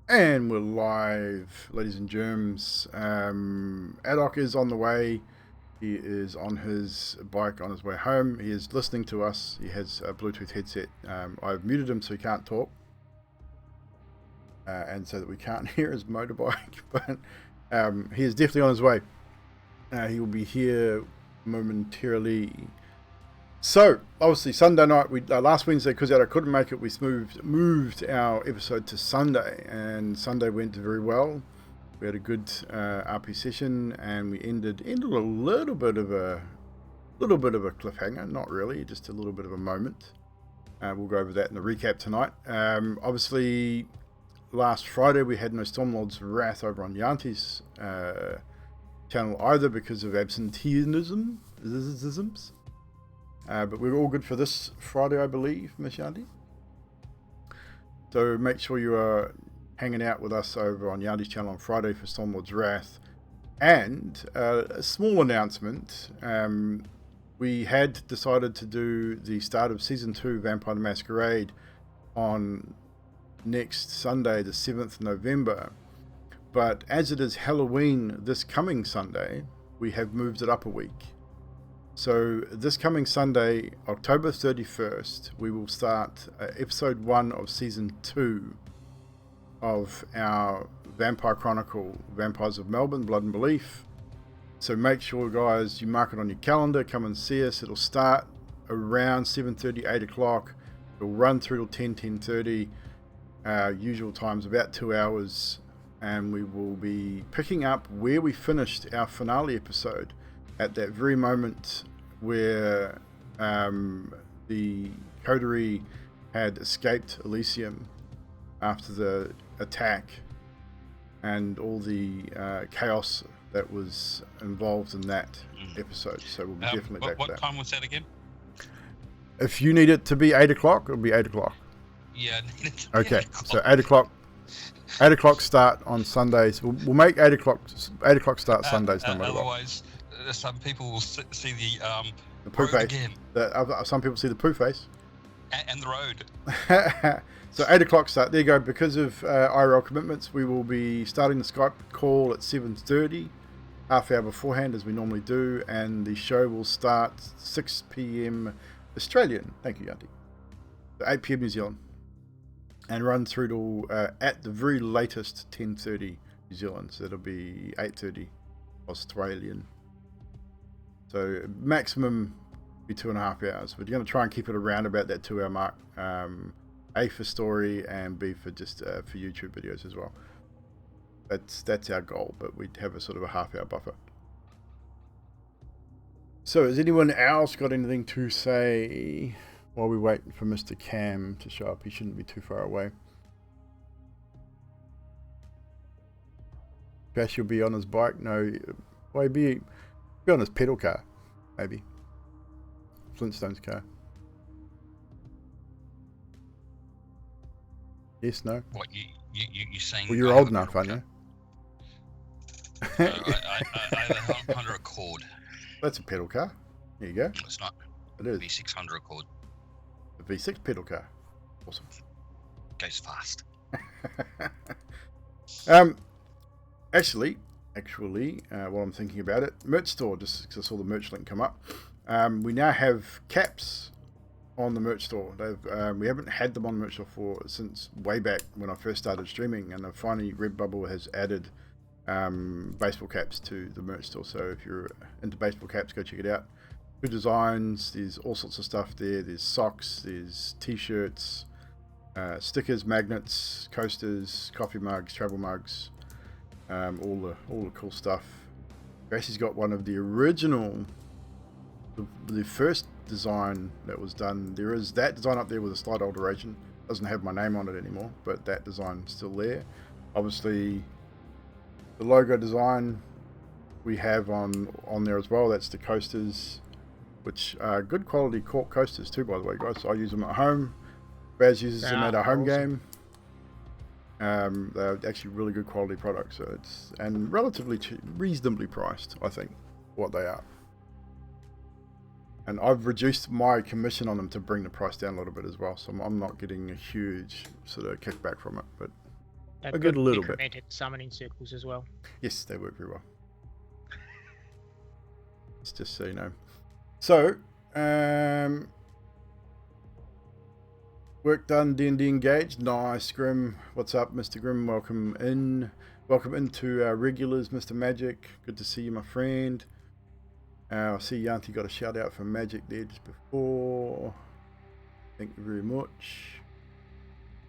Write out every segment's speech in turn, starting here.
And we're live, ladies and germs. Adok is on the way. He is on his bike on his way home. He is listening to us. He has a Bluetooth headset. I've muted him so he can't talk. And so that we can't hear his motorbike. But he is definitely on his way. He will be here momentarily. So, obviously, Sunday night, last Wednesday, because I couldn't make it, we moved our episode to Sunday, and Sunday went very well. We had a good RP session, and we ended a little bit of a cliffhanger. Not really, just a little bit of a moment. We'll go over that in the recap tonight. Obviously, last Friday we had no Stormlord's Wrath over on Yanti's channel either because of absenteeisms. But we're all good for this Friday, I believe, Miss Yanti. So make sure you are hanging out with us over on Yanti's channel on Friday for Stormlord's Wrath. And a small announcement. We had decided to do the start of Season 2 Vampire the Masquerade on next Sunday, the 7th November. But as it is Halloween this coming Sunday, we have moved it up a week. So this coming Sunday, October 31st, we will start episode 1 of season 2 of our Vampire Chronicle, Vampires of Melbourne, Blood and Belief. So make sure, guys, you mark it on your calendar, come and see us. It'll start around 7:30, 8 o'clock. It'll run through till 10:30, usual times, about 2 hours. And we will be picking up where we finished our finale episode at that very moment where the coterie had escaped Elysium after the attack and all the chaos that was involved in that episode. So we'll be definitely back for that. What time was that again? If you need it to be 8 o'clock, it'll be 8 o'clock. Yeah, I need it to be okay. 8 o'clock. So 8 o'clock. 8 o'clock start on Sundays. We'll make 8 o'clock start Sundays no matter what. Otherwise, some people will see the poo road face. again. Some people see the poo face. And the road. So 8 o'clock start. There you go. Because of IRL commitments, we will be starting the Skype call at 7:30, half hour beforehand as we normally do, and the show will start 6 p.m. Australian. Thank you, Yanti. 8 p.m. New Zealand. And run through to, at the very latest, 10:30 New Zealand. So it'll be 8:30 Australian. So maximum be 2.5 hours. But you're going to try and keep it around about that 2 hour mark. A for story and B for just for YouTube videos as well. That's our goal, but we'd have a sort of a half hour buffer. So has anyone else got anything to say while we wait for Mr. Cam to show up? He shouldn't be too far away. Bash will be on his bike. No, well, he'll be on his pedal car, maybe. Flintstone's car. Yes, no? What, you saying... Well, you're old enough, aren't you? I 100 Accord. That's a pedal car. There you go. It's not. It is. V600 Accord. A V6 pedal car. Awesome. Goes fast. Actually, while I'm thinking about it, merch store, just because I saw the merch link come up, we now have caps on the merch store. We haven't had them on the merch store since way back when I first started streaming, and finally Redbubble has added baseball caps to the merch store. So if you're into baseball caps, go check it out. Good designs. There's all sorts of stuff there. There's socks, there's t-shirts, stickers, magnets, coasters, coffee mugs, travel mugs, all the cool stuff. Gracie's got one of the original, the first design that was done. There is that design up there with a slight alteration. Doesn't have my name on it anymore, but that design's still there. Obviously, the logo design we have on there as well. That's the coasters, which are good quality cork coasters too, by the way, guys. So I use them at home. Baz uses them at our home game. They're actually really good quality products, so and relatively reasonably priced, I think, what they are. And I've reduced my commission on them to bring the price down a little bit as well, so I'm not getting a huge sort of kickback from it, but They've A good got little bit. necromantic summoning circles as well. Yes, they work very well. It's just so you know. So, work done, D&D engaged. Nice, Grim. What's up, Mr. Grim? Welcome in. Welcome into our regulars, Mr. Magic. Good to see you, my friend. I see Yanti got a shout out from Magic there just before. Thank you very much.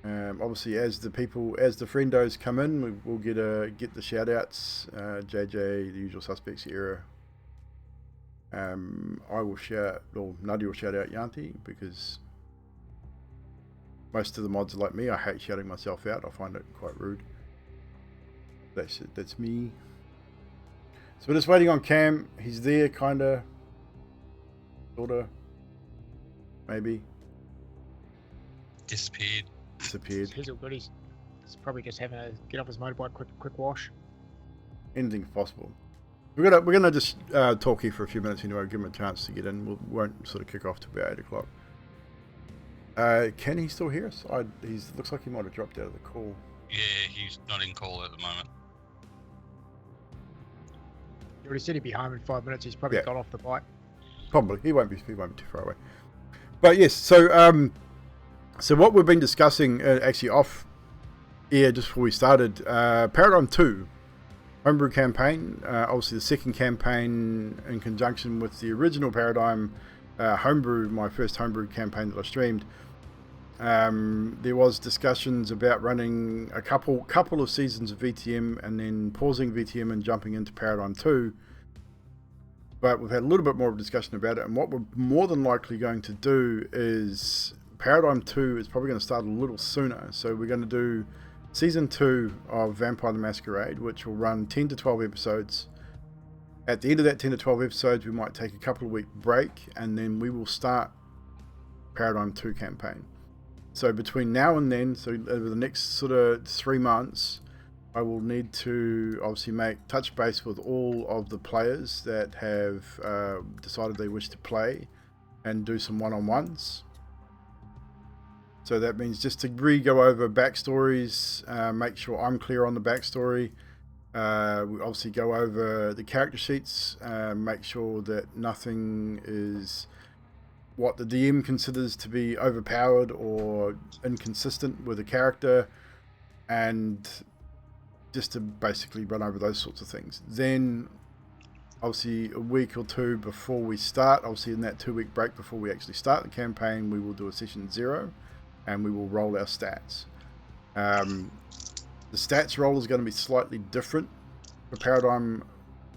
Obviously, as the friendos come in, we'll get the shout outs. JJ, the usual suspects era. I will shout, or Nuddy will shout out Yanti, because most of the mods are like me. I hate shouting myself out. I find it quite rude. That's me. So we're just waiting on Cam. He's there, kinda, sorta, maybe. Disappeared. He's all good. He's probably just having to get off his motorbike, quick wash. Anything's possible. We're gonna just talk here for a few minutes anyway. Give him a chance to get in. We won't sort of kick off till about 8 o'clock. Can he still hear us? Looks like he might have dropped out of the call. Yeah, he's not in call at the moment. You already said he'd be home in 5 minutes. He's probably got off the bike. Probably. He won't be too far away. But yes, so what we've been discussing actually off air just before we started, Paradigm 2 homebrew campaign. Obviously the second campaign in conjunction with the original Paradigm homebrew, my first homebrew campaign that I streamed. There was discussions about running a couple of seasons of VTM and then pausing VTM and jumping into Paradigm 2. But we've had a little bit more of a discussion about it, and what we're more than likely going to do is Paradigm 2 is probably going to start a little sooner. So we're going to do Season 2 of Vampire the Masquerade, which will run 10 to 12 episodes. At the end of that 10 to 12 episodes, we might take a couple of week break, and then we will start Paradigm 2 campaign. So between now and then, so over the next sort of 3 months, I will need to obviously touch base with all of the players that have decided they wish to play and do some one-on-ones. So that means just to go over backstories, make sure I'm clear on the backstory. We obviously go over the character sheets, make sure that nothing is what the DM considers to be overpowered or inconsistent with a character, and just to basically run over those sorts of things. Then obviously a week or two before we start, obviously in that 2 week break before we actually start the campaign, we will do a session 0 and we will roll our stats. The stats roll is going to be slightly different for Paradigm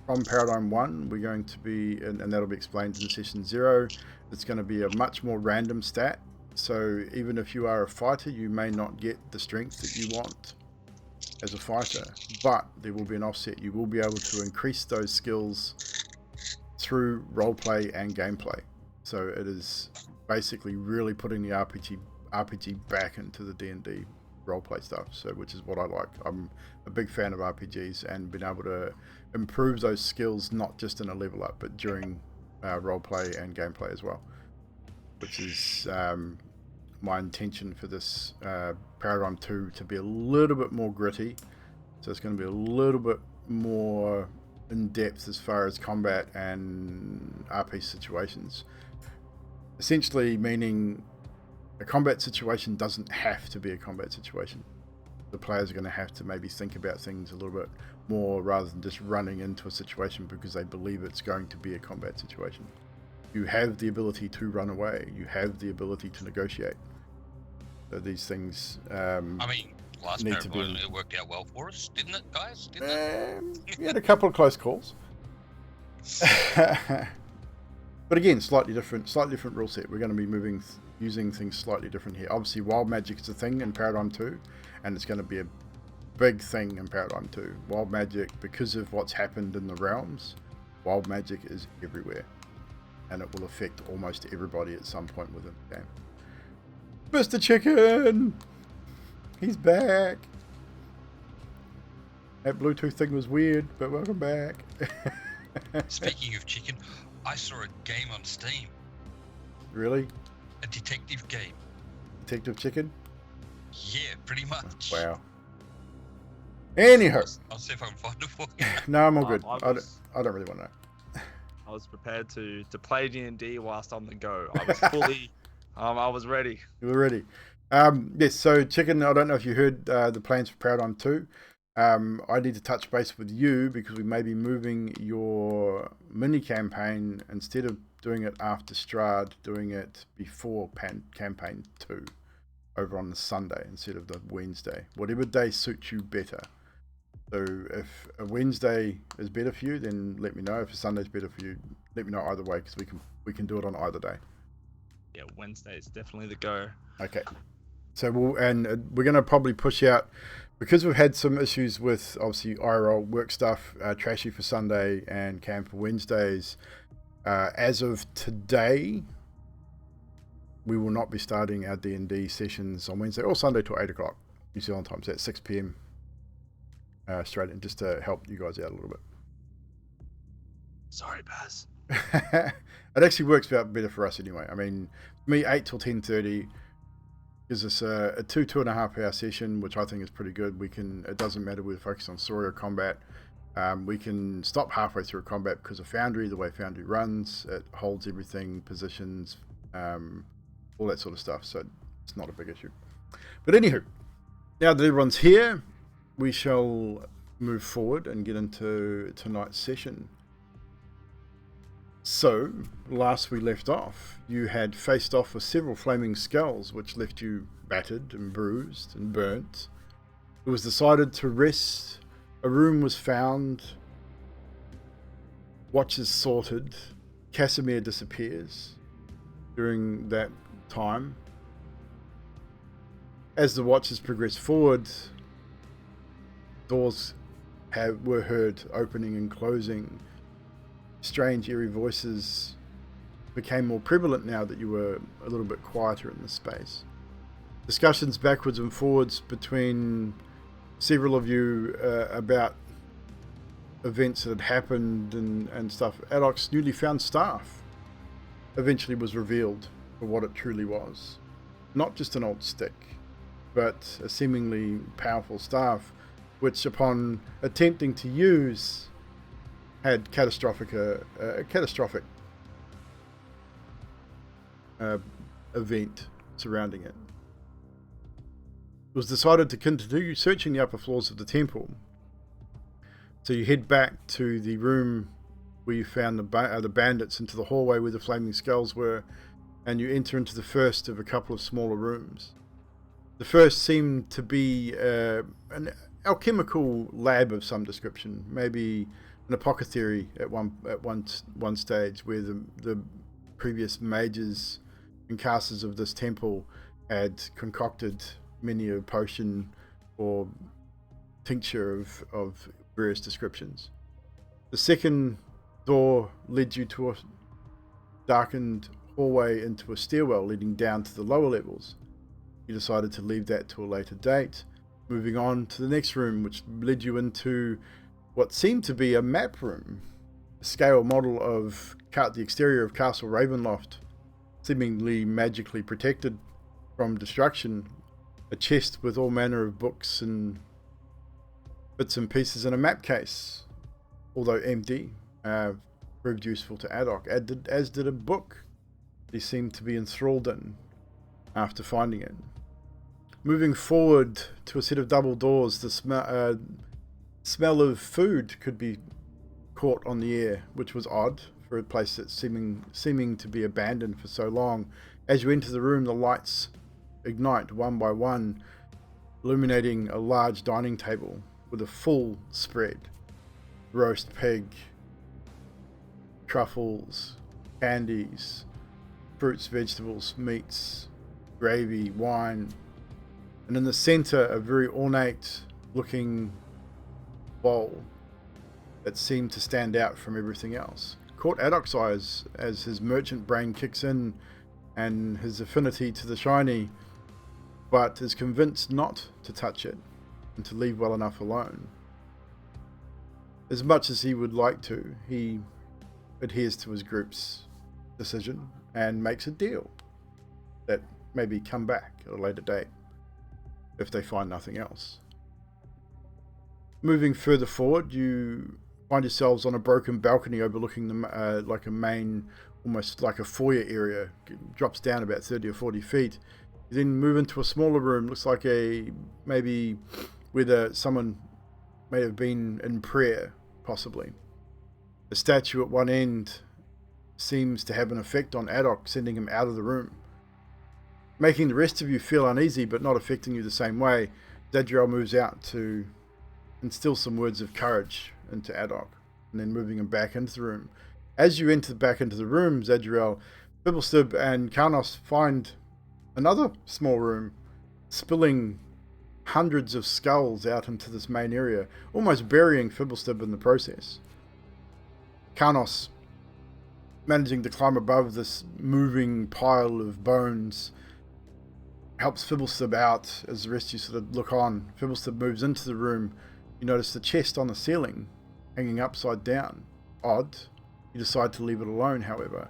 from Paradigm 1. We're going to be, and that'll be explained in session 0, it's going to be a much more random stat. So even if you are a fighter, you may not get the strength that you want as a fighter, but there will be an offset. You will be able to increase those skills through roleplay and gameplay. So it is basically really putting the RPG back into the D&D roleplay stuff, so which is what I like. I'm a big fan of RPGs and being able to improve those skills not just in a level up but during roleplay and gameplay as well, which is my intention for this Paradigm 2 to be a little bit more gritty. So it's going to be a little bit more in depth as far as combat and RP situations, essentially meaning a combat situation doesn't have to be a combat situation. The players are going to have to maybe think about things a little bit more rather than just running into a situation because they believe it's going to be a combat situation. You have the ability to run away. You have the ability to negotiate. So these things last need to be... it worked out well for us, didn't it, guys? We had a couple of close calls. But again, slightly different rule set. We're going to be using things slightly different here. Obviously, wild magic is a thing in Paradigm 2, and it's going to be a big thing in Paradigm 2. Wild magic, because of what's happened in the realms, wild magic is everywhere, and it will affect almost everybody at some point within the game. Mr. Chicken! He's back! That Bluetooth thing was weird, but welcome back. Speaking of chicken, I saw a game on Steam. Really? A detective game. Detective Chicken? Yeah, pretty much. Wow. Anyhow, I'll see if I can find it for you. no, I'm all good. I I was don't really want to know. I was prepared to play D&D whilst on the go. I was fully I was ready. You were ready. Yes, so Chicken, I don't know if you heard the plans for Paradigm 2. I need to touch base with you because we may be moving your mini campaign, instead of doing it after Strahd, doing it before campaign 2 over on the Sunday instead of the Wednesday. Whatever day suits you better. So if a Wednesday is better for you, then let me know. If a Sunday's better for you, let me know either way, because we can do it on either day. Yeah, Wednesday is definitely the go. Okay. So we're going to probably push out, because we've had some issues with obviously IRL work stuff, Trashy for Sunday and Camp for Wednesdays. As of today, we will not be starting our D&D sessions on Wednesday or Sunday till 8 o'clock New Zealand time. So at 6 p.m. Australian, just to help you guys out a little bit. Sorry, Baz. It actually works out better for us anyway. I mean, for me, 8 till 10:30 gives us a 2.5 hour session, which I think is pretty good. It doesn't matter whether we focus on story or combat. We can stop halfway through a combat because of Foundry, the way Foundry runs. It holds everything, positions, all that sort of stuff. So it's not a big issue. But anywho, now that everyone's here, we shall move forward and get into tonight's session. So, last we left off, you had faced off with several flaming skulls, which left you battered and bruised and burnt. It was decided to rest. A room was found. Watches sorted. Casimir disappears during that time. As the watches progress forward, doors were heard opening and closing. Strange, eerie voices became more prevalent now that you were a little bit quieter in the space. Discussions backwards and forwards between several of you about events that had happened and stuff. Adok's newly found staff eventually was revealed for what it truly was. Not just an old stick, but a seemingly powerful staff, which upon attempting to use had a catastrophic event surrounding it. It was decided to continue searching the upper floors of the temple. So you head back to the room where you found the bandits, into the hallway where the flaming skulls were, and you enter into the first of a couple of smaller rooms. The first seemed to be an alchemical lab of some description, maybe an apothecary at one stage, where the previous mages and casters of this temple had concocted many a potion or tincture of various descriptions. The second door led you to a darkened hallway into a stairwell leading down to the lower levels. You decided to leave that to a later date, moving on to the next room, which led you into what seemed to be a map room, a scale model of the exterior of Castle Ravenloft, seemingly magically protected from destruction, a chest with all manner of books and bits and pieces, in a map case, although empty, proved useful to Adok, as did a book he seemed to be enthralled in after finding it. Moving forward to a set of double doors, the smell of food could be caught on the air, which was odd for a place that's seeming to be abandoned for so long. As you enter the room, the lights ignite one by one, illuminating a large dining table with a full spread: roast pig, truffles, candies, fruits, vegetables, meats, gravy, wine, and in the center a very ornate looking bowl that seemed to stand out from everything else. Caught Adok's eyes as his merchant brain kicks in and his affinity to the shiny, but is convinced not to touch it and to leave well enough alone. As much as he would like to, he adheres to his group's decision and makes a deal that maybe come back at a later date if they find nothing else. moving further forward, you find yourselves on a broken balcony overlooking the like a main, almost like a foyer area. It drops down about 30 or 40 feet. You then move into a smaller room. Looks like maybe where someone may have been in prayer, possibly. The statue at one end seems to have an effect on Adok, sending him out of the room, making the rest of you feel uneasy, but not affecting you the same way. Zadriel moves out to instill some words of courage into Adok, and then moving him back into the room. As you enter back into the room, Zadriel, Fibblestib, and Karnos find another small room, spilling hundreds of skulls out into this main area, almost burying Fibblestib in the process. Karnos, managing to climb above this moving pile of bones, helps Fibblestib out as the rest of you sort of look on. Fibblestib moves into the room. You notice the chest on the ceiling hanging upside down. Odd. You decide to leave it alone, however.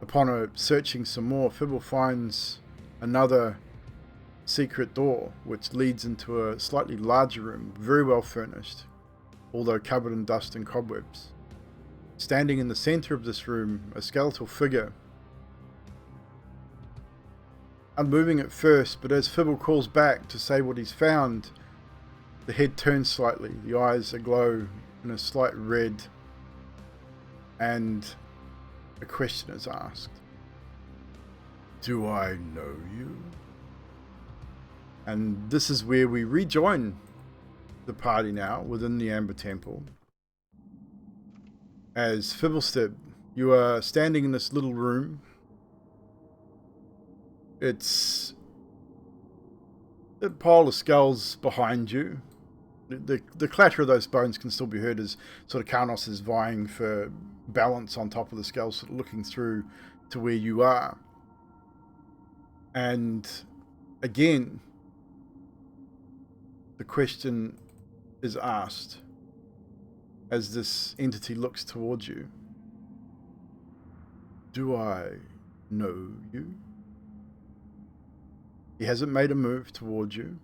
Upon searching some more, Fibble finds another secret door which leads into a slightly larger room, very well furnished, although covered in dust and cobwebs. Standing in the center of this room, a skeletal figure. Unmoving at first, but as Fibble calls back to say what he's found, the head turns slightly, the eyes aglow in a slight red, and a question is asked. Do I know you? And this is where we rejoin the party now within the Amber Temple. As Fibblestib, you are standing in this little room. It's a pile of skulls behind you. The clatter of those bones can still be heard as sort of Karnos is vying for balance on top of the skulls, sort of looking through to where you are. And again, the question is asked as this entity looks towards you. Do I know you? He hasn't made a move towards you,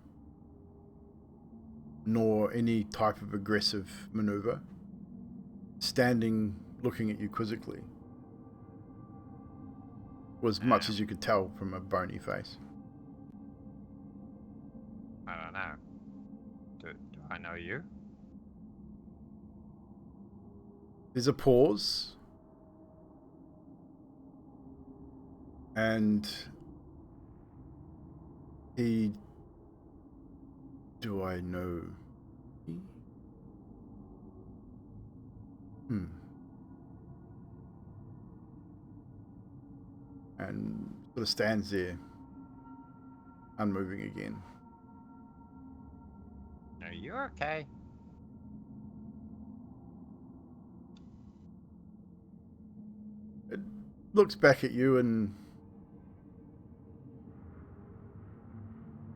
nor any type of aggressive maneuver, standing looking at you quizzically, was much as you could tell from a bony face. I don't know. Do I know you? There's a pause, and do I know? And sort of stands there, unmoving again. Are you okay? It looks back at you, and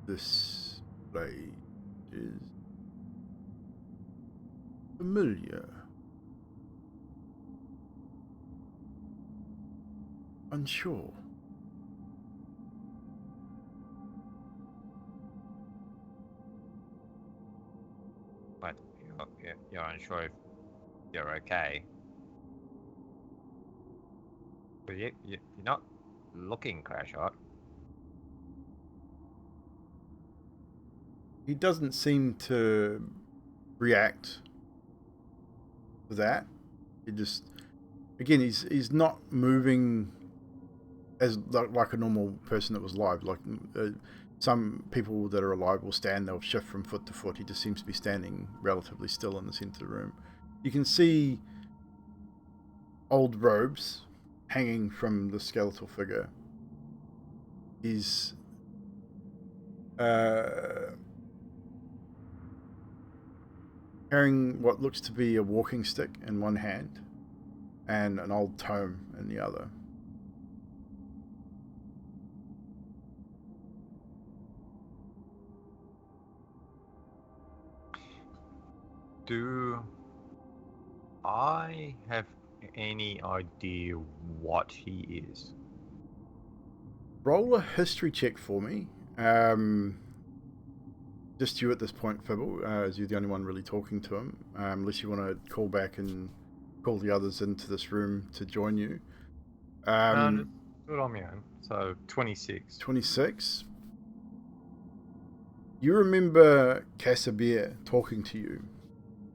this place is familiar. Unsure. But you're unsure if you're okay. But you're not looking Crashot. He doesn't seem to react to that. He just, again, he's not moving as like a normal person that was alive. Like some people that are alive will stand, they'll shift from foot to foot. He just seems to be standing relatively still in the center of the room. You can see old robes hanging from the skeletal figure. He's carrying what looks to be a walking stick in one hand and an old tome in the other. Do I have any idea what he is? Roll a history check for me. just you at this point, Fibble, as you're the only one really talking to him, unless you want to call back and call the others into this room to join you. No, just do it on my own. So 26. 26. You remember Casimir talking to you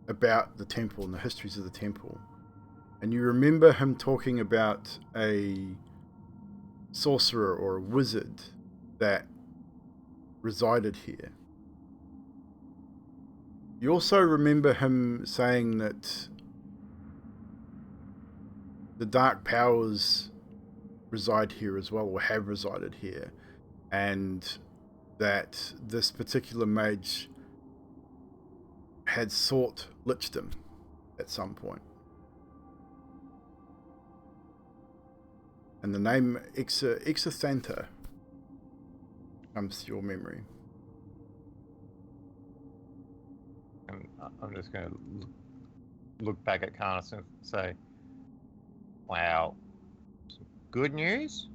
about the temple and the histories of the temple. And you remember him talking about a sorcerer or a wizard that resided here. You also remember him saying that the dark powers reside here as well, or have resided here, and that this particular mage had sought lichdom at some point. And the name Exathanta comes to your memory. I'm just going to look back at Carlos and say, wow, some good news,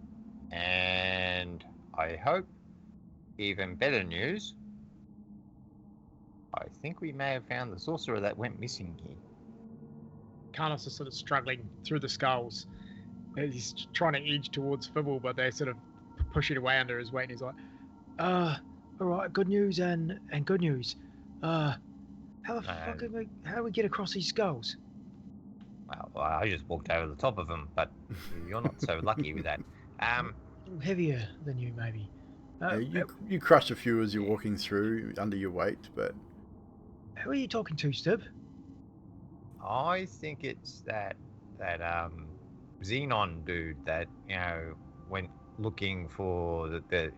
and I hope even better news. I think we may have found the sorcerer that went missing here. Carlos is sort of struggling through the skulls. He's trying to edge towards Fibble, but they sort of push it away under his weight. And he's like, all right, good news and good news. How do we get across these skulls? Well, I just walked over the top of them, but you're not so lucky with that. A little heavier than you, maybe. You crush a few as you're walking through under your weight, but... Who are you talking to, Stib? I think it's that Xenon dude that, went looking for the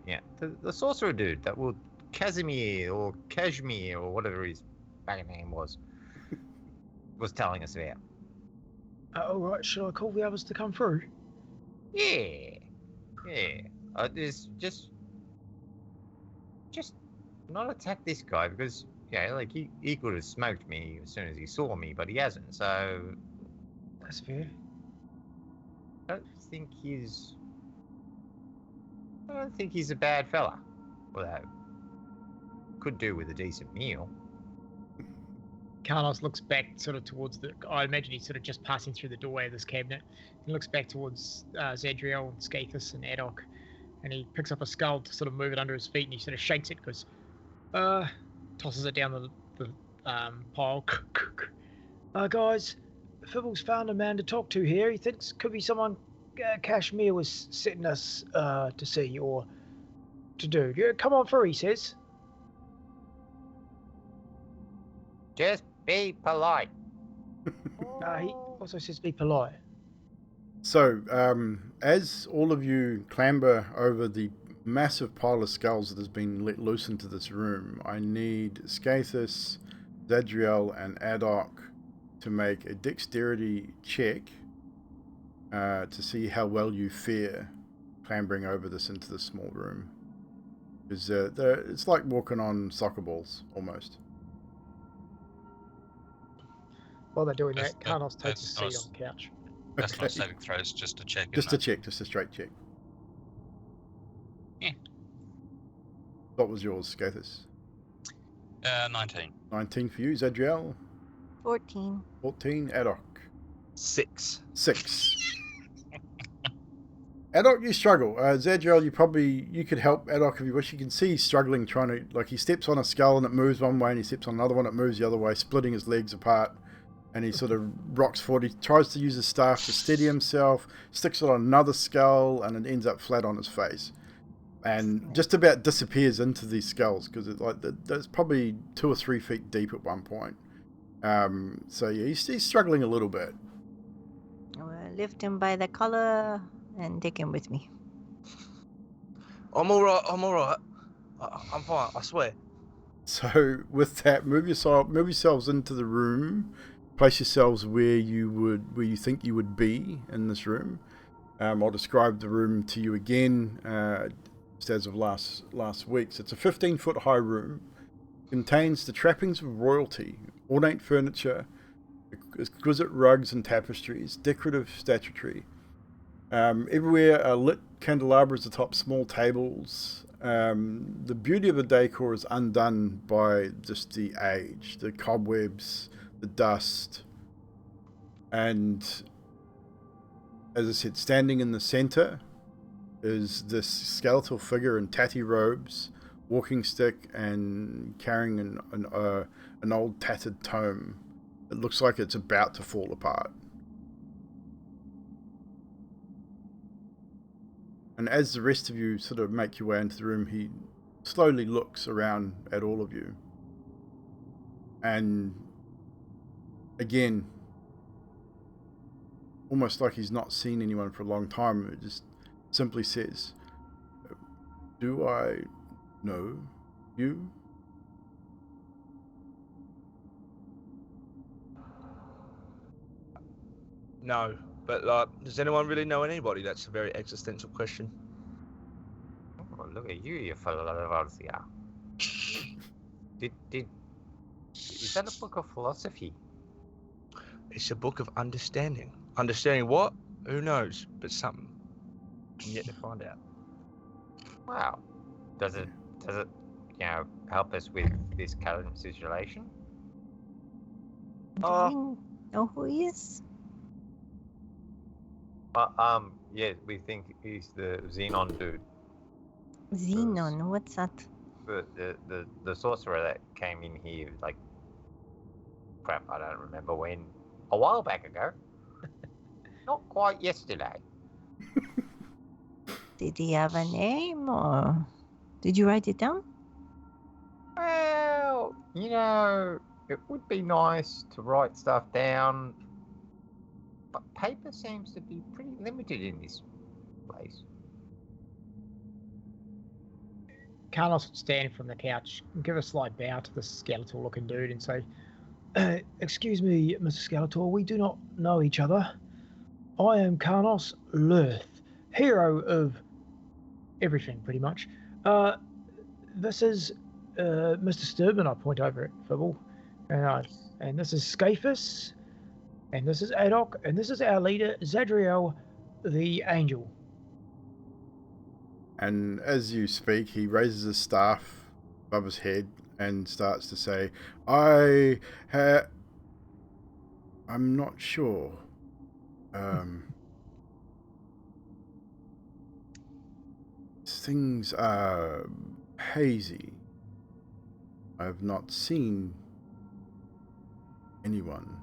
sorcerer dude that will Casimir or Kashmir or whatever his back name was telling us about. All right, shall I call the others to come through? Yeah. There's just not attack this guy because he could have smoked me as soon as he saw me, but he hasn't. So That's fair. I don't think he's a bad fella. Although could do with a decent meal. Carlos looks back sort of towards I imagine he's sort of just passing through the doorway of this cabinet. He looks back towards Zadriel, Skathis, and Adok, and he picks up a skull to sort of move it under his feet, and he sort of shakes it because tosses it down the pile. Guys, Fibble's found a man to talk to here. He thinks could be someone Kashmir was sending us to see or to do. Yeah, come on through, he says. Just be polite. He also says be polite. So, as all of you clamber over the massive pile of skulls that has been let loose into this room, I need Skathis, Zadriel, and Adok to make a dexterity check to see how well you fare clambering over this into this small room. Because it's like walking on soccer balls, almost. While they're doing that, Carlos takes a seat on the couch. That's not saving throws, just a check. Just a check, just a straight check. Yeah. What was yours, Skathis? 19. 19 for you, Zadriel. 14. 14, Adok. 6. 6. Adok, you struggle. Zadriel, you could help Adok if you wish. You can see he's struggling, trying to, he steps on a skull and it moves one way, and he steps on another one, it moves the other way, splitting his legs apart. And he sort of rocks forward. He tries to use his staff to steady himself, sticks it on another skull, and it ends up flat on his face. And just about disappears into these skulls, because it's probably 2 or 3 feet deep at one point. So yeah, he's struggling a little bit. I'll lift him by the collar and take him with me. I'm alright. I'm fine, I swear. So with that, move yourselves into the room. Place yourselves where you think you would be in this room. I'll describe the room to you again, just as of last week. So it's a 15-foot high room. Contains the trappings of royalty, ornate furniture, exquisite rugs and tapestries, decorative statuary. Everywhere are lit candelabras atop small tables, The beauty of the decor is undone by just the age, the cobwebs, the dust, and as I said, standing in the center is this skeletal figure in tatty robes, walking stick, and carrying an old tattered tome. It looks like it's about to fall apart. And as the rest of you sort of make your way into the room, he slowly looks around at all of you. And again, almost like he's not seen anyone for a long time, it just simply says, "Do I know you?" No, but does anyone really know anybody? That's a very existential question. Oh, look at you Philadelphia. Is that a book of philosophy? It's a book of understanding. Understanding what? Who knows? But something. I'm yet to find out. Wow. Does it, help us with this current situation? Do we know who he is? Yeah, we think he's the Xenon dude. Xenon, what's that? The sorcerer that came in here, like, crap, I don't remember when. A while back ago. Not quite yesterday. Did he have a name, or did you write it down? Well, it would be nice to write stuff down, but paper seems to be pretty limited in this place. Carlos would stand from the couch and give a slight bow to the skeletal-looking dude and say, "Excuse me, Mr. Skeletor, we do not know each other. I am Carlos Lurth, hero of everything, pretty much. This is Mr. Sturban," I point over at Fibble, and this is Scaphus, and this is Adok, and this is our leader, Zadriel, the Angel. And as you speak, he raises his staff above his head and starts to say, I'm not sure. Things are hazy. I have not seen anyone.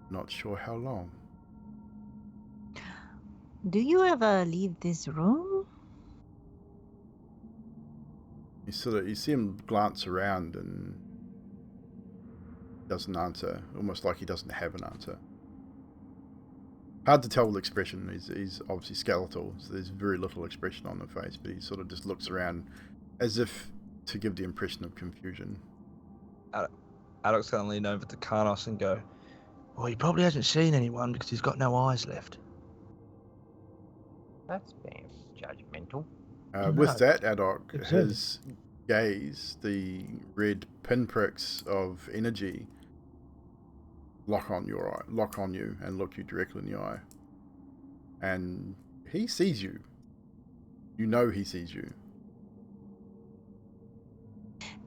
Not sure how long. Do you ever leave this room? You see him glance around and doesn't answer, almost like he doesn't have an answer. Hard to tell with expression. He's obviously skeletal, so there's very little expression on the face, but he sort of just looks around as if to give the impression of confusion. Adok's going to lean over to Carlos and go, "Well, he probably hasn't seen anyone because he's got no eyes left." That's being judgmental. With that, Adok, his gaze, the red pinpricks of energy, lock on you and look you directly in the eye. And he sees you. You know he sees you.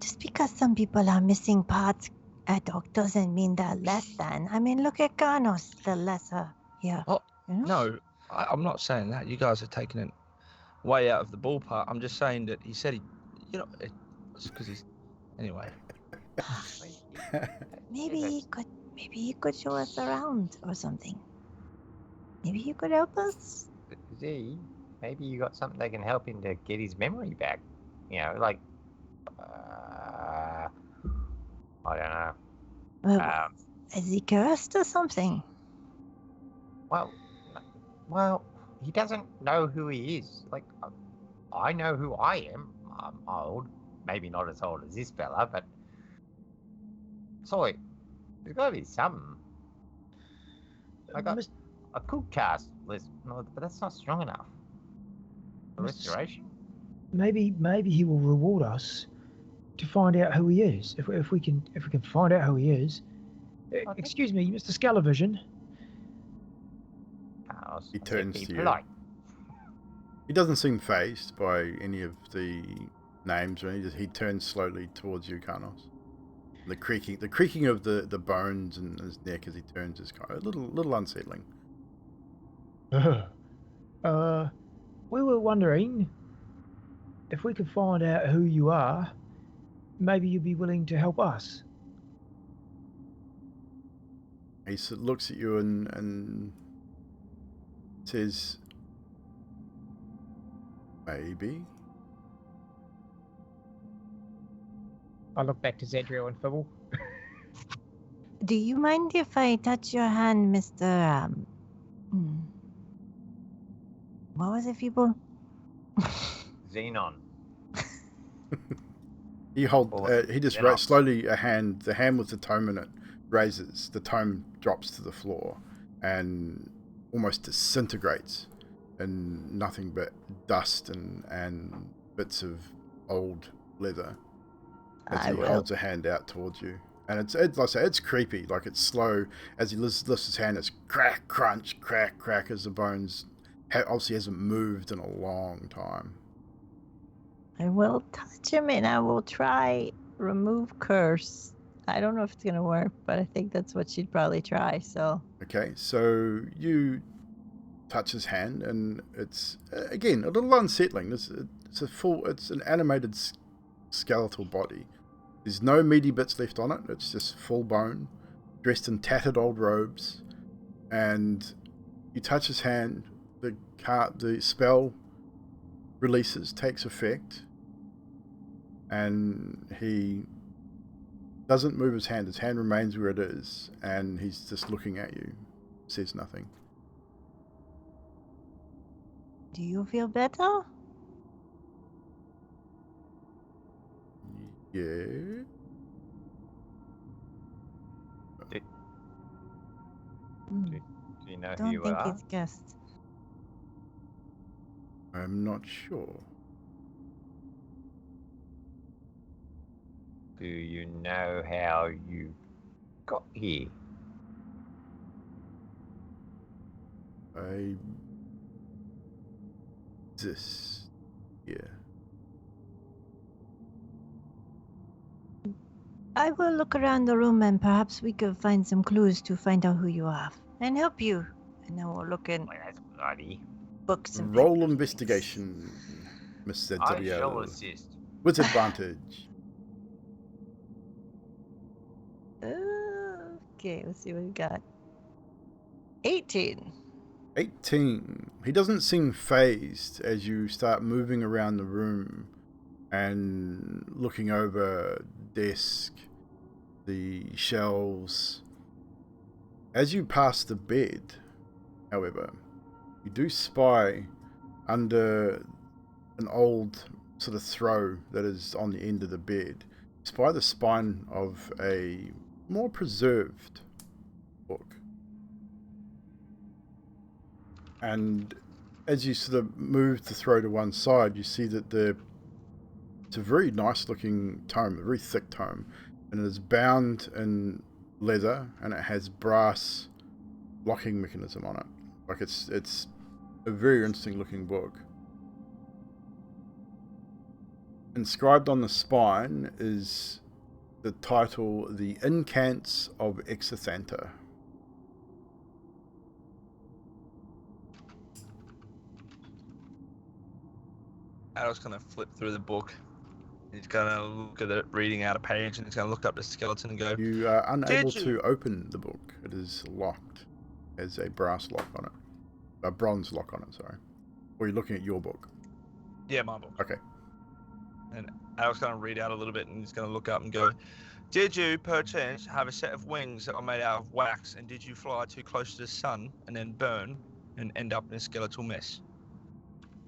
Just because some people are missing parts, Adok, doesn't mean they're less than. I mean, look at Carlos, the lesser here. Oh, you know? no, I'm not saying that. You guys are taking it way out of the ballpark. I'm just saying that he said it's because he's... Anyway. Maybe he could show us around or something. Maybe he could help us. Z, maybe you got something that can help him to get his memory back. Like, I don't know. Is he cursed or something? Well, he doesn't know who he is. Like, I know who I am. I'm old. Maybe not as old as this fella, but... Sorry, there's got to be something. I could cast list, but that's not strong enough. For restoration? Maybe he will reward us to find out who he is. If we can find out who he is. Excuse me, Mr. Scalavision. He turns to you. He doesn't seem phased by any of the names or anything. He turns slowly towards you, Carnos. The creaking of the bones in his neck as he turns is kind of a little unsettling. We were wondering if we could find out who you are, maybe you'd be willing to help us. He looks at you and says, maybe. I look back to Zadriel and Fibble. Do you mind if I touch your hand, Mr. What was it, people? Xenon. He just slowly the hand with the tome in it raises. The tome drops to the floor and almost disintegrates in nothing but dust and bits of old leather as he holds a hand out towards you. And it's like I say, it's creepy, like it's slow as he lifts his hand. It's crack, crunch, crack, crack as the bones obviously hasn't moved in a long time. I will touch him and I will try remove curse. I don't know if it's gonna work, but I think that's what she'd probably try. So okay, so you touch his hand and it's again a little unsettling. It's an animated skeletal body. There's no meaty bits left on it. It's just full bone, dressed in tattered old robes, and you touch his hand. The spell releases, takes effect, and he doesn't move his hand. His hand remains where it is, and he's just looking at you. Says nothing. do you feel better? Yeah. Do you know who Don't you think are? it's guessed. I'm not sure. Do you know how you got here? I exist. Yeah. I will look around the room and perhaps we could find some clues to find out who you are and help you. And then we'll look in Well, that's bloody. books and Roll papers. investigation, Miss I shall ZWL. assist. With advantage. Okay, let's see what we got. 18. 18. He doesn't seem phased as you start moving around the room and looking over desk, the shelves. As you pass the bed, however, you do spy under an old sort of throw that is on the end of the bed, spy the spine of a more preserved book. And as you sort of move the throw to one side, you see that it's a very nice looking tome, a very thick tome, and it is bound in leather and it has brass locking mechanism on it. Like it's a very interesting looking book. Inscribed on the spine is the title, The Incants of Exithanta. Adol's going to flip through the book. He's going to look at it, reading out a page, and he's going to look up the skeleton and go, You are unable Did to open the book. It is locked. It has a brass lock on it. A bronze lock on it, sorry. Or you're looking at your book. yeah, my book. Okay. And Adol's going to read out a little bit, and he's going to look up and go, did you, perchance, have a set of wings that are made out of wax, and did you fly too close to the sun and then burn and end up in a skeletal mess?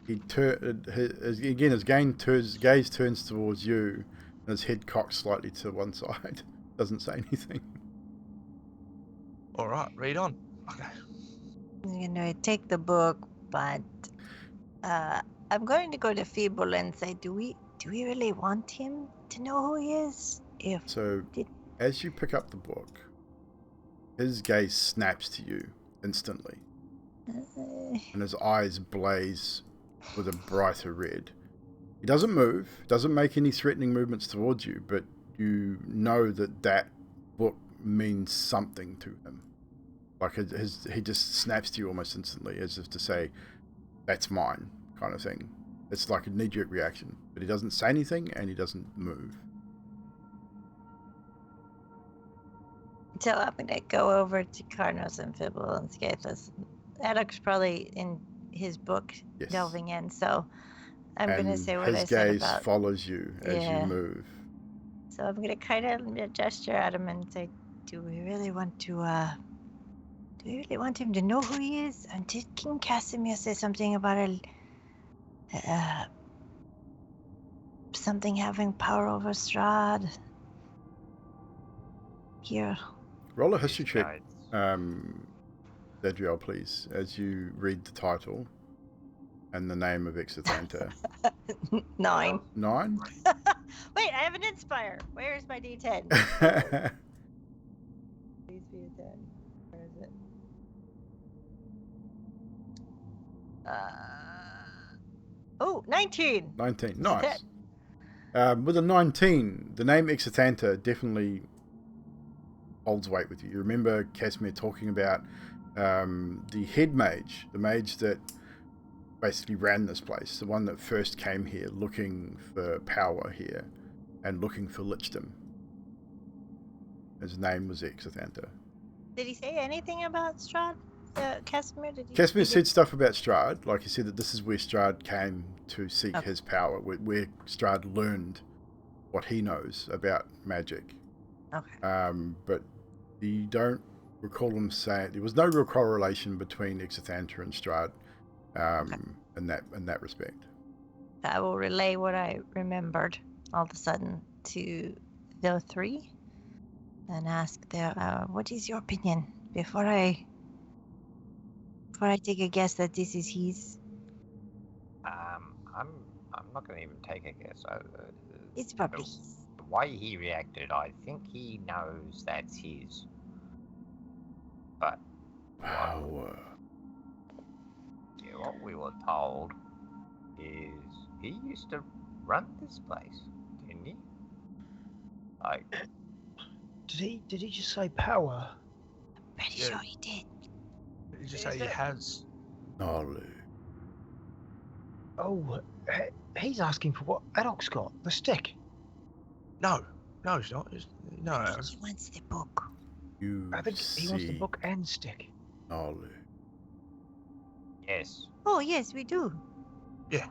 He again, his gaze turns towards you, and his head cocks slightly to one side. Doesn't say anything. All right, read on. Okay. I'm going to take the book, but I'm going to go to Feeble and say, do we really want him to know who he is? As you pick up the book, his gaze snaps to you instantly, and his eyes blaze with a brighter red. He doesn't move, doesn't make any threatening movements towards you, but you know that book means something to him. Like he just snaps to you almost instantly, as if to say, "That's mine," kind of thing. It's like a knee-jerk reaction, but he doesn't say anything and he doesn't move. So I'm gonna go over to Carnos and Fibble and Scathus. Adok's probably in his book Yes. delving in, so I'm gonna And say what I his said gaze about. follows you as you Yeah. move. So I'm gonna kind of gesture at him and say, "Do we really want to? Do we really want him to know who he is?" And did King Casimir say something about something having power over Strahd? Here. Roll a history check, Guides. Zadriel, please, as you read the title and the name of Exithanta. 9. 9? Wait, I have an Inspire. Where is my D10? Please be a 10. Where is it? Oh, 19. 19. Nice. With a 19, the name Exithanta definitely holds weight with you. You remember Casimir talking about the head mage, the mage that basically ran this place, the one that first came here looking for power here and looking for lichdom. His name was Exithanta. Did he say anything about Strahd? Casimir? Casimir said stuff about Strahd, like he said that this is where Strahd came to seek Okay. his power, where Strahd learned what he knows about magic. Okay. But you don't recall him saying there was no real correlation between Exithanta and Strahd in that respect. I will relay what I remembered all of a sudden to the 3 and ask what is your opinion before I take a guess that this is his. I'm not going to even take a guess. It's probably his. The way he reacted, I think he knows that's his. But Power. what we were told is he used to run this place, didn't he? Like, Did he just say power? Pretty Yeah. sure he did. Did you just Is say he that- has? Knowledge. Oh, he's asking for what Adok's got, the stick. No, it's not. No. I think he wants the book. You I think he wants the see book and stick. knowledge. yes. Oh, yes, we do. Yeah.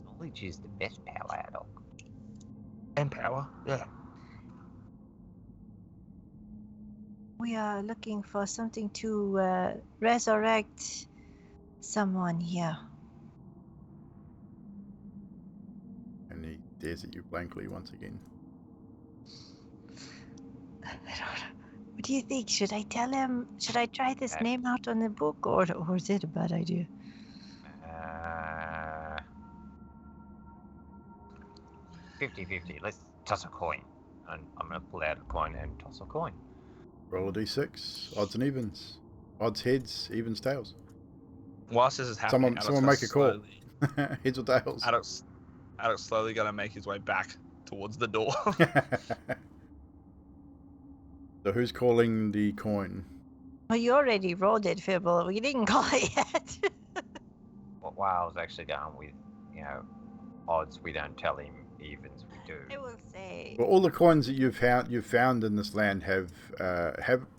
Knowledge is the best power, Adok. And power. Yeah. We are looking for something to resurrect someone here. And he stares at you blankly once again. I don't know. What do you think? Should I tell him? Should I try this Okay. name out on the book, or is it a bad idea? 50-50. Let's toss a coin. And I'm going to pull out a coin and toss a coin. Roll a d6. Odds and evens. Odds heads, evens tails. Whilst this is happening, Someone make a call. Heads or tails. Adok's slowly gonna make his way back towards the door. So who's calling the coin? Well, you already rolled it, Fibble. We didn't call it yet. What I was actually going with, odds we don't tell him, evens we do. I will say. Well, all the coins that you've found in this land have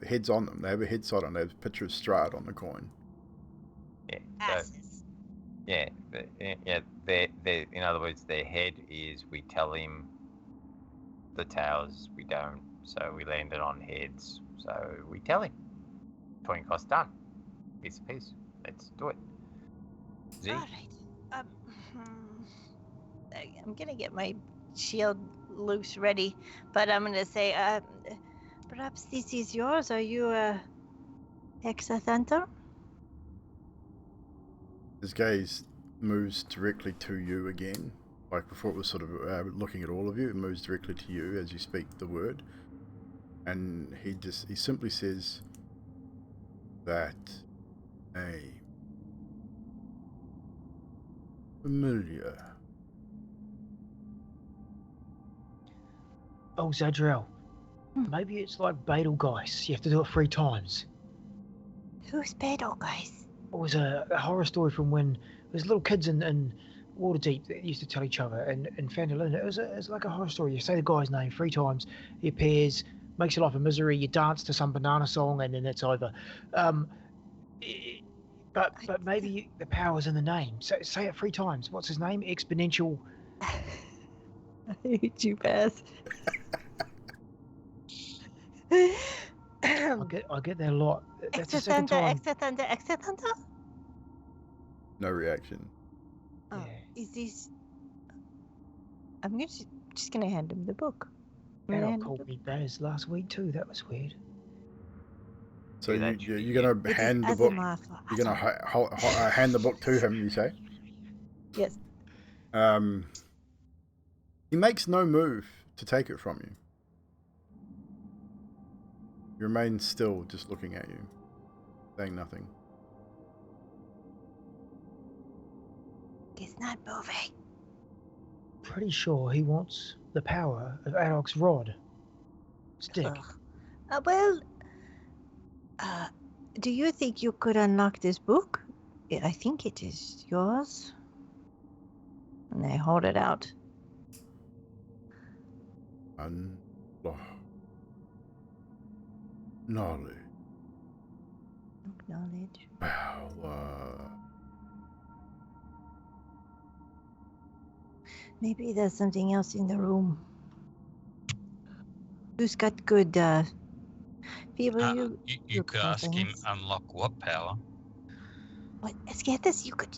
heads on them. They have a head side on them. They have a picture of Strahd on the coin. Yeah. Asses. Yeah. In other words, their head is we tell him. The tails we don't. So we landed on heads. So we tell him. Coin cost done. Piece of piece. Let's do it. Z. All right. I'm gonna get my shield loose ready, but I'm gonna say, perhaps this is yours. Are you Exithanta? His gaze moves directly to you again. Like before, it was sort of looking at all of you. It moves directly to you as you speak the word, and he simply says that name familiar. Oh, Zadriel. Hmm. Maybe it's like Betelgeuse. You have to do it 3 times. Who's Betelgeuse? It was a horror story from when there was little kids in Waterdeep that used to tell each other and Fandolin. It was like a horror story. You say the guy's name 3 times, he appears, makes your life a misery, you dance to some banana song, and then it's over. But maybe the power's in the name. So, say it 3 times. What's his name? Exponential. I hate you, Beth. I get that a lot. That's the Extra second thunder, time. extra thunder, extra thunder. No reaction. Oh, Yeah. is this? I'm just gonna hand him the book. I'm gonna Adol hand him called the- me Baz last week too. That was weird. So Yeah, that should you're going to It is hand the book. Asimov. You're going to hand the book to him. You say. Yes. He makes no move to take it from you. He remains still, just looking at you, saying nothing. He's not moving. Pretty sure he wants the power of Adolf's rod. Stick. Well, do you think you could unlock this book? I think it is yours. And they hold it out. Knowledge. Knowledge. Power. Maybe there's something else in the room. Who's got good people? You could ask him unlock what power? What? Escathus, you could.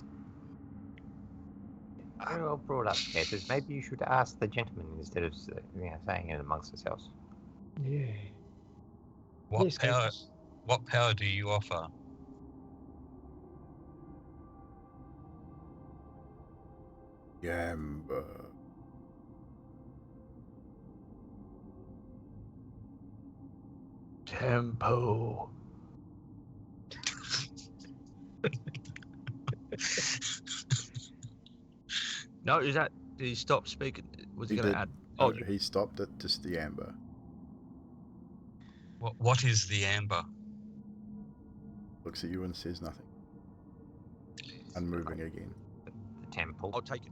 Well brought up, Cathers. Maybe you should ask the gentleman instead of saying it amongst ourselves. Yeah. What Yes, power? Cathers. What power do you offer? Gamba. Tempo. No, is that? Did he stop speaking? Was he He going did. to add? Oh, He stopped at just the amber. What is the amber? Looks at you and says nothing. Unmoving again. The temple. I'll take it.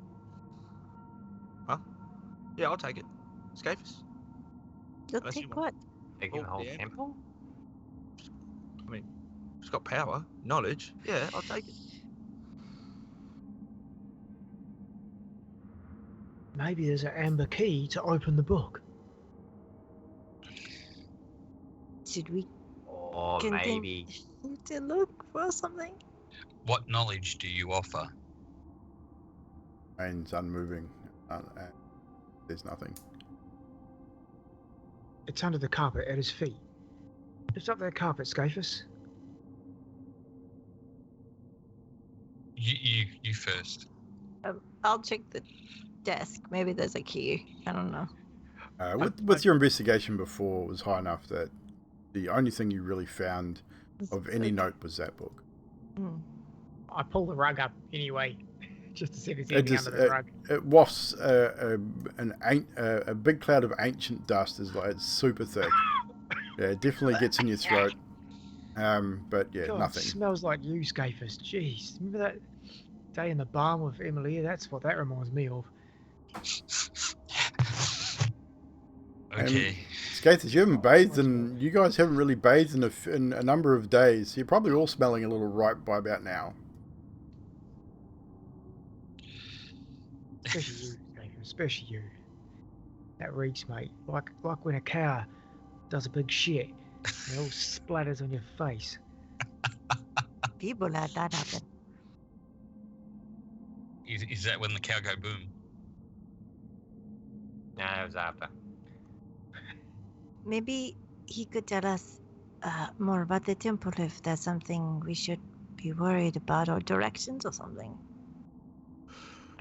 Huh? Yeah, I'll take it. Scapus. You'll Unless you take want- what? Taking the whole yeah. temple? I mean, it's got power, knowledge. Yeah, I'll take it. Maybe there's an amber key to open the book. Should we Or continue maybe to look for something? What knowledge do you offer? Remains unmoving. There's nothing. It's under the carpet at his feet. Lift up that carpet, Scapus. You first. I'll check the desk. Maybe there's a key. I don't know. With your investigation before was high enough that the only thing you really found of any note was that book. I pull the rug up anyway, just to see if there's anything under the rug. It wafts a big cloud of ancient dust. It's super thick. Yeah, it definitely gets in your throat. But yeah, God, nothing. It smells like you, Scapus. Jeez, remember that day in the barn with Emilia? That's what that reminds me of. Okay. Skathers, you haven't bathed, and you guys haven't really bathed in a number of days. You're probably all smelling a little ripe by about now. Especially you, Scapus. Especially you. That reeks, mate. Like when a cow does a big shit, and it all splatters on your face. People let that happen. Is that when the cow go boom? no, it was after. Maybe he could tell us more about the temple if there's something we should be worried about, or directions or something.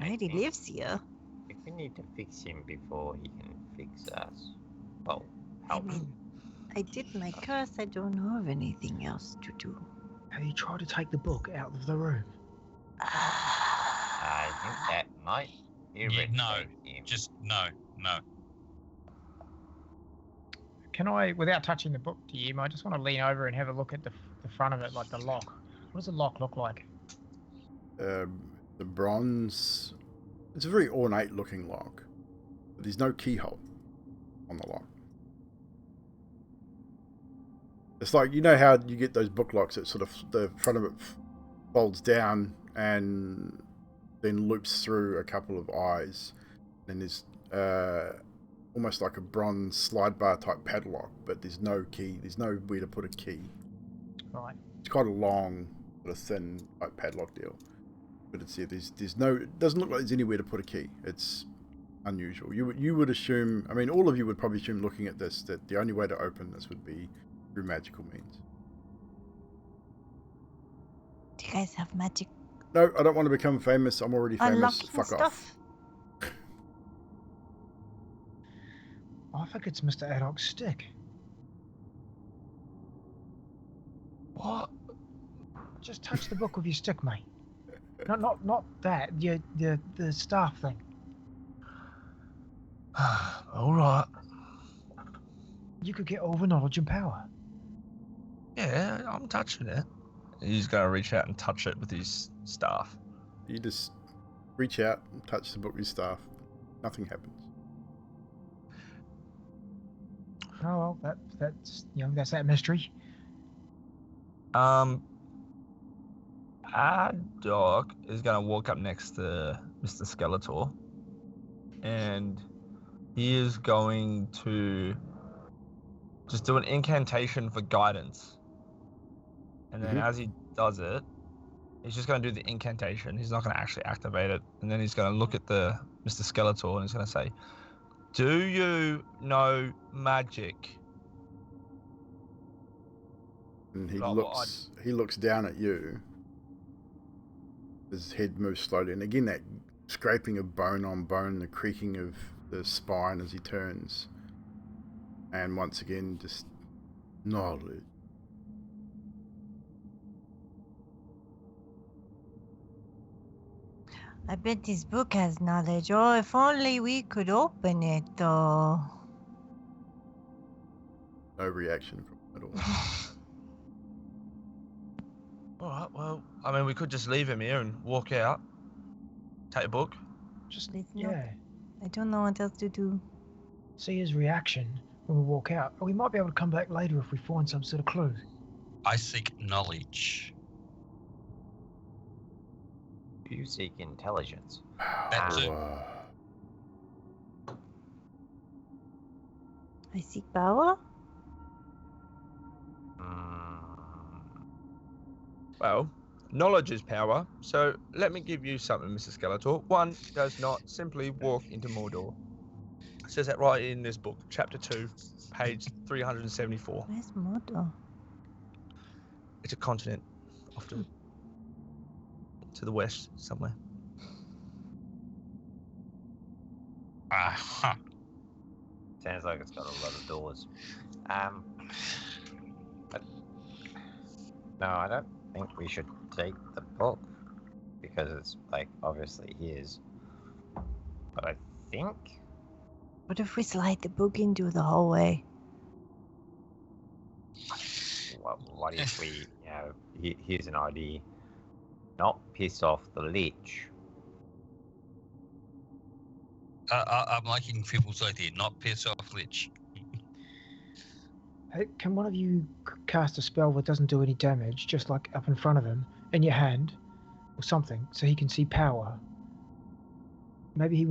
Right, he lives here. I think we need to fix him before he can fix us. Well, I help. mean, I did my curse. I don't know of anything else to do. Have you tried to take the book out of the room? I think that might irritate him. Just no. Can I, without touching the book to you, I just want to lean over and have a look at the front of it, like the lock. What does the lock look like? The bronze. It's a very ornate looking lock, but there's no keyhole on the lock. It's like, you know how you get those book locks that sort of the front of it folds down and then loops through a couple of eyes. Then there's almost like a bronze slide bar type padlock, but there's no key. There's nowhere to put a key. Right. It's quite a long, sort of thin type padlock deal. But it's there's no. It doesn't look like there's anywhere to put a key. It's unusual. You would assume. I mean, all of you would probably assume, looking at this, that the only way to open this would be through magical means. Do you guys have magic? No, I don't want to become famous. I'm already famous. Unlocking Fuck stuff? off. I think it's Mr. Adoc's stick. What? Just touch the book with your stick, mate. Not that. The staff thing. All right. You could get over knowledge and power. Yeah, I'm touching it. He's going to reach out and touch it with his staff. You just reach out and touch the book with your staff. Nothing happens. Oh well, that's that's that mystery. Our dog is going to walk up next to Mr. Skeletor, and he is going to just do an incantation for guidance. And then as he does it, he's just going to do the incantation. He's not going to actually activate it. And then he's going to look at the Mr. Skeletor and he's going to say, "Do you know magic?" And he looks down at you. His head moves slowly, and again that scraping of bone on bone, the creaking of the spine as he turns. And once again, just knowledge. I bet this book has knowledge. Oh, if only we could open it, though. No reaction from him at all. All right, well, I mean, we could just leave him here and walk out. Take a book. Just I don't know what else to do. see his reaction when we walk out. We might be able to come back later if we find some sort of clue. I seek knowledge. You seek intelligence. That too. I seek power? Well, knowledge is power, so let me give you something, Mr. Skeletor. One does not simply walk into Mordor. It says that right in this book, chapter 2, page 374. Where's Mordor? It's a continent, often to the west somewhere. Huh. Sounds like it's got a lot of doors. But no, I don't think we should take the book because it's like obviously his. But I think What if we slide the book into the hallway? what if we, here's an idea. Not piss off the lich. I'm liking people's idea, not piss off Lich. Hey, can one of you cast a spell that doesn't do any damage, just like up in front of him, in your hand, or something, so he can see power? Maybe he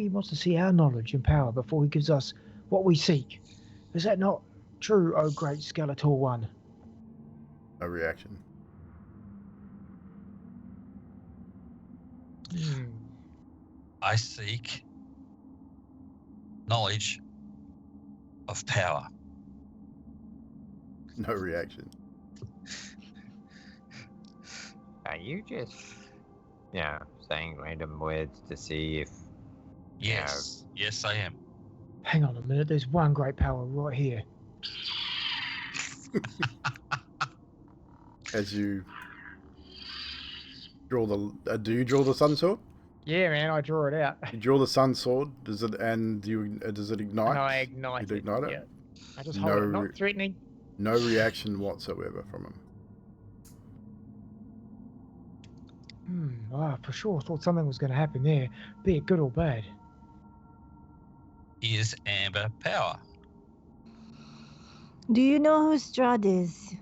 wants to see our knowledge and power before he gives us what we seek. Is that not true, oh great Skeletor one? No reaction. I seek knowledge of power. No reaction. Are you just, saying random words to see if, Yes, yes, I am. Hang on a minute, there's one great power right here. As you draw the... do you draw the sun sword? Yeah, man, I draw it out. You draw the sun sword. Does it ignite? And I ignite You it. ignite it? Yeah. I just hold it, No, not threatening. no reaction whatsoever from him. For sure thought something was going to happen there, be it good or bad. Is amber power. Do you know who Strahd is?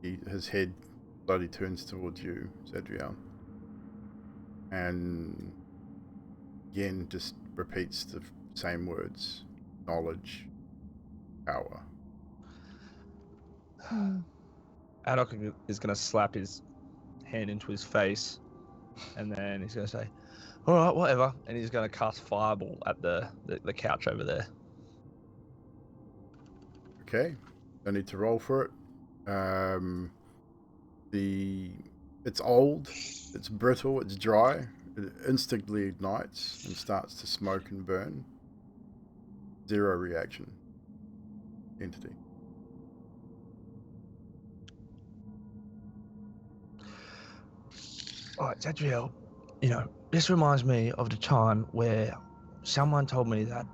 His head slowly turns towards you, Zadriel, and again just repeats the same words: knowledge, power. Adok is going to slap his hand into his face, and then he's going to say, "All right, whatever," and he's going to cast Fireball at the couch over there. Okay, don't need to roll for it. It's old, it's brittle, it's dry. It instantly ignites and starts to smoke and burn. 0 reaction. Entity. All right, Zadriel, this reminds me of the time where someone told me that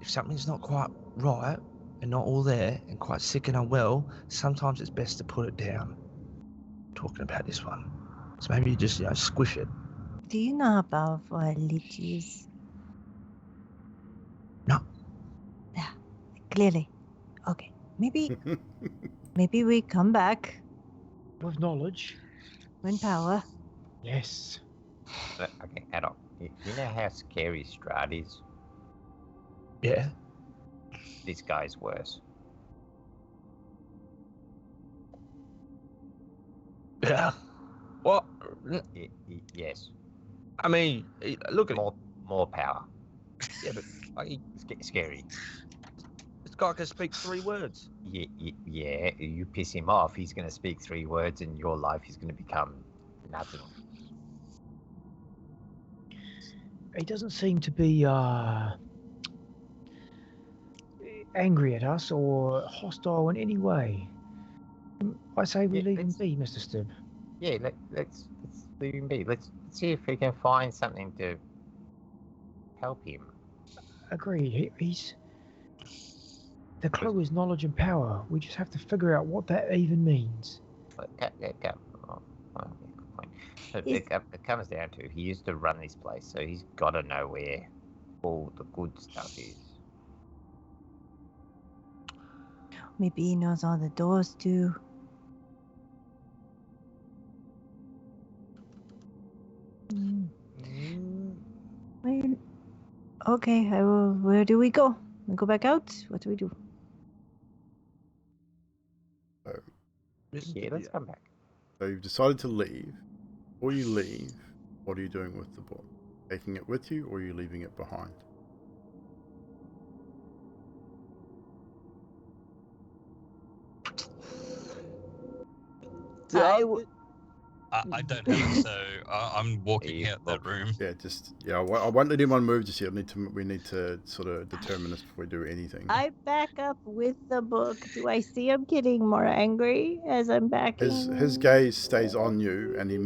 if something's not quite right and not all there and quite sick and unwell, sometimes it's best to put it down. I'm talking about this one. So maybe you just, squish it. Do you know how powerful a lich is? No. Yeah, clearly. Okay, maybe we come back With knowledge. when power. Yes. Okay, Adolf, you know how scary Strahd is? Yeah. This guy's worse. Yeah. What? Yes. I mean, look at it. More power. Yeah, but Scary. this guy can speak 3 words. Yeah, you piss him off, he's going to speak 3 words and your life is going to become nothing. He doesn't seem to be angry at us or hostile in any way. I say we leave him be, Mr. Stibb. Yeah, let's leave him be. Let's see if we can find something to help him. Agreed. He's... The clue is knowledge and power. We just have to figure out what that even means. It comes down to he used to run this place, so he's got to know where all the good stuff is. Maybe he knows all the doors too. Well, okay, where do we go? We go back out? What do we do? Yeah, let's come back. So you've decided to leave. Before you leave, what are you doing with the book? Taking it with you, or are you leaving it behind? I don't have it, so I'm walking out that room. Yeah, I won't let anyone move just yet. We need to sort of determine this before we do anything. I back up with the book. Do I see him getting more angry as I'm backing? His gaze stays on you, and he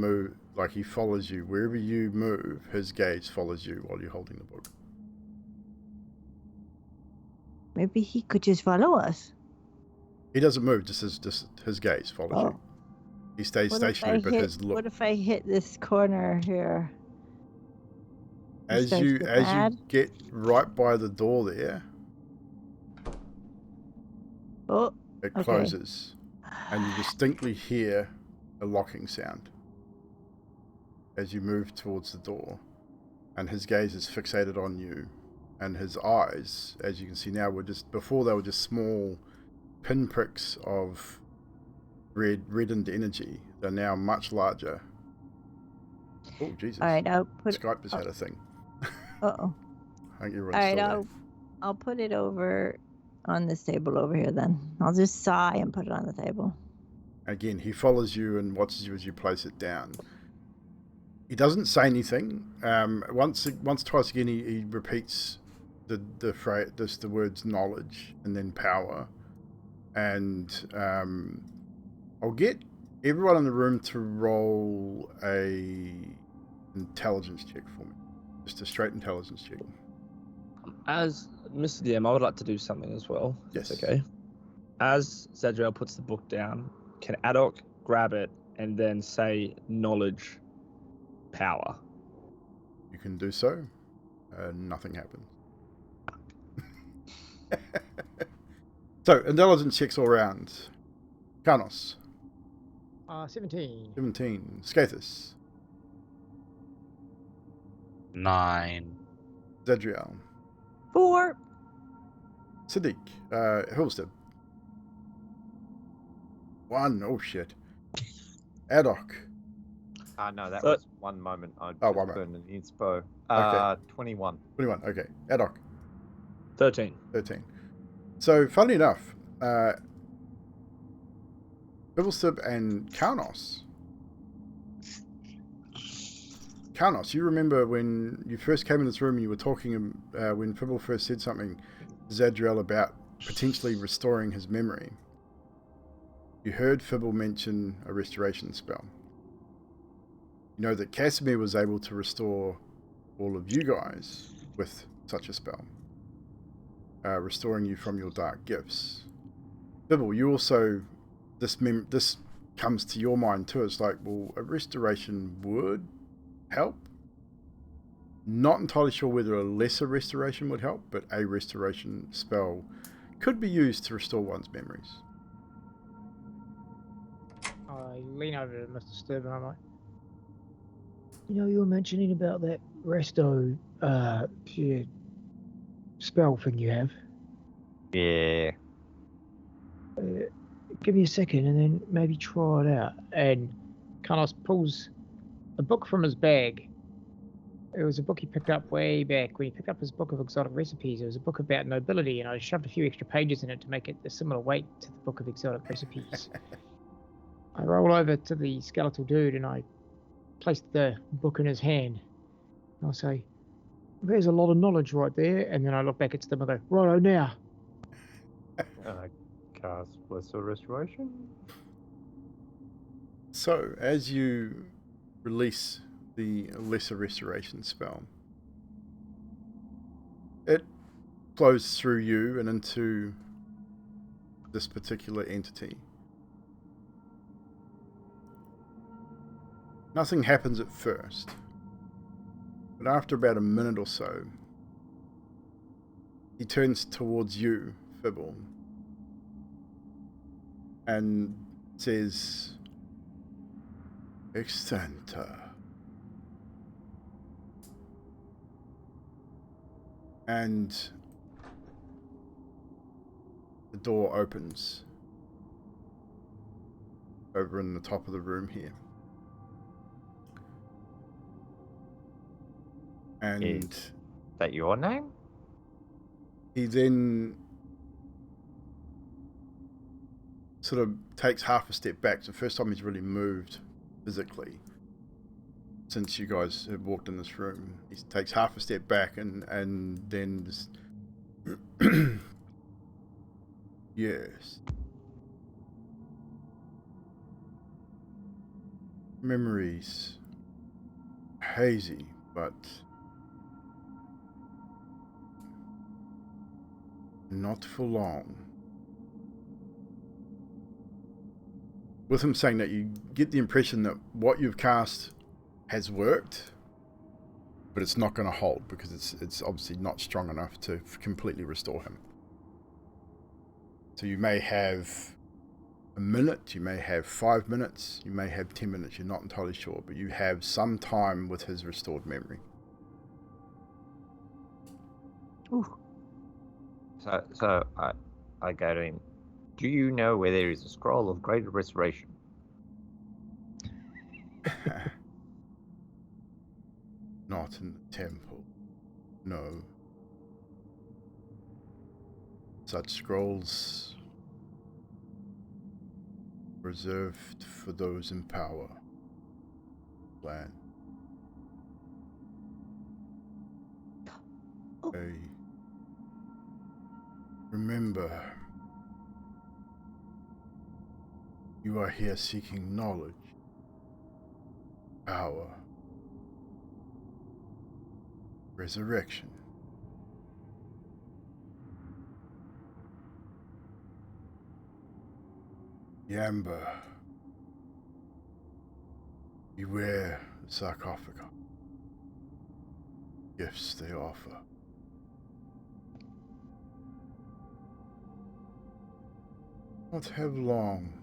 follows you wherever you move. His gaze follows you while you're holding the book. Maybe he could just follow us. He doesn't move; just his gaze follows you. He stays stationary, but his look. What if I hit this corner here? As you get right by the door there, it closes, and you distinctly hear a locking sound as you move towards the door, and his gaze is fixated on you, and his eyes, as you can see now, before they were just small pinpricks of reddened energy. They're now much larger. Oh, Jesus. All right, I'll put Skype has had a thing. Uh-oh. I think everyone's All right, still I'll put it over on this table over here then. I'll just sigh and put it on the table. Again, he follows you and watches you as you place it down. He doesn't say anything. Once, twice again, he repeats the phrase, just the words knowledge and then power. And I'll get everyone in the room to roll a intelligence check for me. Just a straight intelligence check. As Mr. DM, I would like to do something as well. If Yes. That's okay. As Zadriel puts the book down, can Adok grab it and then say knowledge power? You can do so. Nothing happens. So, intelligence checks all round. Karnos, 17. 17. Skathis, 9. Zadriel, 4. Siddiq, Hilsteb, 1. Oh shit. Adok, No, that So- was one moment. I Oh, just one burned an inspo. Okay. 21. 21. Okay. Adok, 13. 13. So, funny enough, Hilsteb and Karnos, you remember when you first came in this room, you were talking, when Fibble first said something to Zadriel about potentially restoring his memory. You heard Fibble mention a restoration spell. You know that Casimir was able to restore all of you guys with such a spell, restoring you from your dark gifts. Fibble, you also, this comes to your mind too. It's like, well, a restoration would help. Not entirely sure whether a lesser restoration would help, but a restoration spell could be used to restore one's memories. I lean over to Mr. Sturb and I'm like, you know, you were mentioning about that resto spell thing you have. Yeah. Give me a second and then maybe try it out. And Carlos pulls a book from his bag. It was a book he picked up way back when he picked up his book of exotic recipes. It was a book about nobility, and I shoved a few extra pages in it to make it a similar weight to the book of exotic recipes. I roll over to the skeletal dude and I place the book in his hand. And I say, there's a lot of knowledge right there. And then I look back at them and go, righto now. Cast Lesser Restoration. So, as you release the lesser restoration spell, it flows through you and into this particular entity. Nothing happens at first, but after about a minute or so, he turns towards you, Fibble, and says, Extenta. And the door opens over in the top of the room here. And Is that your name? he then sort of takes half a step back. It's the first time he's really moved physically since you guys have walked in this room. He takes half a step back and then just yes. Memories. Hazy, but not for long. With him saying that, you get the impression that what you've cast has worked, but it's not going to hold because it's obviously not strong enough to completely restore him. So you may have a minute, you may have 5 minutes, you may have 10 minutes, you're not entirely sure, but you have some time with his restored memory. Ooh. So I go to him. Do you know where there is a scroll of greater restoration? Not in the temple. No. Such scrolls reserved for those in power. Plan. Oh. Remember, You are here seeking knowledge, power, resurrection. The amber. Beware the sarcophagus. Gifts they offer. Not have long.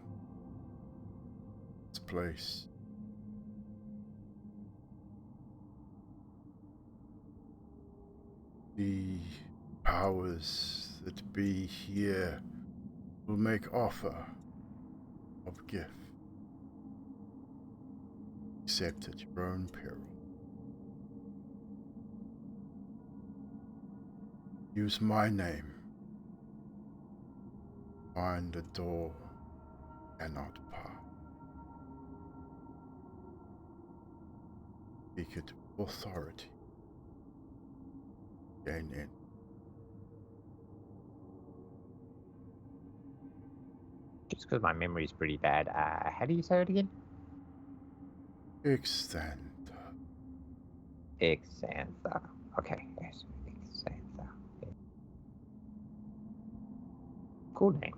This place. The powers that be here will make offer of gift. Accept at your own peril. Use my name. Find a door cannot pass. Speak it with authority. Gain in. Just because my memory is pretty bad. How do you say it again? Extend. Exantha. Okay, yes. Exantha. Cool name.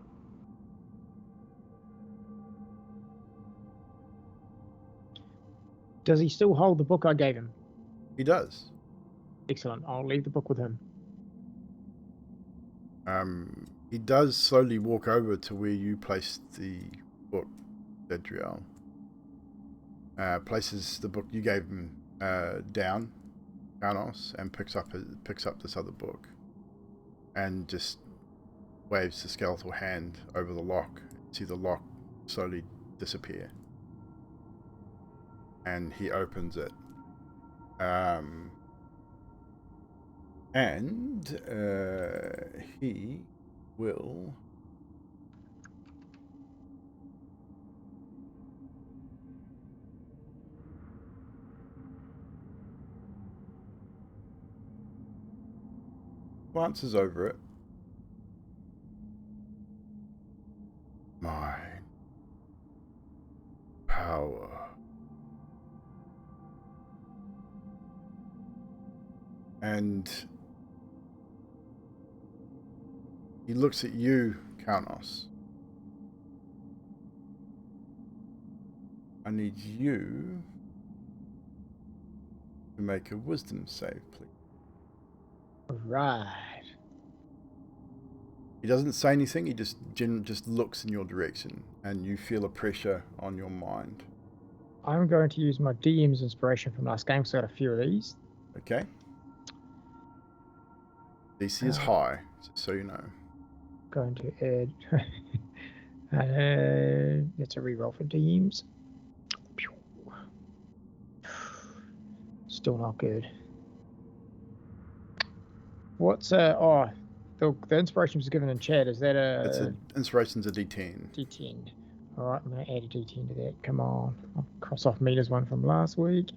Does he still hold the book I gave him? He does. Excellent. I'll leave the book with him. He does slowly walk over to where you placed the book, Zedriel. Places the book you gave him down, Carnos, and picks up this other book, and just waves the skeletal hand over the lock. See the lock slowly disappear, and he opens it. And he will glances over it. Mine power. And he looks at you, Kaunos. I need you to make a wisdom save, please. Right. He doesn't say anything, he just looks in your direction, and you feel a pressure on your mind. I'm going to use my DM's inspiration from last game, so I got a few of these. Okay? DC is high, just so you know. Going to add... that's a reroll for DMs. Still not good. What's the inspiration was given in chat, is that Inspiration's a D10. D10. Alright, I'm going to add a D10 to that. Come on. I'll cross off Mina's one from last week.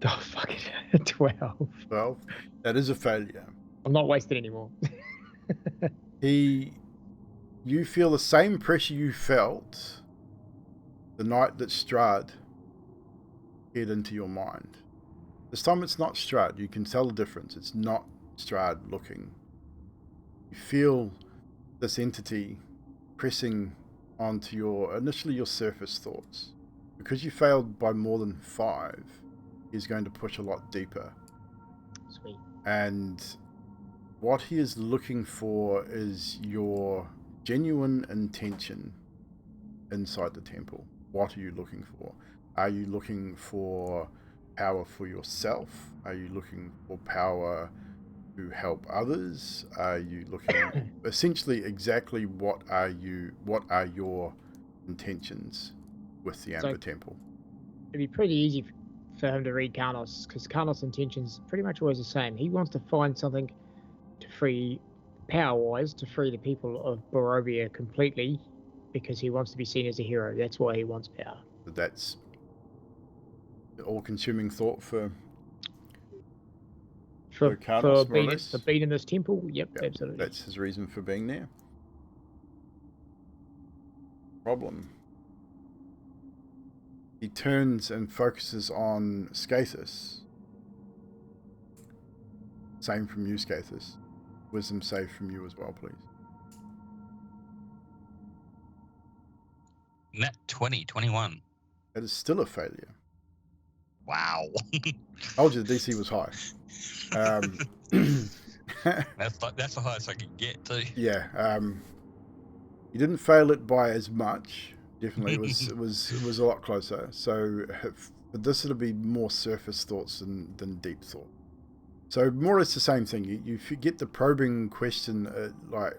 Oh, fuck it. 12. 12. That is a failure. I'm not wasted anymore. You feel the same pressure you felt the night that Strahd hid into your mind. This time it's not Strahd. You can tell the difference. It's not Strahd looking. You feel this entity pressing onto initially your surface thoughts. Because you failed by more than 5, he's going to push a lot deeper. Sweet. And what he is looking for is your genuine intention inside the temple. What are you looking for? Are you looking for power for yourself? Are you looking for power to help others? Are you looking essentially exactly what are your intentions with the Amber Temple? It'd be pretty easy for him to read Carnos, because Carnos' intentions pretty much always the same. He wants to find something to free, power-wise, to free the people of Barovia completely, because he wants to be seen as a hero. That's why he wants power. That's the all-consuming thought for For Carlos, more or being less. for being in this temple. Yep, Yep, absolutely. That's his reason for being there. Problem. He turns and focuses on Skathis. Same from you, Skathis. Wisdom save from you as well, please. Nat 20, 21. That is still a failure. Wow. Told you the DC was high. That's the highest I could get too. Yeah. You didn't fail it by as much. Definitely, it was a lot closer. So for this, it'll be more surface thoughts than deep thought. So more or less the same thing. You get the probing question like,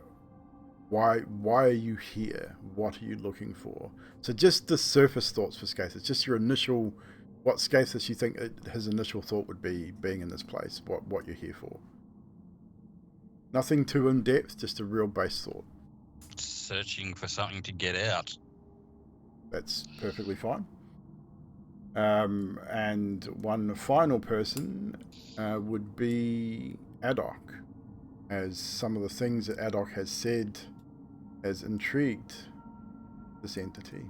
why are you here? What are you looking for? So just the surface thoughts for Skathis, just your initial, what Skathis you think his initial thought would be being in this place, what you're here for. Nothing too in depth, just a real base thought. Searching for something to get out. That's perfectly fine. And one final person would be Adok, as some of the things that Adok has said has intrigued this entity.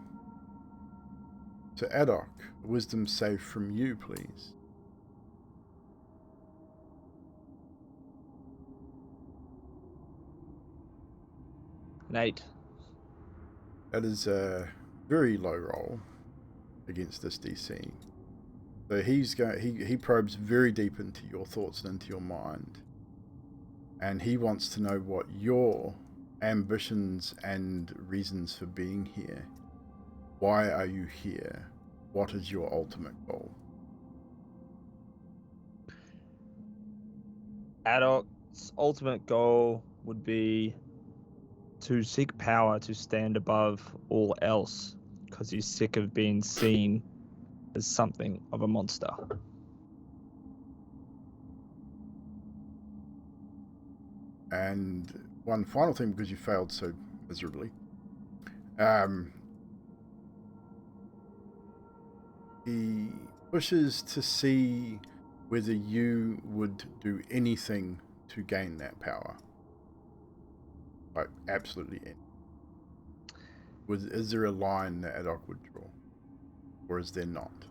So Adok, wisdom save from you, please. An 8. That is a very low roll against this DC. So he probes very deep into your thoughts and into your mind, and he wants to know what your ambitions and reasons for being here. Why are you here? What is your ultimate goal? Adok's ultimate goal would be to seek power to stand above all else, because he's sick of being seen as something of a monster. And one final thing, because you failed so miserably. He pushes to see whether you would do anything to gain that power. Like, absolutely any. Is there a line that Adok would draw? Or is there not?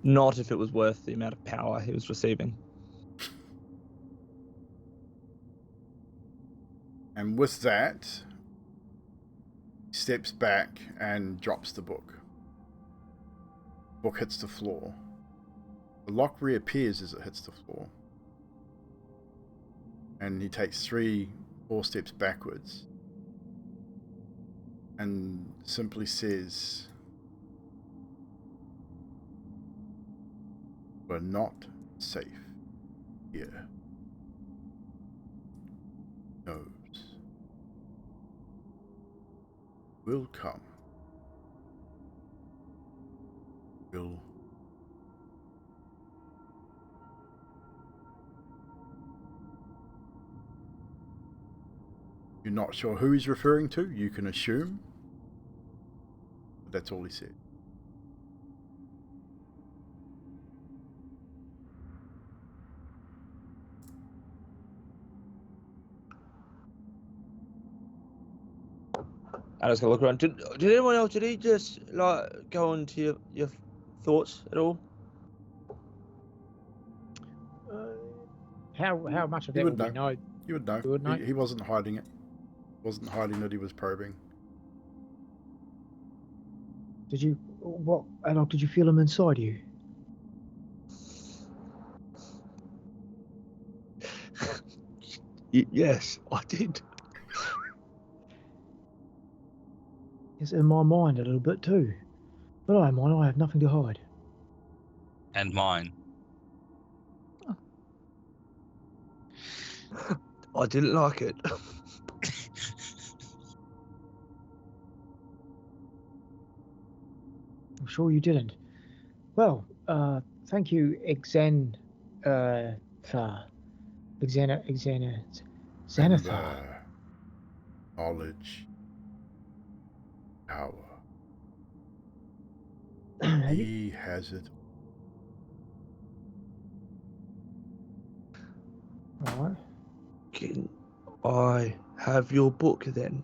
Not if it was worth the amount of power he was receiving. And with that, he steps back and drops the book. The book hits the floor. The lock reappears as it hits the floor. And he takes 3-4 steps backwards. And simply says, "We're not safe here." Knows will come. Will. You're not sure who he's referring to, you can assume. But that's all he said. I was gonna look around. Did anyone else? Did he just like go into your thoughts at all? How much of You that would will we know. know? You would know. You would know? He wasn't hiding it. Wasn't hiding that he was probing. Did you what, Alok? Did you feel him inside you? Yes, I did. It's in my mind a little bit too. But I have nothing to hide. And mine. I didn't like it. I'm sure you didn't. Well, thank you, Xanathar. Remember, knowledge, power. He has it. All right. Can I have your book then?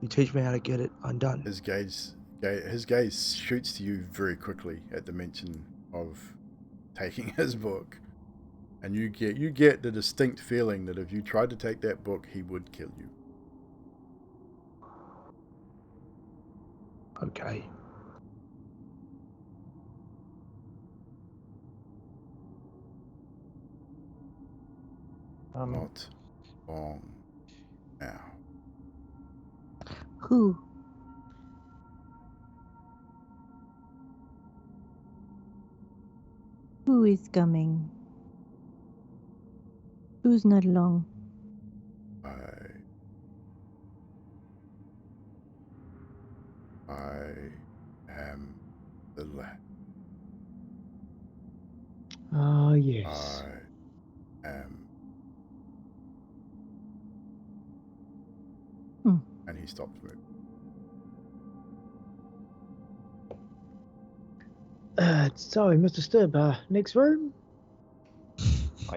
You teach me how to get it undone. His gaze shoots to you very quickly at the mention of taking his book, and you get the distinct feeling that if you tried to take that book, he would kill you. Okay. Not long now. Who? Who is coming? Who's not long? I am the lad. Ah, yes. I am. And he stops moving. Sorry, Mr. Stubb. Next room?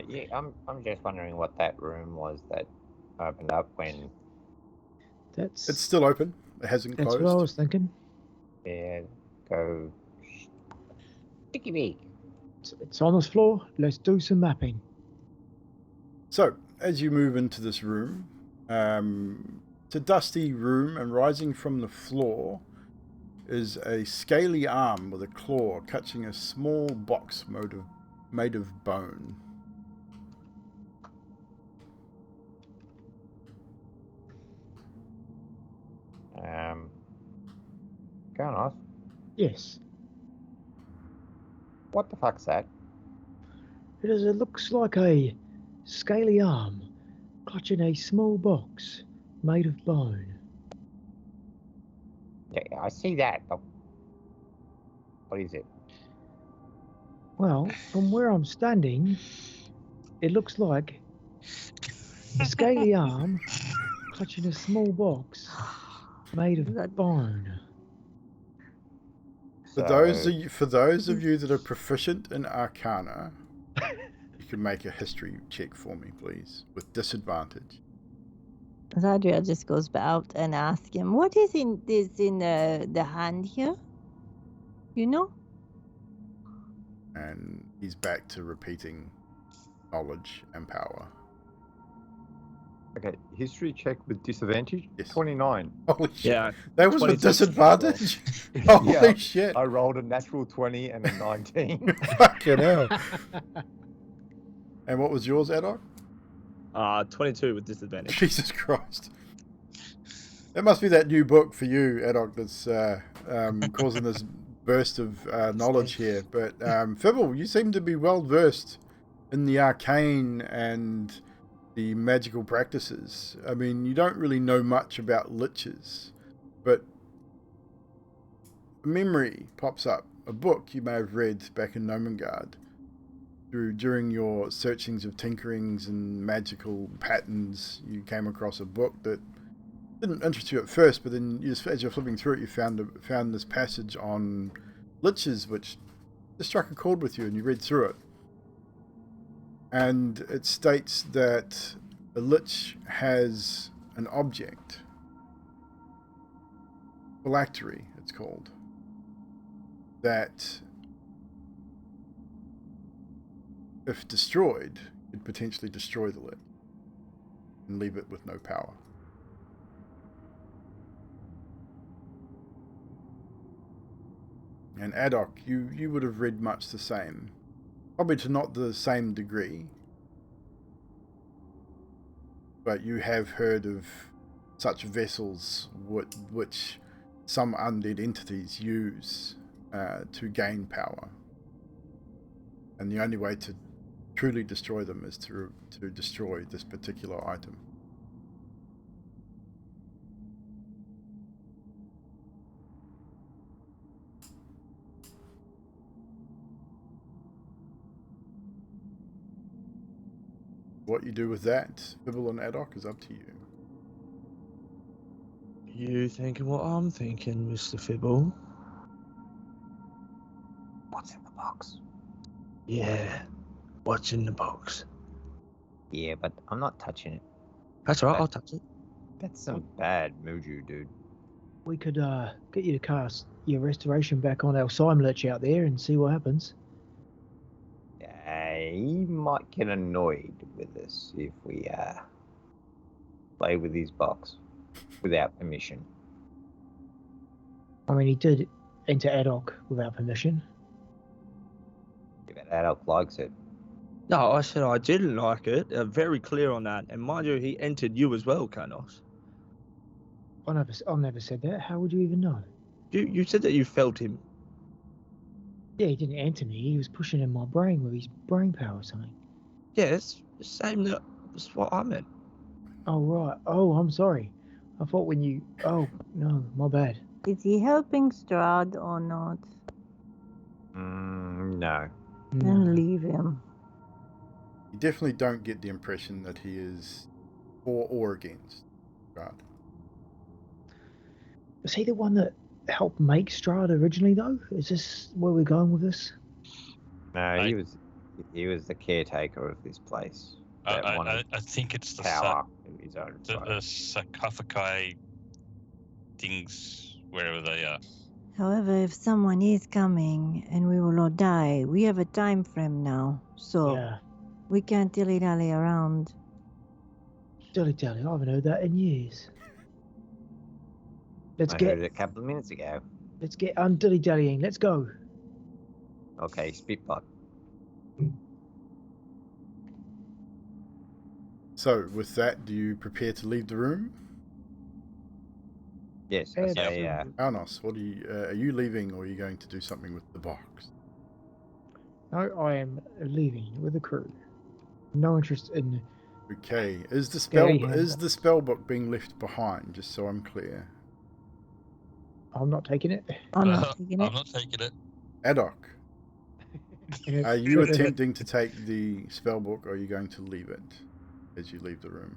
Yeah, I'm just wondering what that room was that opened up when. It's still open. It hasn't That's closed. what I was thinking. Yeah, go. Sticky beak. It's on this floor. Let's do some mapping. So, as you move into this room, it's a dusty room, and rising from the floor is a scaly arm with a claw catching a small box made of bone. Garnos, Yes. what the fuck's that? It looks like a scaly arm clutching a small box made of bone. Yeah, I see that, but what is it? Well, from where I'm standing, it looks like a scaly arm clutching a small box made of bone. For those of you that are proficient in Arcana, you can make a history check for me, please, with disadvantage. Zadriel just goes out and asks him, "What is in the hand here? You know?" And he's back to repeating knowledge and power. Okay, history check with disadvantage. Yes. 29. Holy shit. Yeah. That was with 22 disadvantage? well. Holy Yeah. shit. I rolled a natural 20 and a 19. Fucking hell. And what was yours, Adok? 22 with disadvantage. Jesus Christ. That must be that new book for you, Adok, that's causing this burst of knowledge here. But Fibble, you seem to be well versed in the arcane and the magical practices. I mean, you don't really know much about liches, but a memory pops up. A book you may have read back in Nomengard during your searchings of tinkerings and magical patterns. You came across a book that didn't interest you at first, but then as you're flipping through it, you found this passage on liches, which just struck a chord with you, and you read through it. And it states that a lich has an object, phylactery it's called, that if destroyed, could potentially destroy the lich and leave it with no power. And Adok, you would have read much the same. Probably to not the same degree. But you have heard of such vessels which some undead entities use to gain power. And the only way to truly destroy them is to destroy this particular item. What you do with that, Bibble and Adok, is up to you. You thinking what I'm thinking, Mr. Fibble? What's in the box? Yeah. What's in the box? Yeah, but I'm not touching it. That's all right. I'll touch it. That's some bad mojo, dude. We could get you to cast your restoration back on our Lich out there and see what happens. He might get annoyed with us if we play with his box without permission. I mean, he did enter ad hoc without permission. If an adult likes it. No, I said I didn't like it. Very clear on that. And mind you, he entered you as well, Kanos. I never said that. How would you even know? You said that you felt him. Yeah, he didn't enter me. He was pushing in my brain with his brain power or something. Yeah, it's the same. That's what I meant. Oh, right. Oh, I'm sorry. I thought when you... Oh, no, my bad. Is he helping Strahd or not? No. Then leave him. You definitely don't get the impression that he is for or against Strahd. Was he the one that helped make Strahd originally, though? Is this where we're going with this? No, he was the caretaker of this place. I think it's the power in his own the sarcophagi things, wherever they are. However, if someone is coming and we will all die, we have a time frame now. So Yeah. we can't dilly-dally around. Dilly-dally, I haven't heard that in years. I heard it a couple of minutes ago. Let's get undilly-dallying. Let's go. Okay, spitbot. So, with that, do you prepare to leave the room? Yes, Yeah, I say, Arnos, what are you leaving, or are you going to do something with the box? No, I am leaving with the crew. No interest in... Okay, is the Scary spell book being left behind? Just so I'm clear. I'm not taking it. I'm not taking I'm it. not taking it. Adok, are you attempting to take the spell book, or are you going to leave it as you leave the room?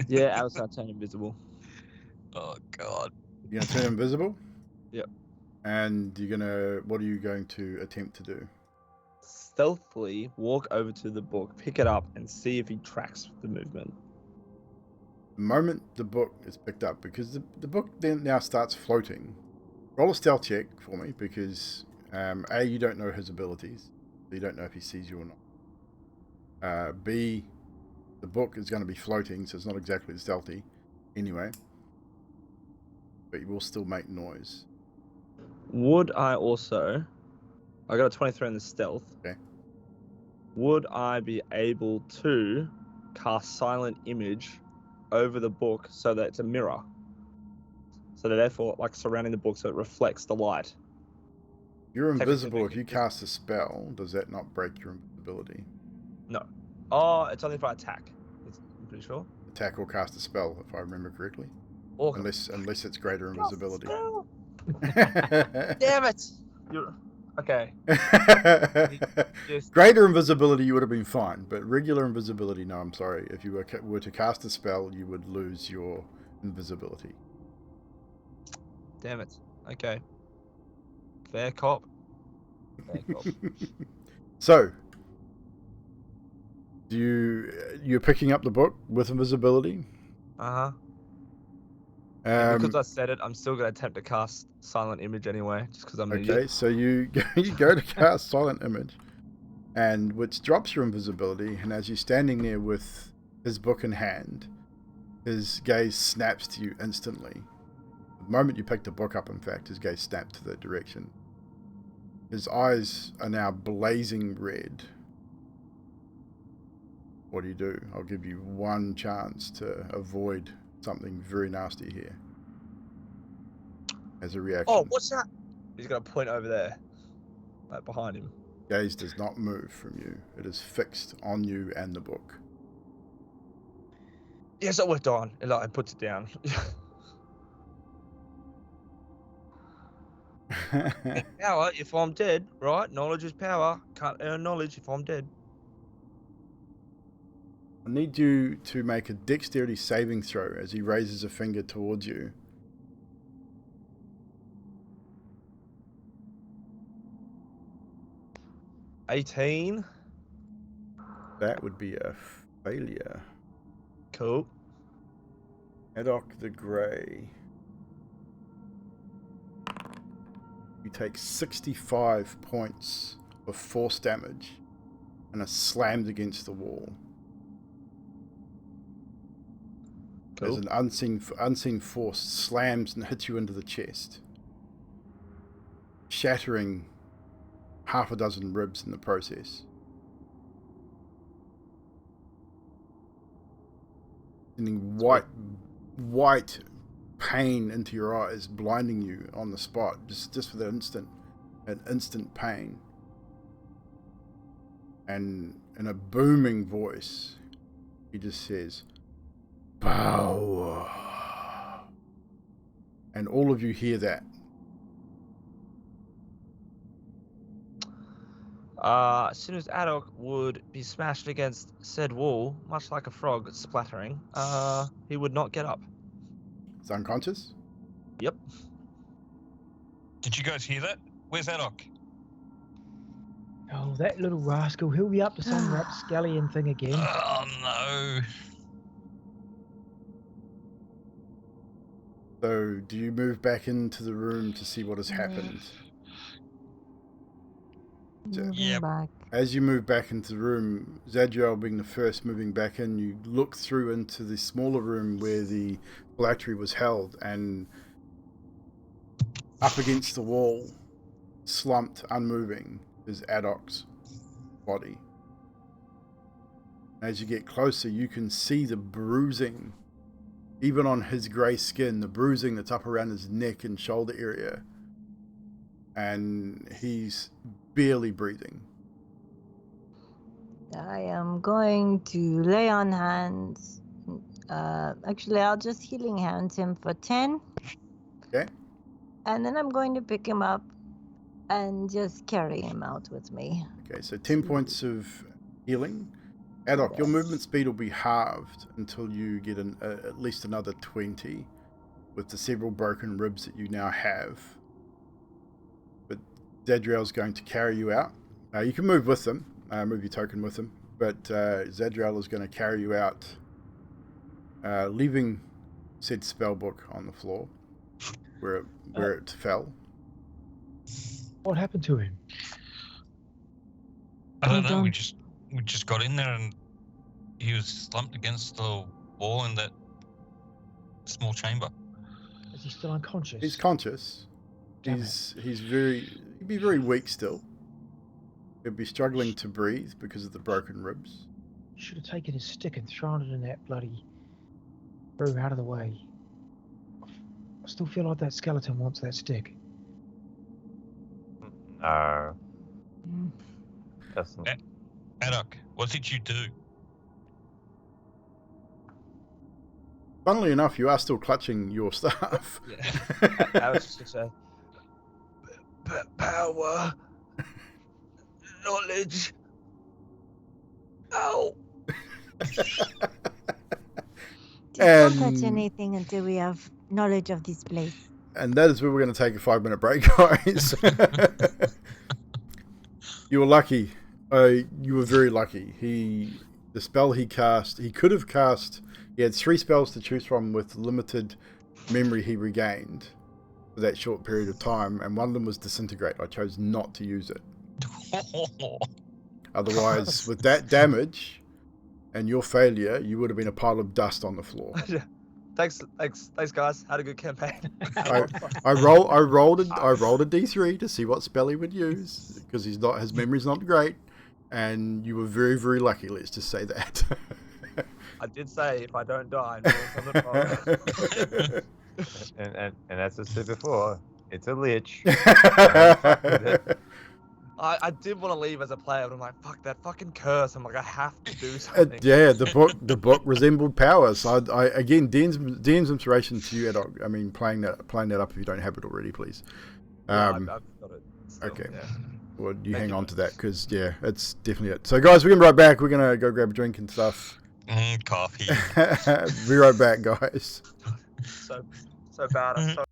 Yeah, Alice, I'll turn invisible. Oh God. You're going to turn invisible? Yep. And what are you going to attempt to do? Stealthily walk over to the book, pick it up, and see if he tracks the movement. The moment the book is picked up, because the book then now starts floating, roll a stealth check for me, because A, you don't know his abilities, so you don't know if he sees you or not. B, the book is going to be floating, so it's not exactly stealthy anyway, but you will still make noise. Would I also... I got a 23 on the stealth. Okay. Would I be able to cast Silent Image over the book so that it's a mirror? So that therefore, like, surrounding the book so it reflects the light. You're Technically invisible. make If it you visible. cast a spell, does that not break your invisibility? No. Oh, it's only for attack. I'm pretty sure. Attack or cast a spell, if I remember correctly. Or Unless it's greater invisibility. Damn it! You're... Okay. Just... Greater invisibility, you would have been fine, but regular invisibility, no, I'm sorry. If you were to cast a spell, you would lose your invisibility. Damn it. Okay. Fair cop. Fair cop. So, you're picking up the book with invisibility? Uh-huh. Because I said it, I'm still going to attempt to cast Silent Image anyway, just because I'm an Okay, idiot. so you go to cast Silent Image, and which drops your invisibility, and as you're standing there with his book in hand, his gaze snaps to you instantly. The moment you pick the book up, in fact, his gaze snapped to that direction. His eyes are now blazing red. What do you do? I'll give you one chance to avoid something very nasty here as a reaction. Oh, what's that? He's going to point over there, like behind him. Gaze does not move from you. It is fixed on you and the book. Yes, that worked on. And puts it down. Power if I'm dead, right? Knowledge is power. Can't earn knowledge if I'm dead. I need you to make a dexterity saving throw as he raises a finger towards you. 18. That would be a failure. Cool. Haddock the Grey. You take 65 points of force damage and are slammed against the wall. Cool. As an unseen force slams and hits you into the chest, shattering half a dozen ribs in the process. Sending white pain into your eyes, blinding you on the spot, just for an instant pain. And in a booming voice, he just says, "Power." And all of you hear that. As soon as Adok would be smashed against said wall, much like a frog splattering, he would not get up. He's unconscious. Yep. Did you guys hear that? Where's Adok? Oh, that little rascal. He'll be up to some rapscallion thing again. Oh no. So, do you move back into the room to see what has happened? Yep. Back. As you move back into the room, Zadriel being the first moving back in, you look through into the smaller room where the phylactery was held, and up against the wall, slumped, unmoving, is Adok's body. As you get closer, you can see the bruising, even on his grey skin, the bruising that's up around his neck and shoulder area. And he's barely breathing. I am going to lay on hands. Actually, I'll just healing hands him for 10. Okay. And then I'm going to pick him up and just carry him out with me. Okay, so 10 points of healing. Adok, your movement speed will be halved until you get at least another 20 with the several broken ribs that you now have. But Zadriel's going to carry you out. You can move with them, move your token with them, but Zadriel is going to carry you out, leaving said spellbook on the floor where it fell. What happened to him? I don't know. We just got in there and he was slumped against the wall in that small chamber. Is he still unconscious? He's conscious. Damn He'd be very weak still. He'll be struggling to breathe because of the broken ribs. Should have taken his stick and thrown it in that bloody brew out of the way. I still feel like that skeleton wants that stick. No. Doesn't. Adok, what did you do? Funnily enough, you are still clutching your staff. Yeah. I was just going to say, power, knowledge. Ow. Don't touch anything until we have knowledge of this place. And that is where we're going to take a 5-minute break, guys. You were lucky. You were very lucky. The spell he cast, he could have cast. He had 3 spells to choose from with limited memory he regained for that short period of time, and one of them was Disintegrate. I chose not to use it. Otherwise, with that damage and your failure, you would have been a pile of dust on the floor. Thanks, guys. Had a good campaign. I rolled a d3 to see what spell he would use because his memory's not great, and you were very, very lucky. Let's just say that. I did say if I don't die, I'm from the and as I said before, it's a lich. I did want to leave as a player, but I'm like, fuck that fucking curse. I'm like, I have to do something. Yeah, the book resembled power. So I again, DM's inspiration to you, Adok. I mean, playing that up if you don't have it already, please. I've got it. Still, Okay. Yeah. Well, you hang on to that because it's definitely it. So guys, we're gonna be right back. We're gonna go grab a drink and stuff. Coffee. Be right back, guys. So bad. I'm so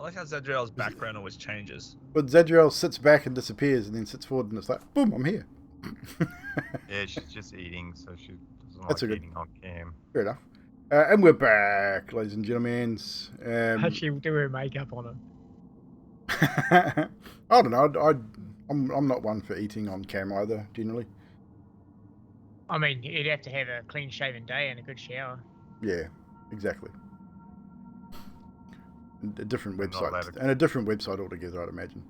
like how Zadriel's background always changes. But Zadriel sits back and disappears, and then sits forward, and it's like, boom, I'm here. Yeah, she's just eating, so she doesn't That's like a good- eating on cam. Fair enough. And we're back, ladies and gentlemen. Actually, do her makeup on her. I don't know. I'm not one for eating on cam either, generally. I mean, you'd have to have a clean-shaven day and a good shower. Yeah, exactly. And a different I'm not allowed website. to- And a different website altogether, I'd imagine.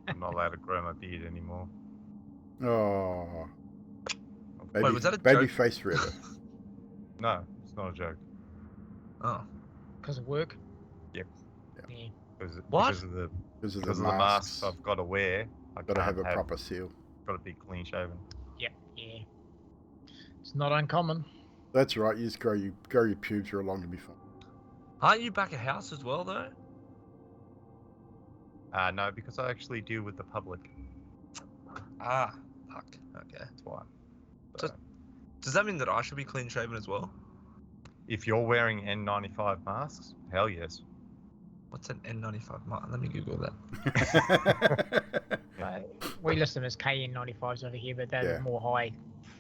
I'm not allowed to grow my beard anymore. Oh. Baby, Wait, was that a baby joke? face forever. No, it's not a joke. Oh. Because of work? Yep. Yeah. Because What? Because of the Because of because the of the masks. masks I've got to wear. I Got to can't have a proper seal. Got to be clean shaven. Yep, yeah. It's not uncommon. That's right. You just grow your pubes real long to be fine. Aren't you back at house as well, though? No, because I actually deal with the public. Ah, fuck. Okay. That's why. So- Does that mean that I should be clean shaven as well? If you're wearing N95 masks, hell yes. What's an N95 mask? Let me Google that. We list them as KN95s over here, but they're Yeah. the more high,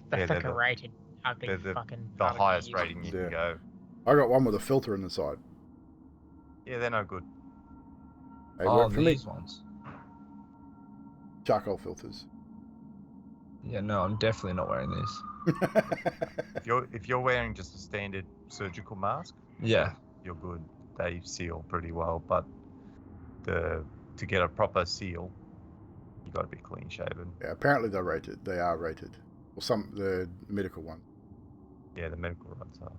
the Yeah, they're thicker the- rated, ugly they're the fucking. The garbage highest you use. rating you Yeah. can go. I got one with a filter in the side. Yeah, they're no good. They Oh, work for me. these ones. Charcoal filters. Yeah, no, I'm definitely not wearing these. If you're wearing just a standard surgical mask, Yeah. you're good. They seal pretty well, but to get a proper seal, you got to be clean shaven. Yeah, apparently they're rated. They are rated. Well, the medical one. Yeah, the medical ones are.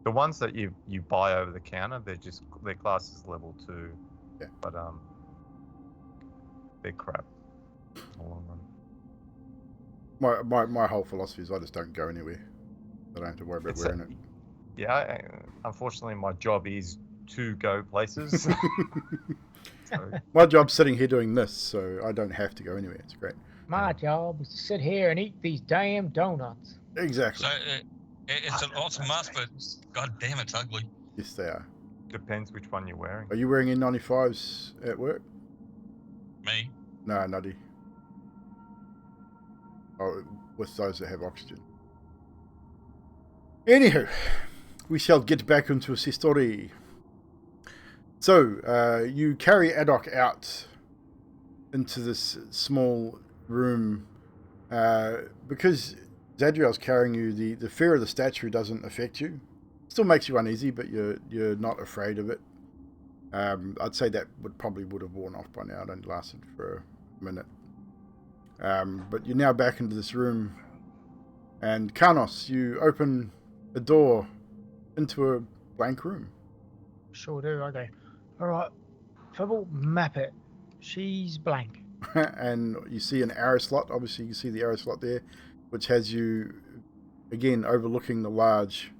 The ones that you buy over the counter, they're classed as level 2. Yeah. But they're crap. In the long run. My whole philosophy is I just don't go anywhere. I don't have to worry about It's wearing Yeah, unfortunately, my job is to go places. So, Ah. My job's sitting here doing this, so I don't have to go anywhere. It's great. My job is to sit here and eat these damn donuts. Exactly. So it's an awesome mask, but god damn, it's ugly. Yes, they are. depends which one you're wearing. Are you wearing N95s at work? Me. No, nutty. Oh, with those that have oxygen. Anywho, we shall get back into a story. So, you carry Adok out into this small room. Because Zadriel's carrying you, the fear of the statue doesn't affect you. Still makes you uneasy, but you're not afraid of it. I'd say that would have worn off by now. It only lasted for a minute. But you're now back into this room. And Karnos, you open a door into a blank room. Sure do. I go, all right, Fibble, map it. She's blank. And you see an arrow slot. Obviously, you see the arrow slot there, which has you, again, overlooking the large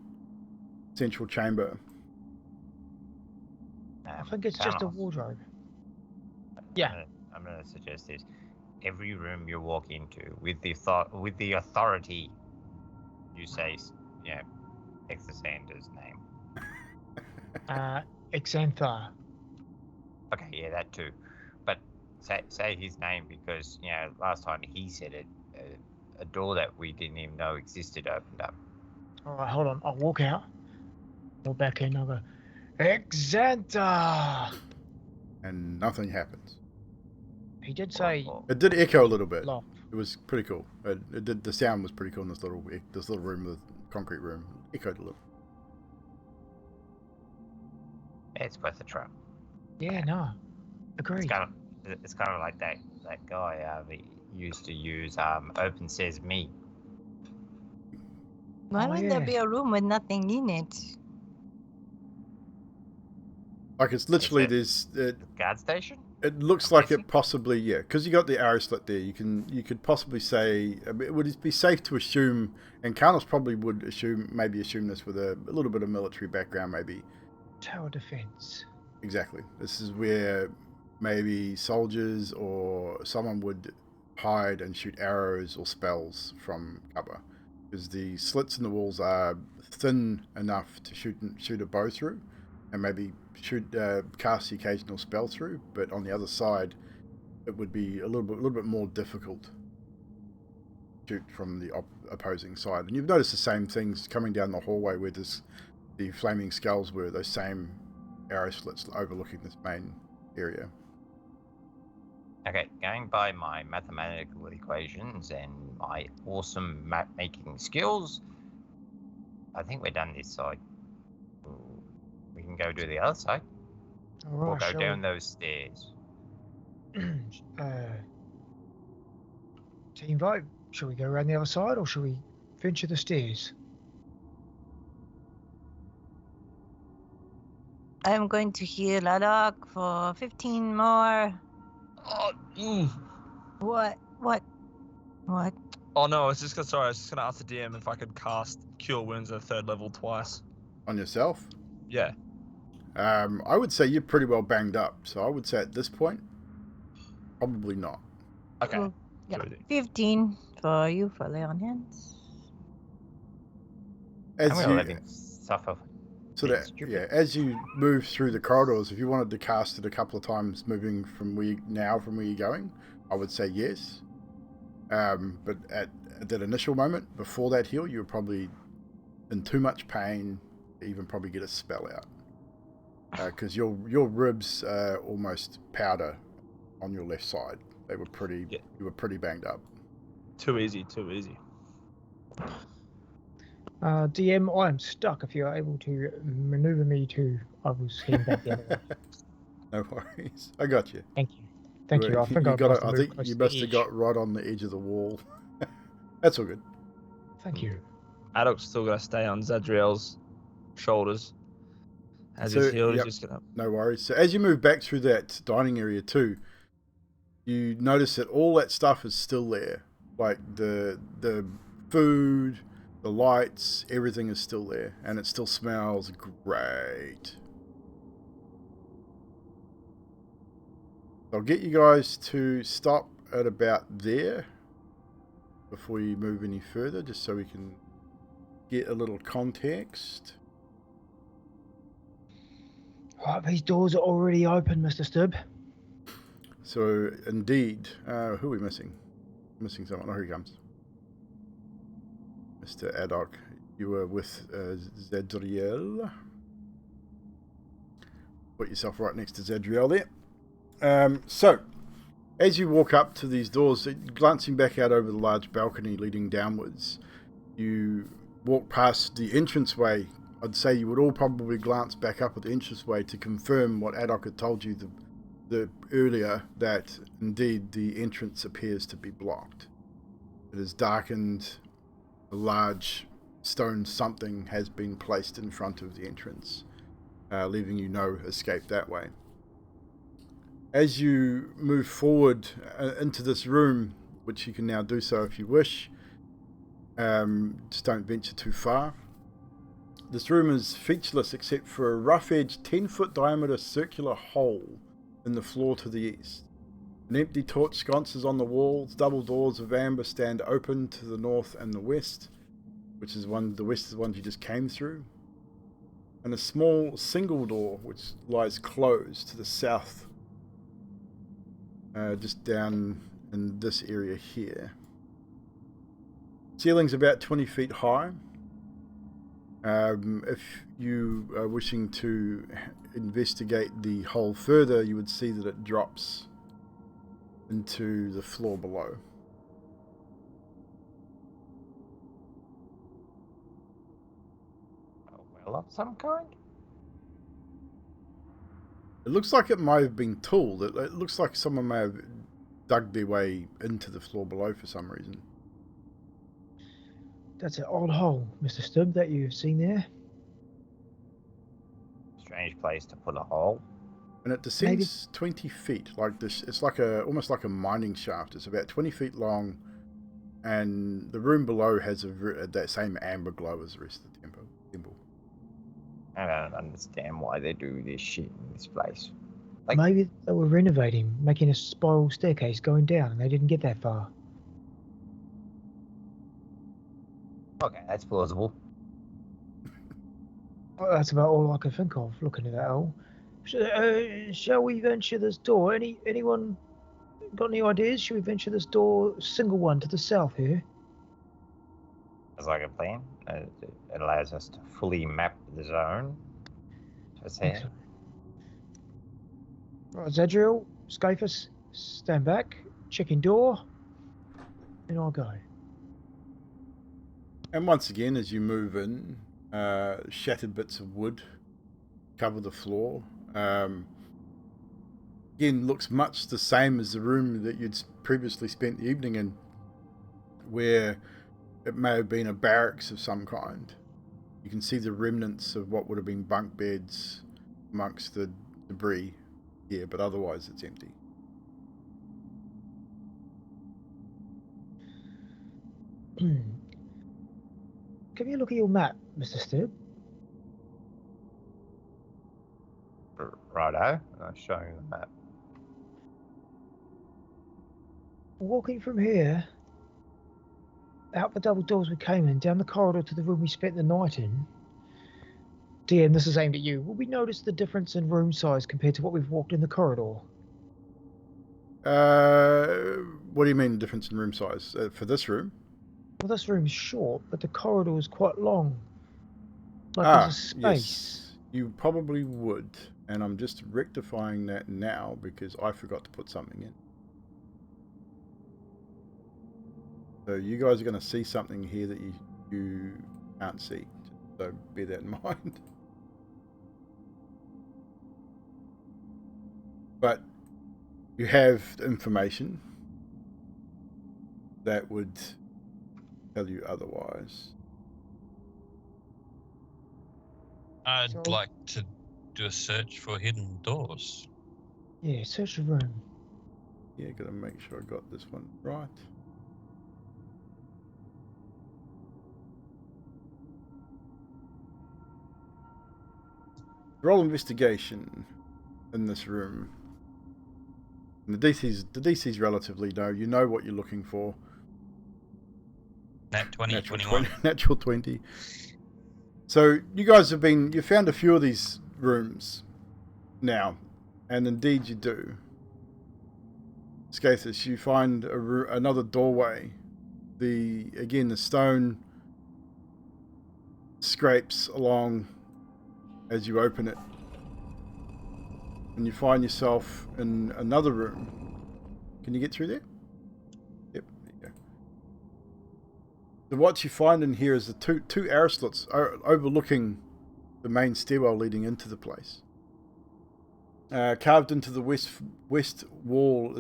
central chamber. I think it's just a Thanos. wardrobe. Yeah. I'm gonna suggest this. Every room you walk into, with the authority, you say, Exander's name. Exantha. Okay, yeah, that too. But say his name because last time he said it, a door that we didn't even know existed opened up. All right, hold on. I'll walk out. Walk back in. I'll go, Exanta. And nothing happens. He did say It did echo a little bit. locked. It was pretty cool. It did. The sound was pretty cool in this little room, the concrete room. Echoed a little. It's worth a try. Yeah, no. Agreed. It's kind of like that guy that used to use Open Sesame. Why Oh, would there yeah. be a room with nothing in it? Like it's literally Is there's. Guard station? It looks I'm like guessing? it possibly, yeah, because you got the arrow slit there. You could possibly say, would it be safe to assume? And Karnos probably would assume this with a little bit of military background, maybe. Tower defense. Exactly. This is where maybe soldiers or someone would hide and shoot arrows or spells from cover, because the slits in the walls are thin enough to shoot a bow through, and maybe should cast the occasional spell through, but on the other side, it would be a little bit more difficult to shoot from the opposing side. And you've noticed the same things coming down the hallway where the flaming skulls were, those same arrow slits overlooking this main area. Okay, going by my mathematical equations and my awesome map-making skills, I think we're done this side. We can go do the other side. All Or right, go down those stairs. Team vote. Shall we go around the other side, or shall we venture the stairs? I'm going to heal Alok for 15 more. What? Oh no, I was just gonna ask the DM if I could cast Cure Wounds at 3rd level twice. On yourself? Yeah. I would say you're pretty well banged up, so I would say at this point, probably not. Okay. Well, yeah, Good idea. 15 for you for lay on hands. As I'm gonna you, let him suffer. so being that, stupid. yeah, as you move through the corridors, if you wanted to cast it a couple of times, moving from where you're going, I would say yes. But at that initial moment, before that heal, you were probably in too much pain to even probably get a spell out. Because your ribs are almost powder on your left side. They were pretty. Yeah. You were pretty banged up. Too easy. DM, I am stuck. If you're able to maneuver me to, I was heading back the other way. No worries. I got you. Thank you. Thank you. I think I must have moved close you to the must have edge. got right on the edge of the wall. That's all good. Thank you. Adok's still got to stay on Zadriel's shoulders. As So, he's healed, yep. he's just gonna. No worries. So as you move back through that dining area too, you notice that all that stuff is still there. Like the food, the lights, everything is still there, and it still smells great. I'll get you guys to stop at about there before you move any further, just so we can get a little context. Right, these doors are already open, Mr. Stubb. So, indeed, who are we missing? Missing someone. Oh, here he comes. Mr. Adok, you were with Zadriel. Put yourself right next to Zadriel there. So, as you walk up to these doors, glancing back out over the large balcony leading downwards, you walk past the entranceway. I'd say you would all probably glance back up at the entranceway to confirm what Adok had told you the earlier, that indeed the entrance appears to be blocked. It is darkened. A large stone something has been placed in front of the entrance, leaving you no escape that way. As you move forward into this room, which you can now do so if you wish, just don't venture too far. This room is featureless except for a rough-edged 10-foot diameter circular hole in the floor to the east. An empty torch sconces on the walls. Double doors of amber stand open to the north and the west, which is the west is the one you just came through. And a small single door which lies closed to the south, just down in this area here. Ceiling's about 20 feet high. If you are wishing to investigate the hole further, you would see that it drops into the floor below. A well of some kind? It looks like it might have been tooled. It looks like someone may have dug their way into the floor below for some reason. That's an odd hole, Mr. Stubb, that you've seen there. Strange place to put a hole. And it descends 20 feet. Like this, it's like almost like a mining shaft. It's about 20 feet long, and the room below has that same amber glow as the rest of the temple. I don't understand why they do this shit in this place. Like- Maybe they were renovating, making a spiral staircase going down, and they didn't get that far. Okay, that's plausible. Well, that's about all I can think of looking at that hole. Shall we venture this door? Anyone got any ideas? Should we venture this door, single one to the south here? Sounds like a plan. It allows us to fully map the zone. Just here. Excellent. Right, Zadriel, Scaphus, stand back, checking door, and I'll go. And once again, as you move in, shattered bits of wood cover the floor. Again, looks much the same as the room that you'd previously spent the evening in, where it may have been a barracks of some kind. You can see the remnants of what would have been bunk beds amongst the debris here, but otherwise it's empty. Give me a look at your map, Mr. Stibb. Righto. I'm showing the map. Walking from here, out the double doors we came in, down the corridor to the room we spent the night in. DM, this is aimed at you. Will we notice the difference in room size compared to what we've walked in the corridor? What do you mean difference in room size? For this room? Well, this room's short, but the corridor is quite long. Like there's a space. Yes, you probably would. And I'm just rectifying that now because I forgot to put something in. So you guys are going to see something here that you can't see. So bear that in mind. But you have information that would tell you otherwise. I'd So- like to do a search for hidden doors. Yeah, search the room. Yeah, got to make sure I got this one right. Roll investigation in this room. And the DC's relatively low. You know what you're looking for. Nat 20, Natural 21. 20, natural 20. So you guys you found a few of these rooms now, and indeed you do. Scathus, you find another doorway. The stone scrapes along as you open it, and you find yourself in another room. Can you get through there? Yep, there you go. So what you find in here is the two arrow slits overlooking the main stairwell leading into the place. Carved into the west wall of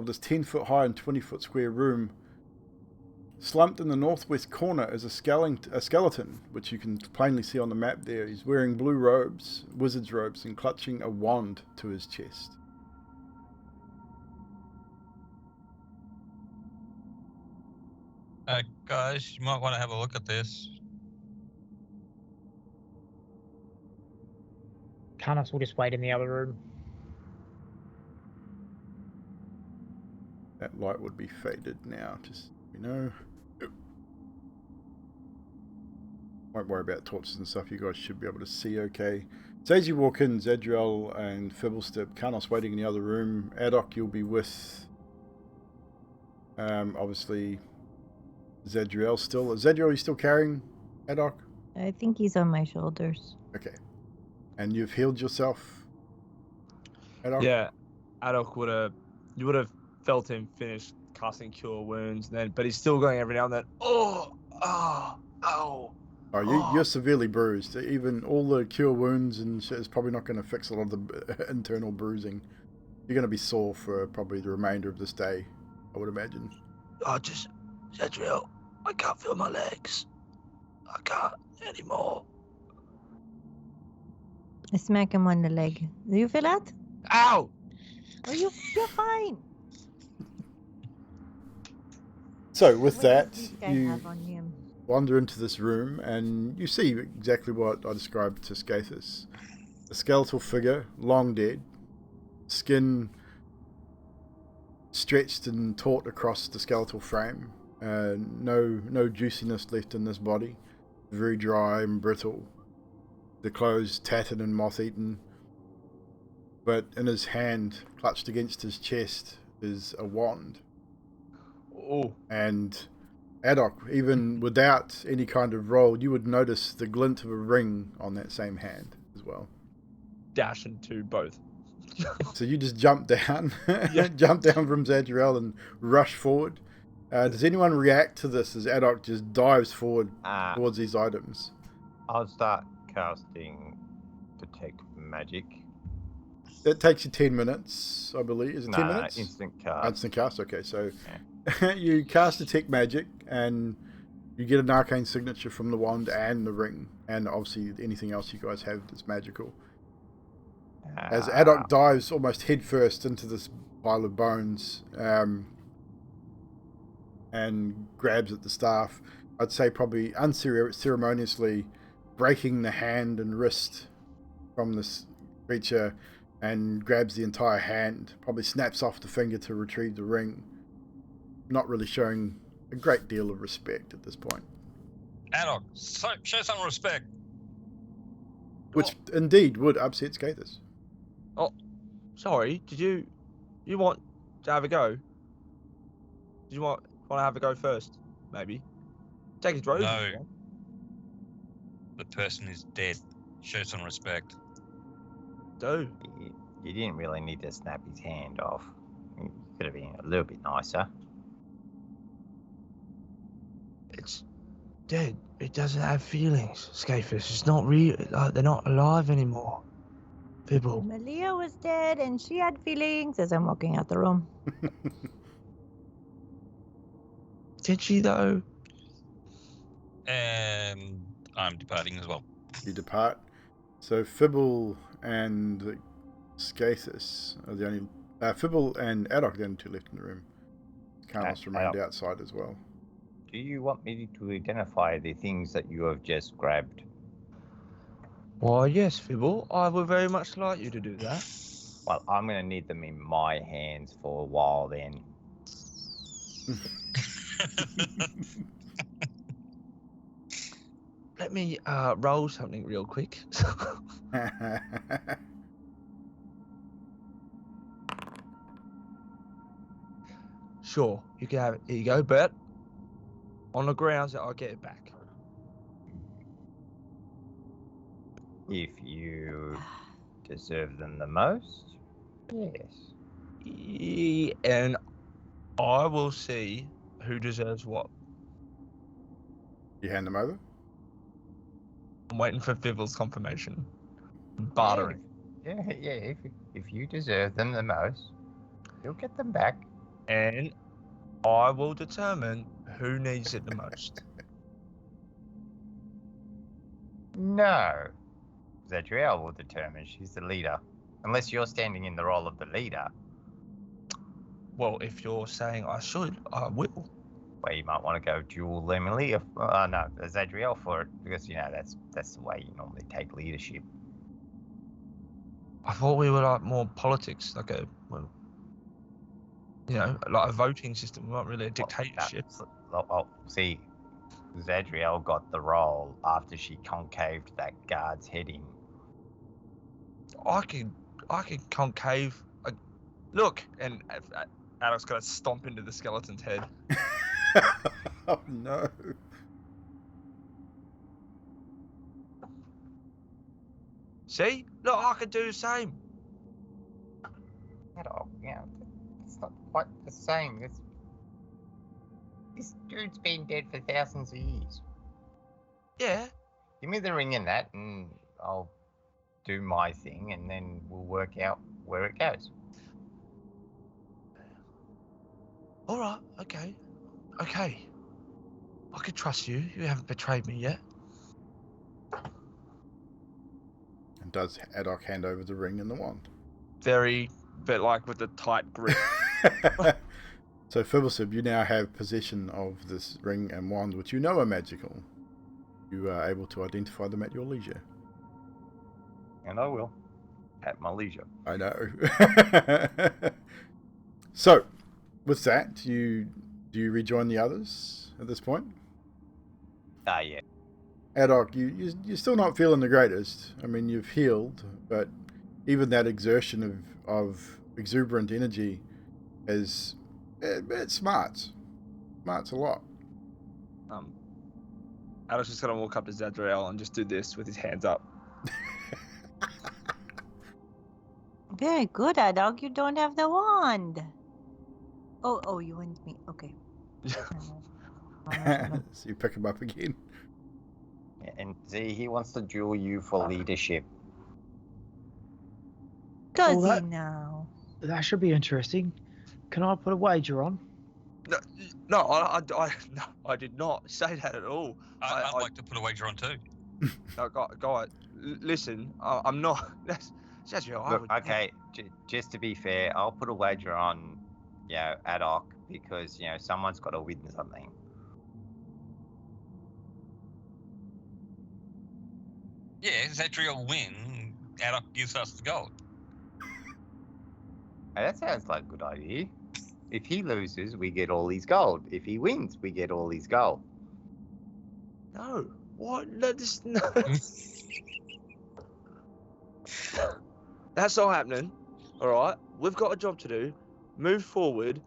this 10-foot high and 20-foot square room. Slumped in the northwest corner is a skeleton, which you can plainly see on the map there. He's wearing blue robes, wizard's robes, and clutching a wand to his chest. Guys, you might want to have a look at this. Karnas will just wait in the other room. That light would be faded now, just so you know. Won't worry about torches and stuff, you guys should be able to see okay. So as you walk in, Zadriel and Fibblestep, Karnos waiting in the other room. Adok, you'll be with, obviously, Zadriel still. Zadriel, you still carrying Adok? I think he's on my shoulders. Okay. And you've healed yourself, Adok? Yeah, Adok you would have felt him finish casting Cure Wounds, but he's still going every now and then. Oh, you're severely bruised. Even all the Cure Wounds and shit is probably not going to fix a lot of the internal bruising. You're going to be sore for probably the remainder of this day, I would imagine. Just Zadriel, I can't feel my legs. I can't anymore. I smack him on the leg. Do you feel that? Ow! Oh, you're fine. So with What that, does this guy you have on him? wander into this room and you see exactly what I described to Scathus. A skeletal figure, long dead, skin stretched and taut across the skeletal frame. No juiciness left in this body. Very dry and brittle. the clothes tattered and moth-eaten. But in his hand, clutched against his chest, is a wand. Oh, And Adok, even without any kind of roll, you would notice the glint of a ring on that same hand as well. dash into both. So you just jump down, Yeah. jump down from Zadriel and rush forward. Does anyone react to this as Adok just dives forward towards these items? I'll start casting Detect Magic. That takes you 10 minutes, I believe. Is it 10 minutes? Instant cast. Instant cast, okay. So you cast Detect Magic and you get an Arcane Signature from the wand and the ring. And obviously anything else you guys have that's magical. As Adok dives almost headfirst into this pile of bones and grabs at the staff, I'd say probably unceremoniously breaking the hand and wrist from this creature and grabs the entire hand, probably snaps off the finger to retrieve the ring, not really showing a great deal of respect at this point. Adok, show some respect. Which indeed would upset Skathis. Oh, sorry. Did you want to have a go? Did you want to have a go first? Maybe. Take his robe. No. if you want. The person is dead. Show some respect. Do. You didn't really need to snap his hand off. You could have been a little bit nicer. It's dead. It doesn't have feelings. Skathis. It's not real. They're not alive anymore. People. Malia was dead and she had feelings as I'm walking out the room. Did she though? And I'm departing as well. You depart. So Fibble and Skathis are the only... Fibble and Adok are the only two left in the room. Carlos remained Adok. outside as well. Do you want me to identify the things that you have just grabbed? Why, yes, Fibble. I would very much like you to do that. Well, I'm going to need them in my hands for a while then. Let me roll something real quick. Sure, you can have it. Here you go, but on the grounds that I'll get it back. If you deserve them the most, yes. And I will see who deserves what. You hand them over? I'm waiting for Fibble's confirmation. Bartering. Yeah. If you deserve them the most, you'll get them back. And I will determine who needs it the most. No. Zadriel will determine. She's the leader. Unless you're standing in the role of the leader. Well, if you're saying I should, I will. Well, you might want to go dual Emily. No, Zadriel for it, because, that's the way you normally take leadership. I thought we were like more politics, like like a voting system, not really a dictatorship. See, Zadriel got the role after she concaved that guard's head in. I can concave. Look, and Adok's gonna stomp into the skeleton's head. Oh no. See? Look, I can do the same. It's not quite the same. This dude's been dead for thousands of years. Yeah. Give me the ring and that, and I'll do my thing, and then we'll work out where it goes. All right. Okay. I can trust you. You haven't betrayed me yet. And does Adok hand over the ring and the wand? Very, but like with a tight grip. So Fibblesib, you now have possession of this ring and wand, which you know are magical. You are able to identify them at your leisure. And I will. At my leisure. I know. So, with that, do you rejoin the others at this point? Yeah. Adok, you're still not feeling the greatest. I mean, you've healed, but even that exertion of exuberant energy is it smarts a lot. Adam's just gonna walk up to Zadriel and just do this with his hands up. Very good, Adog. You don't have the wand. Oh, you want me? Okay. So you pick him up again. Yeah, and see, he wants to duel you for leadership. Does Well, he that- now? That should be interesting. Can I put a wager on? No, I did not say that at all. I'd like to put a wager on too. No, guy, listen, I'm not. That's Zadriel. Look, okay, just to be fair, I'll put a wager on, Adok, because, someone's got to win something. Yeah, Zadriel win. Adok gives us the gold. Hey, that sounds like a good idea. If he loses, we get all his gold. If he wins, we get all his gold. No, what? No, this no. That's not happening. All right, we've got a job to do. Move forward.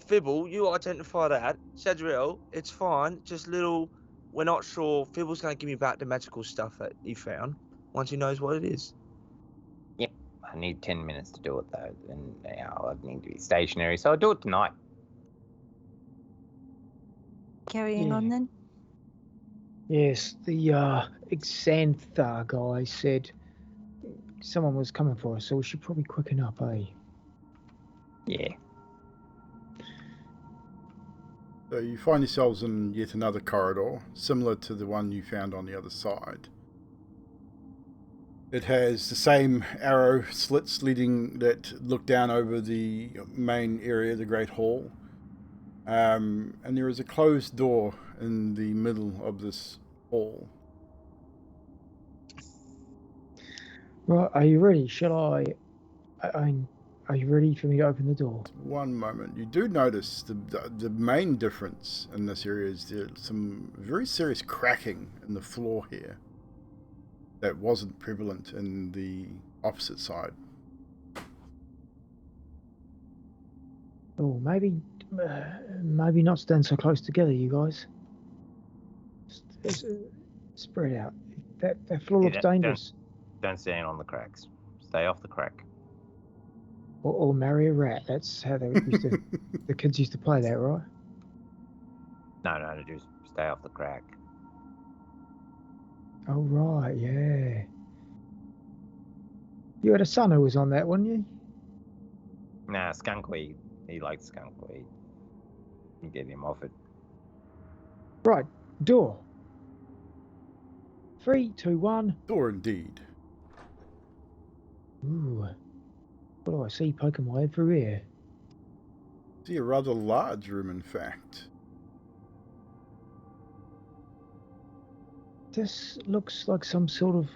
Fibble, you identify that. Zadriel, it's fine. Just little. We're not sure. Fibble's going to give me back the magical stuff that he found once he knows what it is. Yep, I need 10 minutes to do it though, and I need to be stationary, so I'll do it tonight. Carrying on then? Yes, the Xanthar guy said someone was coming for us, so we should probably quicken up, eh? Yeah. So you find yourselves in yet another corridor, similar to the one you found on the other side. It has the same arrow slits that look down over the main area, the Great Hall. And there is a closed door in the middle of this hall. Right, are you ready? Are you ready for me to open the door? One moment. You do notice the main difference in this area is there's some very serious cracking in the floor here that wasn't prevalent in the opposite side. Oh, maybe not stand so close together, you guys. Spread out. That floor looks dangerous. Don't stand on the cracks. Stay off the crack. Or marry a rat. That's how they used to. The kids used to play that, right? No, just stay off the crack. Oh right, yeah. You had a son who was on that, wasn't you? Nah, skunkweed. He likes skunkweed. You get him off it. Right, door. 3, 2, 1. Door indeed. Ooh. What do I see poking my head through here? See a rather large room, in fact. This looks like some sort of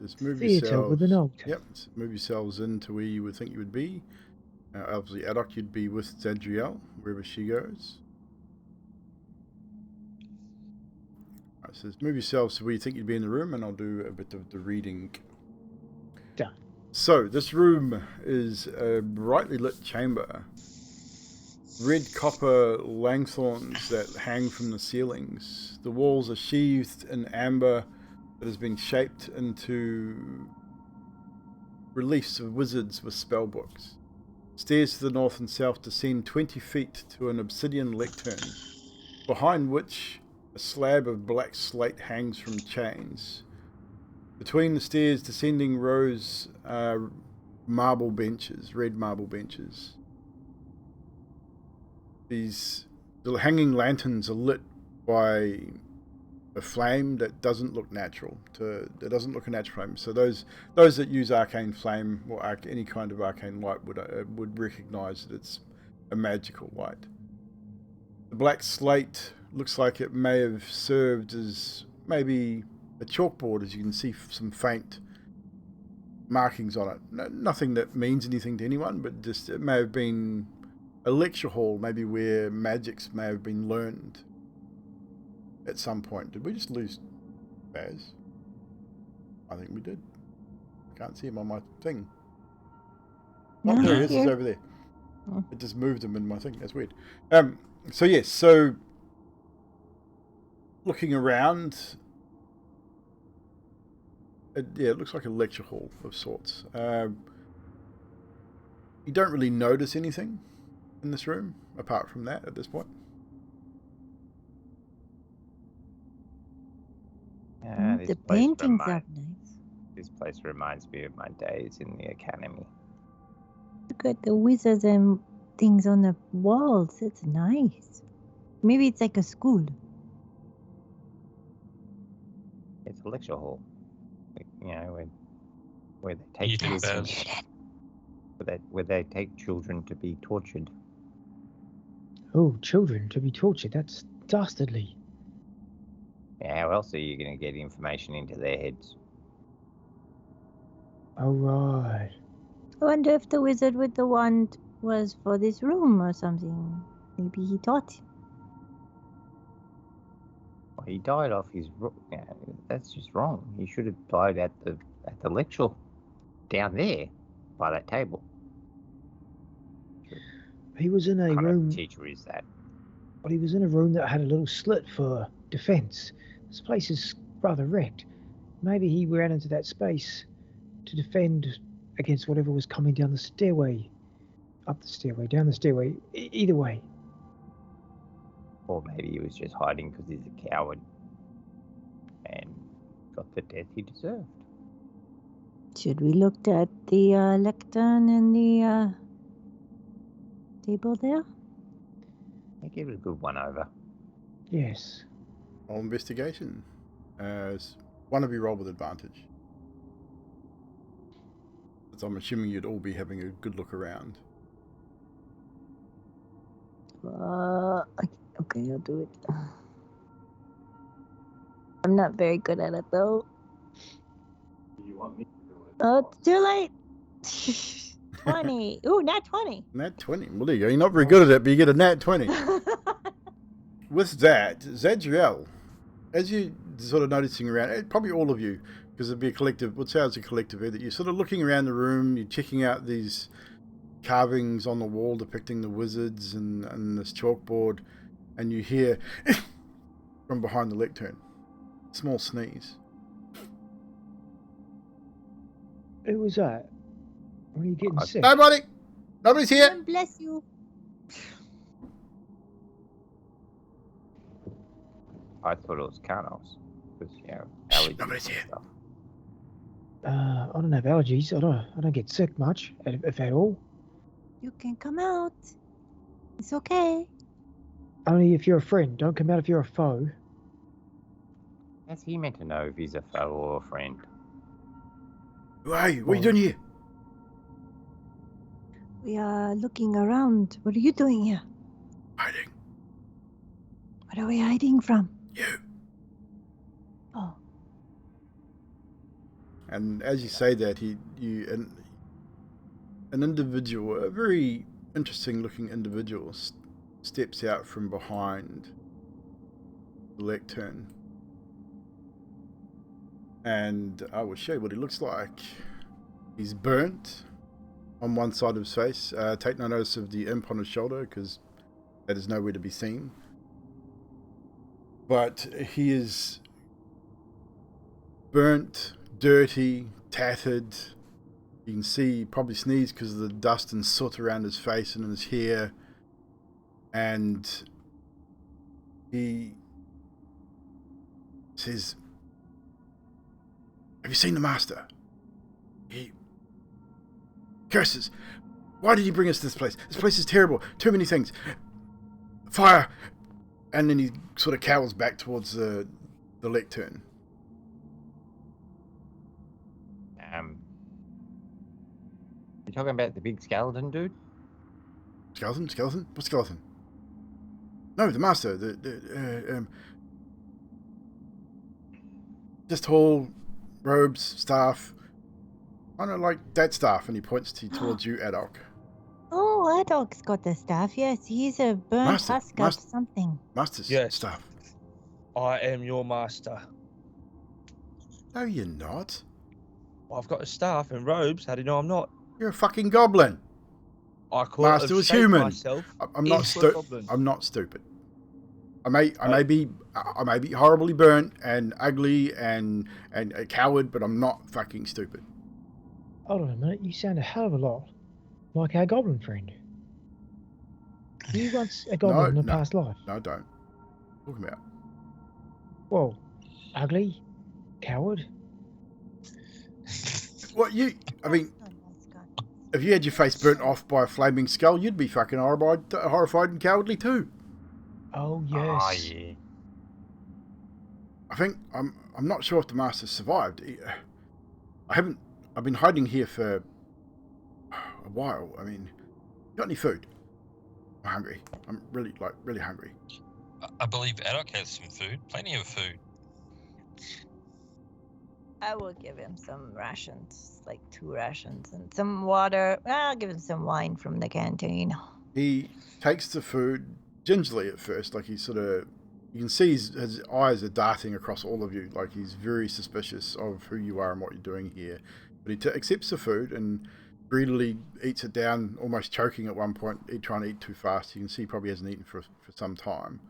Just move theatre yourselves. with an altar. Yep, move yourselves into where you would think you would be. Obviously, Adok, you'd be with Zadriel, wherever she goes. Alright, so move yourselves to where you think you'd be in the room, and I'll do a bit of the reading. Done. So, this room is a brightly lit chamber. Red copper lanthorns that hang from the ceilings. The walls are sheathed in amber that has been shaped into reliefs of wizards with spellbooks. Stairs to the north and south descend 20 feet to an obsidian lectern, behind which a slab of black slate hangs from chains. Between the stairs descending rows are marble benches, red marble benches. The hanging lanterns are lit by a flame that doesn't look natural. That doesn't look a natural flame. So those that use arcane flame or any kind of arcane light would recognise that it's a magical light. The black slate looks like it may have served as maybe a chalkboard, as you can see some faint markings on it. Nothing that means anything to anyone, but just it may have been a lecture hall, maybe where magics may have been learned at some point. Did we just lose Baz? I think we did. Can't see him on my thing. No, Oh, there he he's is. He's here. over there. Oh. It just moved him in my thing. That's weird. So yes. So looking around, it looks like a lecture hall of sorts. You don't really notice anything in this room apart from that at this point. This The place paintings are reminds- nice. This place reminds me of my days in the academy. Look at the wizards and things on the walls. It's nice. Maybe it's like a school. It's a lecture hall. You know, where they take You think children, Baz? where they take children to be tortured. Oh, children to be tortured. That's dastardly. Yeah, how else are you going to get information into their heads? Oh, right. I wonder if the wizard with the wand was for this room or something. Maybe he taught him. Well, he died off his. Yeah, that's just wrong. He should have died at the lecture down there by that table. He was in a What kind of room. teacher is that? But he was in a room that had a little slit for defense. This place is rather wrecked. Maybe he ran into that space to defend against whatever was coming down the stairway. Up the stairway, down the stairway. Either way. Or maybe he was just hiding because he's a coward and got the death he deserved. Should we look at the lectern and the table there? Yeah, give it a good one over. Yes. Roll investigation. One of you roll with advantage. So I'm assuming you'd all be having a good look around. Okay, I'll do it. I'm not very good at it though. You want me to do it? Oh, it's too late. 20. Ooh, not 20. Nat 20. Well, there you go. You're not very good at it, but you get a nat 20. With that, Zadriel, as you sort of noticing around, probably all of you, because it'd be a collective, what sounds a collective here, that you're sort of looking around the room, you're checking out these carvings on the wall depicting the wizards and this chalkboard, and you hear from behind the lectern, small sneeze. Who was that? Were you getting sick? Nobody! Nobody's here! Bless you. I thought it was Carnos. Because, you know, allergies nobody's and here. stuff. I don't have allergies. I don't get sick much, if at all. You can come out. It's okay. Only if you're a friend. Don't come out if you're a foe. How's he meant to know if he's a foe or a friend? Who are you? What are you doing here? We are looking around. What are you doing here? Hiding. What are we hiding from? You. Oh, And as you say that, an individual, a very interesting looking individual, steps out from behind the lectern. And I will show you what he looks like. He's burnt on one side of his face. Take no notice of the imp on his shoulder, because that is nowhere to be seen. But he is burnt, dirty, tattered. You can see he probably sneezed because of the dust and soot around his face and in his hair. And he says, "Have you seen the master? He curses. Why did he bring us to this place? This place is terrible. Too many things. Fire." And then he sort of cowers back towards the lectern. You talking about the big skeleton dude? Skeleton? Skeleton? What skeleton? No, the master. Just tall, robes, staff. I don't like that staff. And he points towards you, Adok. Oh, Adok's got the staff. Yes, he's a burnt husk of something. Master's Yes. staff. I am your master. No, you're not. Well, I've got a staff and robes. How do you know I'm not? You're a fucking goblin. I could Master have was shaped human. myself I'm not into a goblin. I'm not stupid. I may be horribly burnt and ugly and a coward, but I'm not fucking stupid. Hold on a minute, you sound a hell of a lot like our goblin friend. Were you once a goblin in a past life? No, I don't. What are you talking about? Well, ugly, coward. What you? I mean, if you had your face burnt off by a flaming skull, you'd be fucking horrified and cowardly too. Oh yes. Oh, yeah. I think I'm not sure if the master survived. I've been hiding here for a while. I mean, got any food? I'm hungry. I'm really hungry. I believe Adok has some food. Plenty of food. I will give him some rations, like 2 rations, and some water. I'll give him some wine from the canteen. He takes the food gingerly at first, like he's sort of. You can see his eyes are darting across all of you, like he's very suspicious of who you are and what you're doing here. But he accepts the food and greedily eats it down, almost choking at one point, trying to eat too fast. You can see he probably hasn't eaten for some time.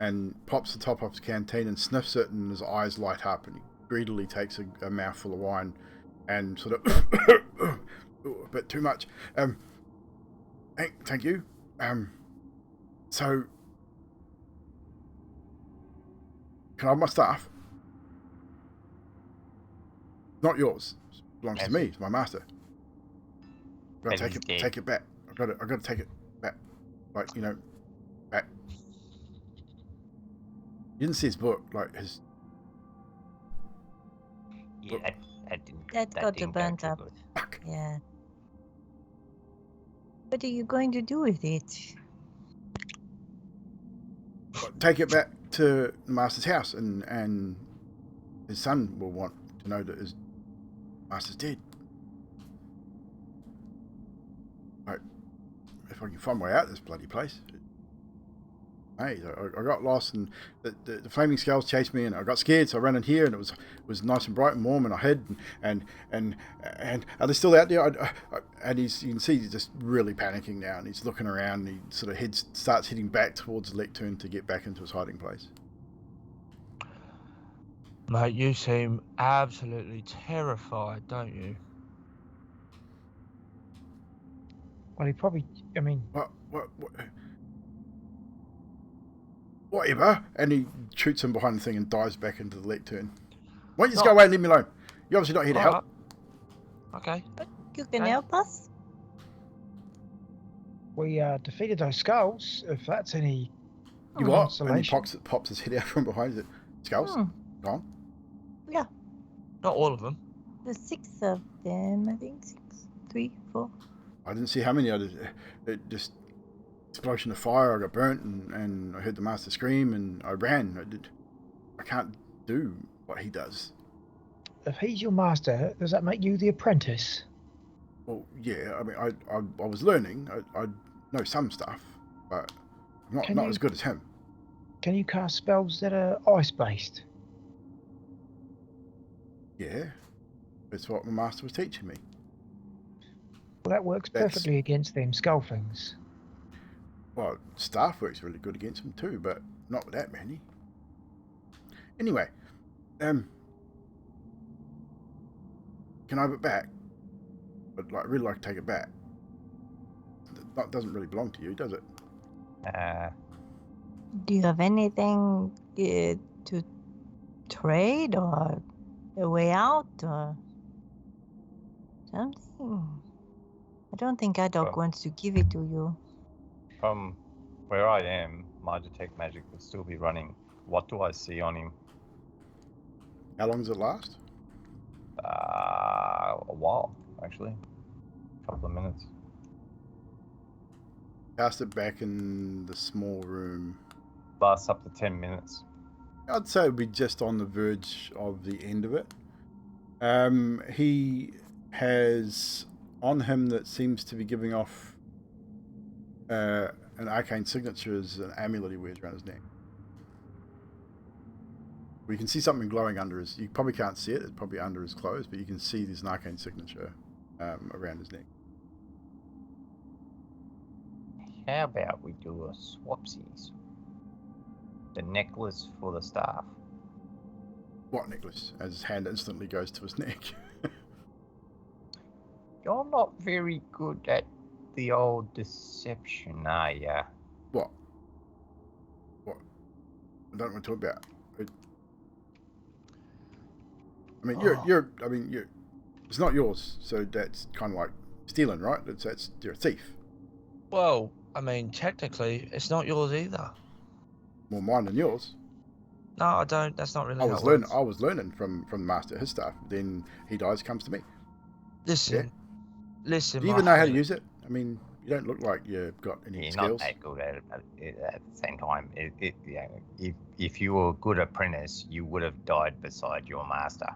And pops the top off his canteen and sniffs it, and his eyes light up, and he greedily takes a mouthful of wine and sort of a bit too much. Thank you. So can I have my staff? Not yours. It belongs to me. It's my master. I've got to take it back. I've got to take it back. Like, back. You didn't see his book, like his. Yeah, I didn't. That got burnt up. Fuck. Yeah. What are you going to do with it? Take it back to the master's house, and his son will want to know that his master's dead. Like, if I can find my way out of this bloody place. Hey, I got lost, and the flaming skulls chased me, and I got scared, so I ran in here, and it was nice and bright and warm, and I hid, and are they still out there? And you can see he's just really panicking now, and he's looking around, and he sort of starts heading back towards the lectern to get back into his hiding place. Mate, you seem absolutely terrified, don't you? Well, he probably. I mean. What? Whatever, and he shoots him behind the thing and dives back into the lectern. Why don't you just go away and leave me alone? You're obviously not here to help. Okay. But you can help us. We defeated those skulls. If that's any. You what? And he consolation. pops his head out from behind it. Skulls? Gone? Yeah. Not all of them. There's 6 of them, I think. 6, 3, 4. I didn't see how many. It just explosion of fire. I got burnt, and I heard the master scream, and I ran. I can't do what he does. If he's your master, does that make you the apprentice? Well, yeah. I mean, I was learning. I know some stuff, but I'm not as good as him. Can you cast spells that are ice-based? Yeah, that's what my master was teaching me. Well, that works perfectly against them skull things. Well, staff works really good against them too, but not with that many. Anyway, can I have it back? I'd really like to take it back. That doesn't really belong to you, does it? Do you have anything to trade or a way out or something? I don't think Adok wants to give it to you. From where I am, my detect magic will still be running. What do I see on him? How long does it last? A while, actually. A couple of minutes. Cast it back in the small room. Lasts up to 10 minutes. I'd say we'd be just on the verge of the end of it. He has on him that seems to be giving off an arcane signature, is an amulet he wears around his neck. We can see something glowing under his. You probably can't see it. It's probably under his clothes, but you can see there's an arcane signature around his neck. How about we do a swapsies? The necklace for the staff. What necklace? As his hand instantly goes to his neck. You're not very good at the old deception, are ya? What? What? I don't know what to talk about. I mean, you're. It's not yours, so that's kind of like stealing, right? You're a thief. Well, I mean, technically, it's not yours either. More mine than yours. No, I don't. That's not really I how was it learning. works. I was learning from the master his stuff. Then he dies, comes to me. Listen, listen. Do you my even know how to friend. use it? I mean, you don't look like you've got any You're skills. not that good at it, but at the same time, if you were a good apprentice, you would have died beside your master.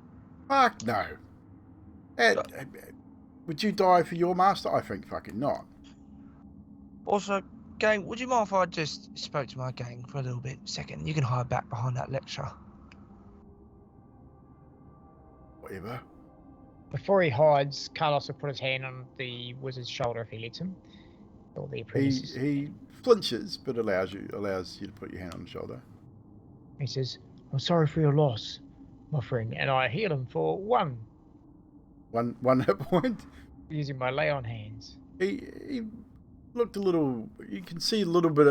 Fuck no. Would you die for your master? I think fucking not. Also, gang, would you mind if I just spoke to my gang for a little bit? Second, you can hide back behind that lecture. Whatever. Before he hides, Carlos will put his hand on the wizard's shoulder if he lets him. Or the apprentices. He flinches, but allows you to put your hand on the shoulder. He says, "I'm sorry for your loss, my friend," and I heal him for one One hit point. using my lay on hands. He looked a little. You can see a little bit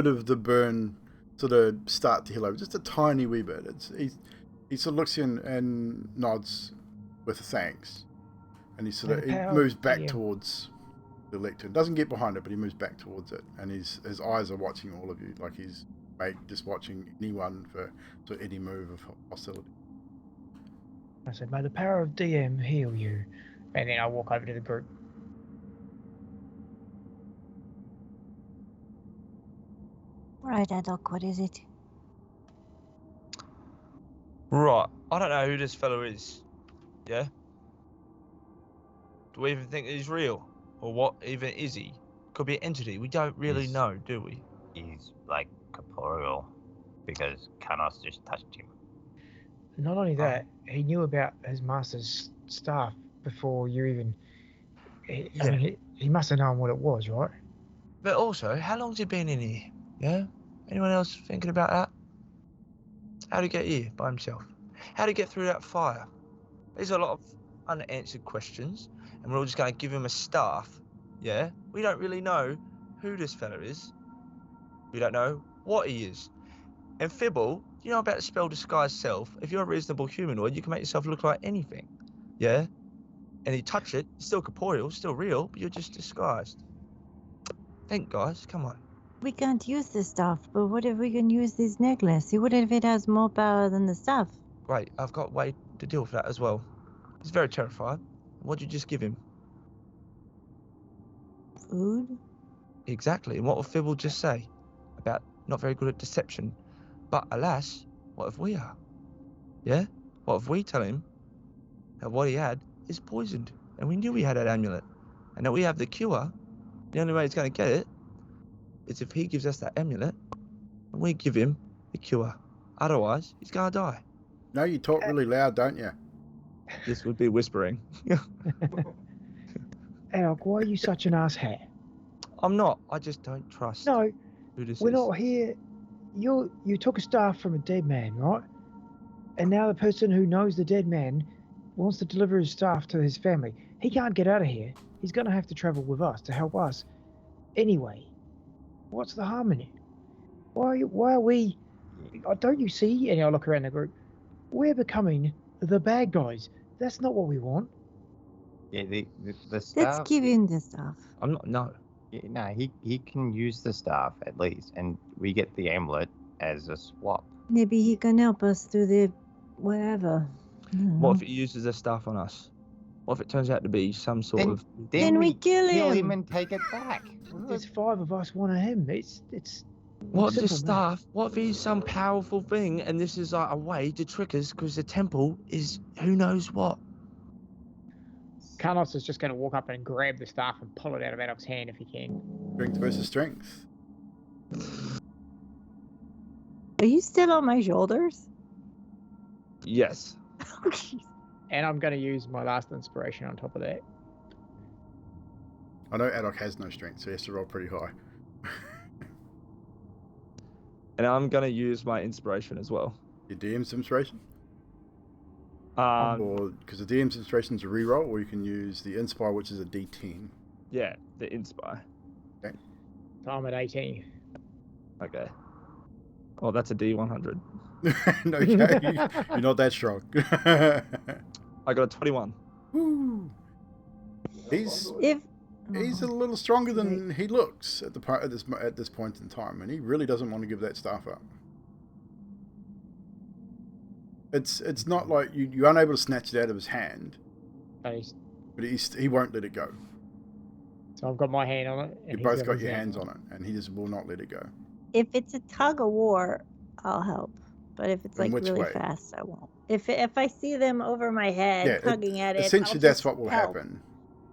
of the burn sort of start to heal over, just a tiny wee bit. He sort of looks in and nods with a thanks, and he moves back towards the lectern. Doesn't get behind it, but he moves back towards it, and his eyes are watching all of you, like he's just watching anyone for sort of any move of hostility. I said, "May the power of DM heal you." And then I walk over to the group. Right, Adok, what is it? Right. I don't know who this fellow is. Yeah? Do we even think he's real? Or what even is he? Could be an entity. We don't really know, do we? He's like corporeal because Kanos just touched him. Not only that, he knew about his master's staff before you even. I mean, he must have known what it was, right? But also, how long's he been in here? Yeah? Anyone else thinking about that? How'd he get here by himself? How'd he get through that fire? There's a lot of unanswered questions, and we're all just going to give him a staff. Yeah? We don't really know who this fella is. We don't know what he is. And Fibble, you know about the spell Disguise Self? If you're a reasonable humanoid, you can make yourself look like anything. Yeah? And you touch it, it's still corporeal, still real, but you're just disguised. Think, guys, come on. We can't use this stuff, but what if we can use this necklace? What if it has more power than the stuff? Great, I've got a way to deal with that as well. He's very terrified. What'd you just give him? Food? Exactly, and what will Fibble just say? About not very good at deception. But alas, what if we are? Yeah? What if we tell him that what he had is poisoned, and we knew he had an amulet, and that we have the cure? The only way he's going to get it is if he gives us that amulet, and we give him the cure. Otherwise, he's going to die. No, you talk really loud, don't you? This would be whispering. Alec, why are you such an asshat? I'm not. I just don't trust No, who this we're is. not here. You took a staff from a dead man, right? And now the person who knows the dead man wants to deliver his staff to his family. He can't get out of here. He's going to have to travel with us to help us. Anyway, what's the harm in it? Why are we... Don't you see? And I'll look around the group. We're becoming the bad guys. That's not what we want. Yeah, the staff. Let's give him the stuff. I'm not. No. Yeah, no, he can use the staff at least, and we get the amulet as a swap. Maybe he can help us through the whatever. What if he uses the stuff on us? What if it turns out to be some sort of... Then we kill him. and take it back. There's 5 of us, one of him. It's What if simple, this man. staff, what if he's some powerful thing and this is like a way to trick us because the temple is who knows what? Carlos is just going to walk up and grab the staff and pull it out of Adok's hand if he can. Strength versus strength. Are you still on my shoulders? Yes. And I'm going to use my last inspiration on top of that. I know Adok has no strength, so he has to roll pretty high. And I'm gonna use my inspiration as well. Your DM's inspiration? Um, Or because the DM's inspiration is a reroll, or you can use the Inspire, which is a D10. yeah, the inspire. So I'm at 18. Okay. Oh, that's a D100. No, you're not that strong. I got a 21. Woo. He's If a little stronger than he looks at this point in time, and he really doesn't want to give that staff up. It's not like you're unable to snatch it out of his hand, but he won't let it go. So I've got my hand on it. You both got your hands on it, and he just will not let it go. if it's a tug of war, I'll help. But if it's In like which really way? fast, I won't. If I see them over my head Yeah, tugging at it, essentially I'll that's just what will help. happen.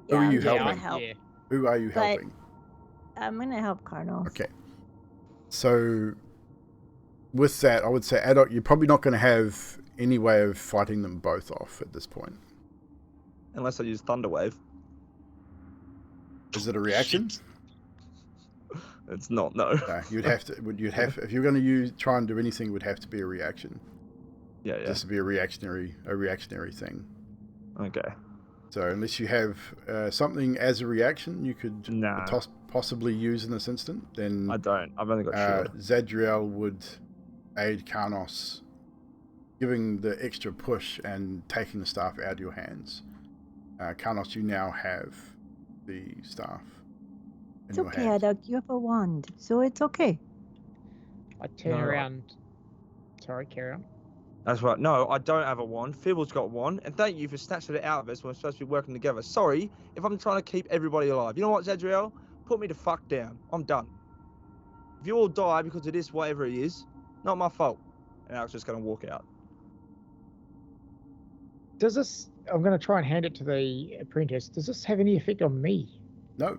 Yeah, Who are you I'm gonna helping? help. Yeah. Who are you But- helping? I'm gonna help Cardinals. Okay. So, with that, I would say, Adok, you're probably not going to have any way of fighting them both off at this point. Unless I use Thunderwave. Is it a reaction? It's not, no. No, you'd have to. If you're going to try and do anything, it would have to be a reaction. Yeah, yeah. Just to be a reactionary thing. Okay. So unless you have something as a reaction, you could Nah. possibly use in this instant, then I don't. I've only got shield. Zadriel would aid Karnos, giving the extra push and taking the staff out of your hands. Karnos, you now have the staff in It's your okay, hands. Adok. You have a wand, so it's okay. I turn No. around. Sorry, carry on. That's right. No, I don't have a wand. Fibble's got one. And thank you for snatching it out of us when we're supposed to be working together. Sorry if I'm trying to keep everybody alive. You know what, Zadriel? Put me the fuck down. I'm done. If you all die because of this, whatever it is, not my fault. And Alex just going to walk out. Does this? I'm going to try and hand it to the apprentice. Does this have any effect on me? No,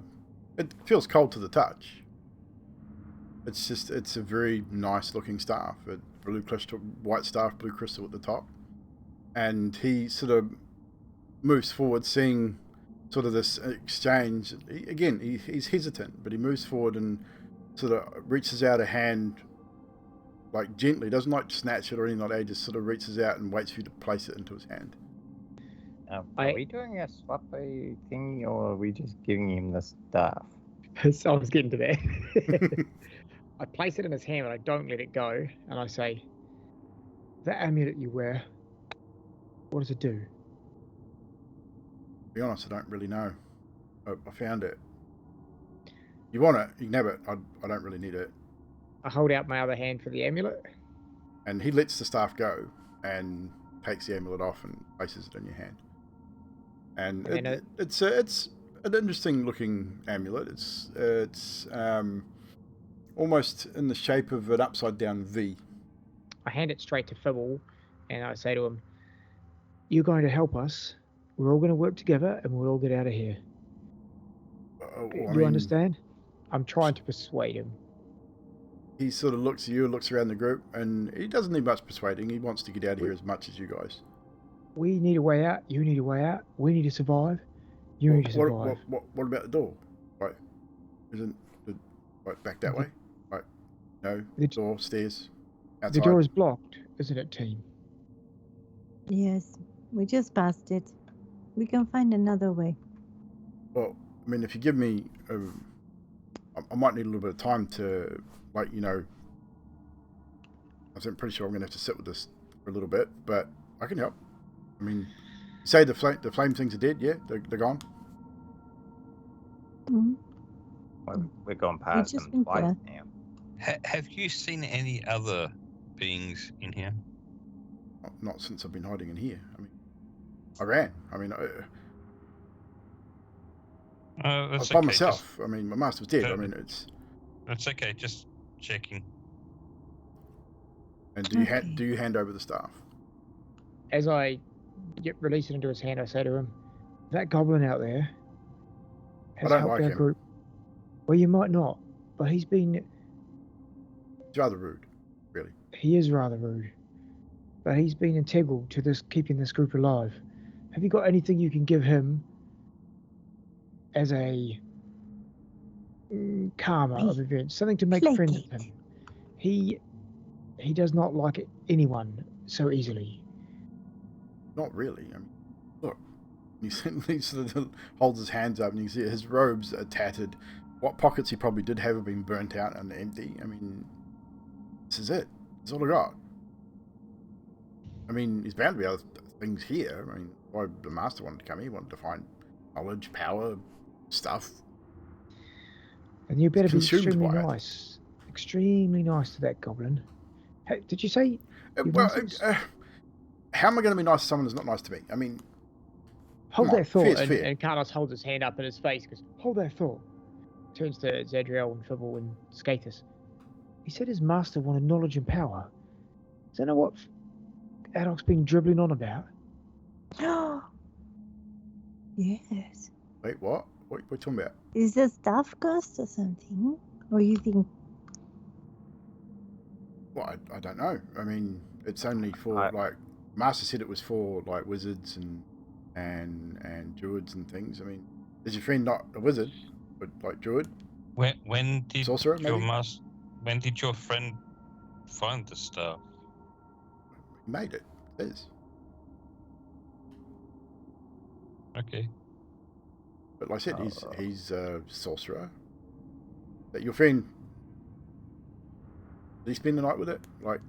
it feels cold to the touch. It's a very nice looking staff. Blue crystal, white staff, blue crystal at the top. And he sort of moves forward, seeing sort of this exchange. He's hesitant, but he moves forward and sort of reaches out a hand, like gently, doesn't like snatch it or anything like that, he just sort of reaches out and waits for you to place it into his hand. Are we doing a swap thing, or are we just giving him the staff? So I was getting to that. I place it in his hand, but I don't let it go, and I say, "That amulet you wear, what does it do?" To be honest, I don't really know. I found it. You want it, you can have it. I don't really need it. I hold out my other hand for the amulet. And he lets the staff go and takes the amulet off and places it in your hand. And it's an interesting looking amulet. It's almost in the shape of an upside down V. I hand it straight to Fibble, and I say to him, "You're going to help us. We're all going to work together, and we'll all get out of here. You understand?" I'm trying to persuade him. He sort of looks at you, looks around the group, and he doesn't need much persuading. He wants to get out of here as much as you guys. We need a way out. You need a way out. We need to survive. You need to survive. What about the door? Right, isn't the back that way? Right, no, door, stairs, outside. The door is blocked, isn't it, team? Yes, we just passed it. We can find another way. Well, I mean, if you give me, I might need a little bit of time to, I'm pretty sure I'm going to have to sit with this for a little bit, but I can help. I mean, say the flame things are dead, yeah, they're gone. Mm-hmm. Well, we're going past just them been twice there. now. Have you seen any other beings in here? Not since I've been hiding in here. I mean, I ran. I mean, I was by myself. I mean, my master was dead. I mean, That's okay. Just checking. And do you hand over the staff? As I release it into his hand, I say to him, "That goblin out there has I don't helped like our him. group. Well, you might not, but he's been... It's rather rude, really. He is rather rude. but he's been integral to this keeping this group alive. Have you got anything you can give him as a karma of events? Something to make friends with him. He does not like anyone so easily. Not really. I mean, look, he sort of holds his hands up, and you see his robes are tattered. What pockets he probably did have been burnt out and empty. I mean, this is it. That's all I got. I mean, he's bound to be other things here. I mean, why the master wanted to come here? He wanted to find knowledge, power, stuff. And you better be extremely by it. nice. Extremely nice to that goblin. Hey, did you say? How am I going to be nice to someone who's not nice to me? I mean, hold come on, that thought. fear's fear. And Carlos holds his hand up in his face because Hold that thought. turns to Zadriel and Fibble and Skathis. He said his master wanted knowledge and power. Is that what Adok's been dribbling on about? Yes. Wait, what? What are you talking about? Is this staff cursed or something? Or you think? Well, I don't know. I mean, it's only for like Master said it was for like wizards and druids and things. I mean, is your friend not a wizard, but like druid? When did Sorcerer, your maybe? when did your friend find the stuff? He made it. It is. Okay. But like I said, he's a sorcerer. That your friend, did he spend the night with it? Like,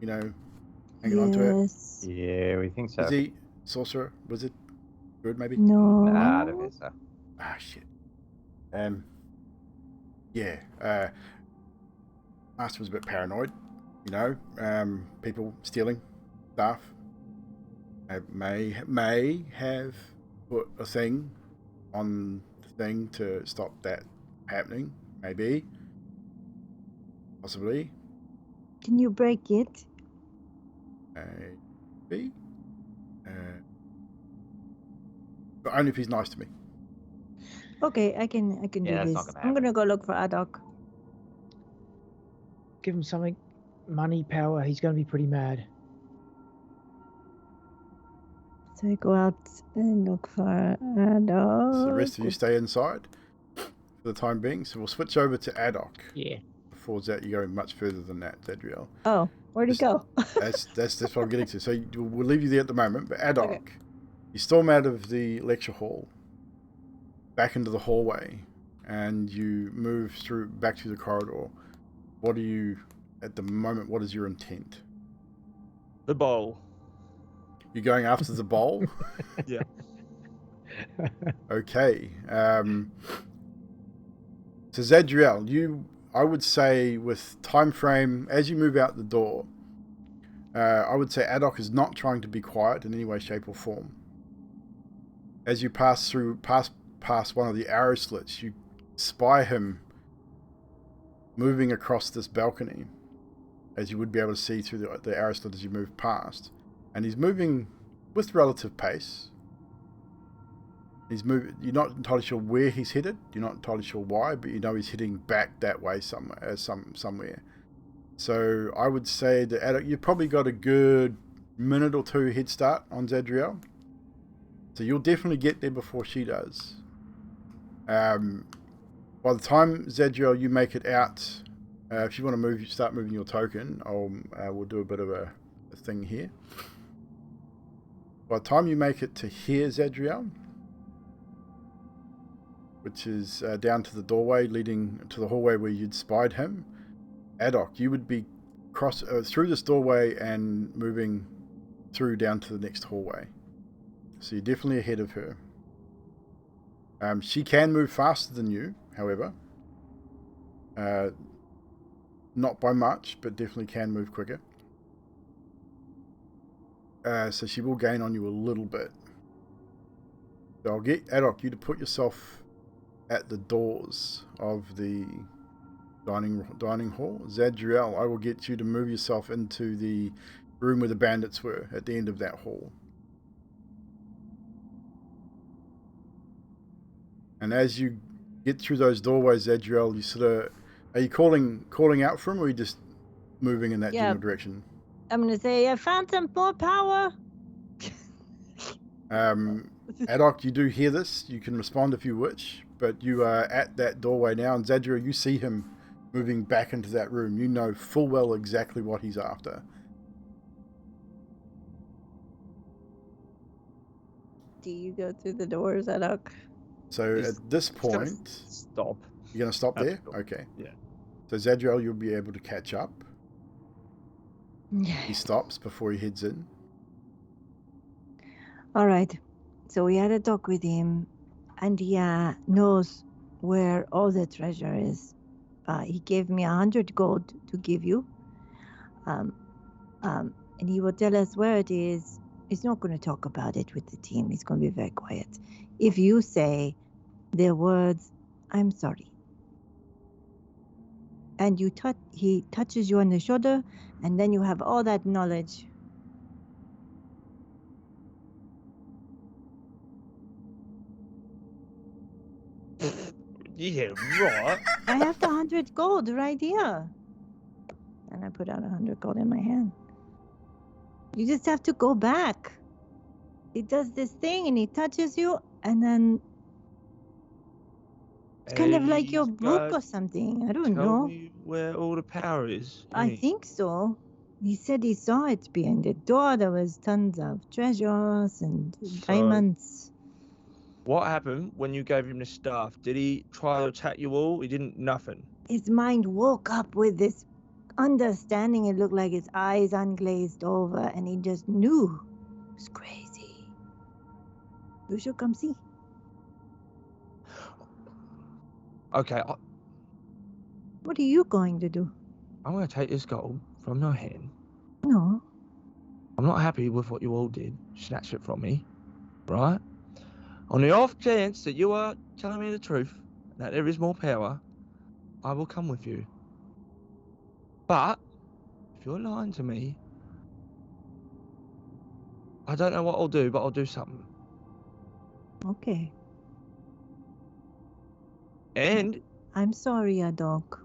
you know, hanging on to it? Yeah, we think so. Is he sorcerer, wizard, druid maybe? No. Nah, I don't think so. Ah, shit. Yeah. Master was a bit paranoid, you know. People stealing stuff. May have put a thing on the thing to stop that happening. Maybe. Possibly. Can you break it? Maybe. But only if he's nice to me. Okay, I can Yeah, do that's this. not gonna I'm gonna go look for Adok. Give him something, money, power. He's going to be pretty mad. So I go out and look for Adok. So the rest of you stay inside for the time being. So we'll switch over to Adok. Yeah. Before that, you go much further than that, Zadriel. Oh, where'd he go? That's what I'm getting to. So we'll leave you there at the moment. But Adok, Okay. you storm out of the lecture hall, back into the hallway, and you move back through the corridor. What are you, at the moment, what is your intent? The bowl. You're going after the bowl? Yeah. Okay. So Zadriel, I would say with time frame, as you move out the door, I would say Adok is not trying to be quiet in any way, shape, or form. As you pass one of the arrow slits, you spy him moving across this balcony, as you would be able to see through the arrow slit as you move past. And he's moving with relative pace. You're not entirely sure where he's headed. You're not entirely sure why, but you know he's heading back that way somewhere. So I would say that you've probably got a good minute or two head start on Zadriel. So you'll definitely get there before she does. By the time, Zadriel, you make it out, if you want to start moving your token, we'll do a bit of a thing here. By the time you make it to here, Zadriel, which is down to the doorway leading to the hallway where you'd spied him, Adok, you would be through this doorway and moving through down to the next hallway. So you're definitely ahead of her. She can move faster than you, however. Not by much, but definitely can move quicker. So she will gain on you a little bit. So I'll get Adok, you to put yourself at the doors of the dining hall. Zadriel, I will get you to move yourself into the room where the bandits were at the end of that hall. And as you get through those doorways, Zadriel, you are you calling out for him, or are you just moving in that general direction? I'm gonna say I found some more power. Adok, you do hear this. You can respond if you wish, but you are at that doorway now, and Zadra, you see him moving back into that room. You know full well exactly what he's after. Do you go through the doors, Adok? So He's- at this He's gonna point, stop. you're going to stop there? Absolutely. Okay. Yeah. So Zadriel, you'll be able to catch up. He Yeah. stops before he heads in. All right. So we had a talk with him, and he knows where all the treasure is. He gave me 100 gold to give you. And he will tell us where it is. He's not going to talk about it with the team. He's going to be very quiet. If you say the words, "I'm sorry," and he touches you on the shoulder, and then you have all that knowledge. Yeah, right. I have the 100 gold right here. And I put out 100 gold in my hand. You just have to go back. He does this thing and he touches you, and then it's kind of like your He's book got- or something. I don't Tell know. me where all the power is. I Hey. think so. He said he saw it behind the door. There was tons of treasures and diamonds. What happened when you gave him the staff? Did he try to attack you all? He didn't. Nothing. His mind woke up with this understanding. It looked like his eyes unglazed over, and he just knew. It was crazy. You should come see. Okay, What are you going to do? I'm gonna take this gold from your hand. No. I'm not happy with what you all did. Snatch it from me, right? On the off chance that you are telling me the truth, that there is more power, I will come with you. But if you're lying to me, I don't know what I'll do, but I'll do something. Okay. And I'm sorry, Adok.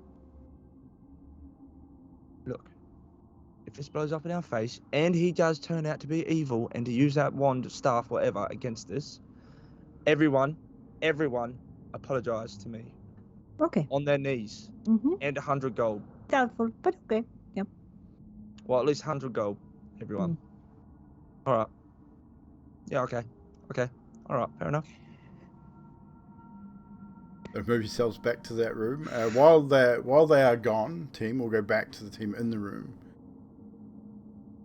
look, if this blows up in our face, and he does turn out to be evil and to use that wand, staff, whatever, against us, everyone apologise to me Okay. on their knees Mm-hmm. and 100 gold. Doubtful, but okay. Yep. Well, at least 100 gold, everyone. All right. Yeah. Okay. All right. Fair enough. Move yourselves back to that room. While they are gone, team, we'll go back to the team in the room.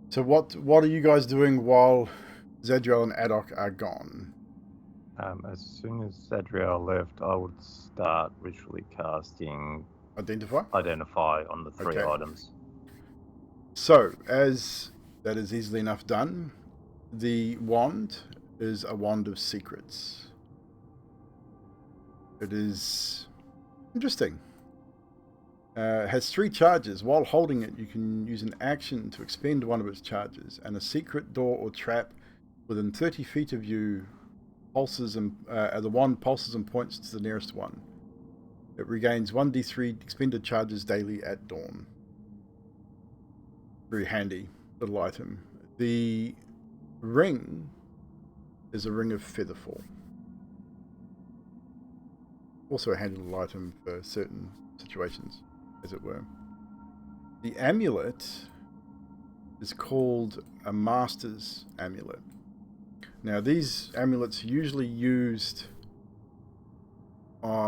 So what are you guys doing while Zadriel and Adok are gone? As soon as Zadriel left, I would start ritually casting Identify on the three Okay. items. So, as that is easily enough done, the wand is a wand of secrets. It is interesting. It has 3 charges. While holding it, you can use an action to expend one of its charges, and a secret door or trap within 30 feet of you pulses and the wand pulses and points to the nearest one. It regains 1d3 expended charges daily at dawn. Very handy little item. The ring is a ring of featherfall. Also a handy little item for certain situations, as it were. The amulet is called a master's amulet. Now, these amulets are usually used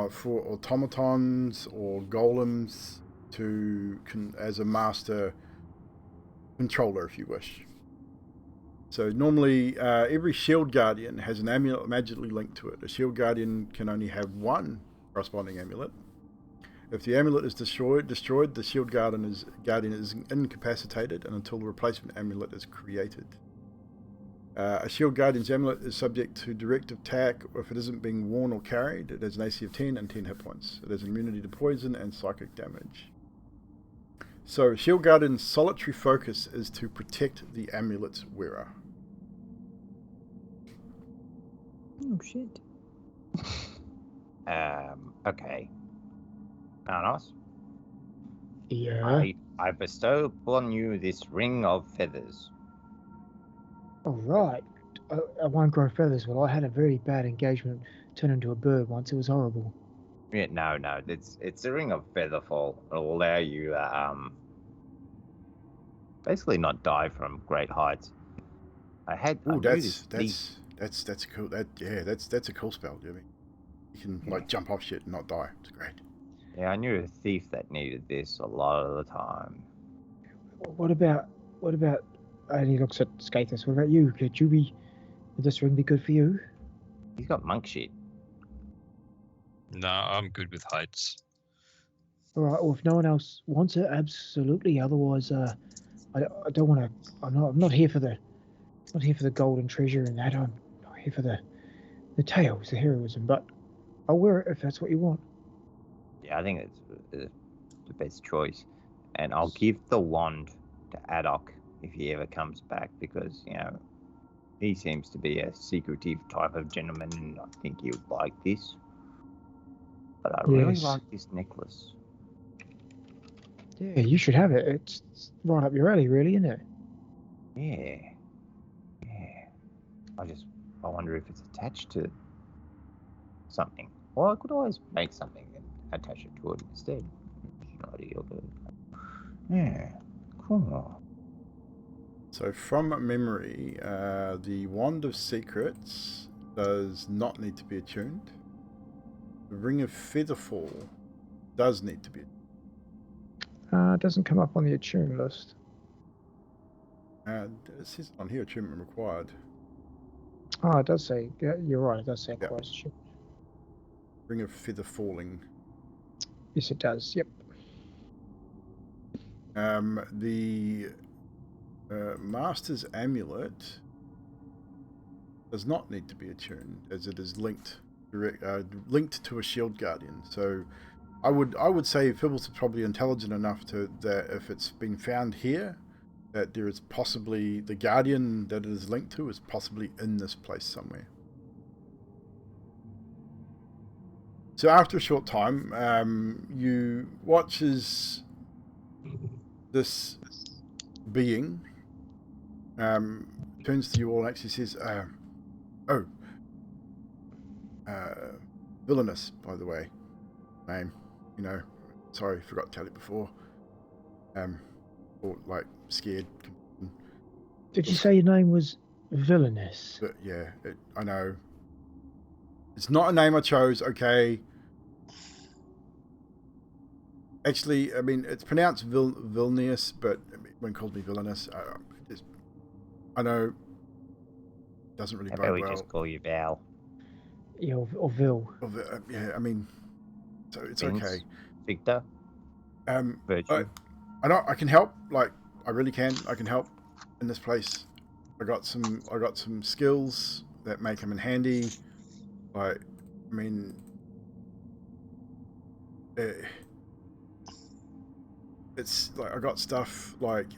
for automatons or golems as a master controller, if you wish. So normally, every shield guardian has an amulet magically linked to it. A shield guardian can only have one corresponding amulet. If the amulet is destroyed, the shield guardian is incapacitated, and until the replacement amulet is created. A shield guardian's amulet is subject to direct attack if it isn't being worn or carried. It has an AC of 10 and 10 hit points. It has immunity to poison and psychic damage. So, shield guardian's solitary focus is to protect the amulet's wearer. Oh, shit. Okay. Nice. Yeah. I I bestow upon you this ring of feathers. All right. I won't grow feathers. Well, I had a very bad engagement. Turned into a bird once. It was horrible. Yeah, no, it's a ring of featherfall. It'll allow you basically not die from great heights. I Ooh, knew this thief. that's cool. That's a cool spell. I mean, you can like jump off shit and not die. It's great. Yeah, I knew a thief that needed this a lot of the time. What about? And he looks at Skathis. What about you? Would this ring be good for you? He's got monk shit. No, I'm good with heights. All right. Well, if no one else wants it, absolutely. Otherwise, I don't want to. I'm not here for the. Not here for the golden treasure and that. I'm not here for the tales, the heroism. But I'll wear it if that's what you want. Yeah, I think it's the best choice. And I'll give the wand to Adok if he ever comes back, because, he seems to be a secretive type of gentleman, and I think he would like this. But I really Yes. like this necklace. Yeah, you should have it. It's right up your alley, really, isn't it? Yeah. I wonder if it's attached to something. Well, I could always make something and attach it to it instead. Yeah, cool. So from memory, the Wand of Secrets does not need to be attuned. The Ring of Featherfall does need to be attuned. It doesn't come up on the attune list. It says on here, attunement required. Oh, it does say. Yeah, you're right. It does say Yep. question. Ring of Feather Falling. Yes, it does. Yep. The Master's Amulet does not need to be attuned, as it is linked to a Shield Guardian. So I would say Fibbles is probably intelligent enough that if it's been found here, that there is possibly the Guardian that it is linked to is possibly in this place somewhere. So after a short time, you watch as this being turns to you all and actually says, Villainous, by the way, name, sorry, forgot to tell you before, or like scared. Did you say your name was Villainous? But yeah, I know. It's not a name I chose, okay. Actually, I mean, it's pronounced Vilnius, but when called me Villainous, I know it doesn't really How bode about we well. just call you Val? Yeah, or Vil. Yeah, I mean, so it's Vince, okay. Victor? Virtue? I know I can help. Like, I really can. I can help in this place. I got some skills that may come in handy. Like, I mean, it's like I got stuff like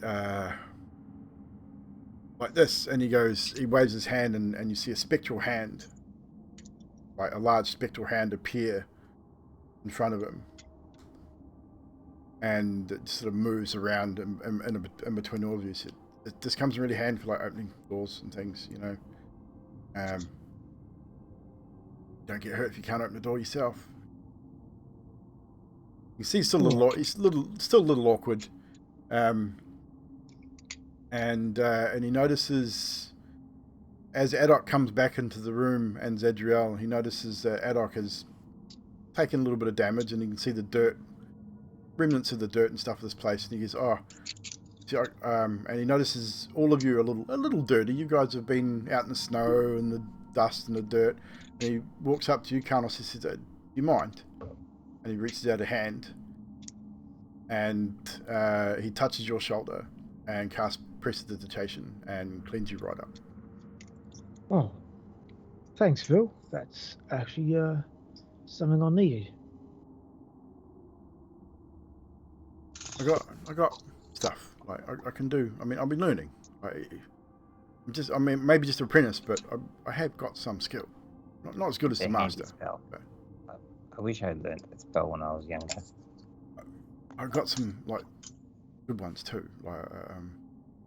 this, and he waves his hand, and you see a spectral hand, like a large spectral hand appear in front of him, and it sort of moves around in between all of you. So this comes in really handy for like opening doors and things, Don't get hurt if you can't open the door yourself. You see, he's still a little awkward, and he notices as Adok comes back into the room and Zadriel, he notices that Adok has taken a little bit of damage, and you can see the dirt, remnants of the dirt and stuff of this place, and he goes, and he notices all of you are a little dirty. You guys have been out in the snow and the dust and the dirt. And he walks up to you, Carlos, and says, "Do you mind?" And he reaches out a hand, and he touches your shoulder and casts prestidigitation and cleans you right up. Oh, thanks, Vil. That's actually something I needed. I got stuff like I can do. I mean, I've been learning. Maybe just an apprentice, but I have got some skill. Not as good as the master. Spell. I wish I had learned that spell when I was younger. I've got some good ones too. Like,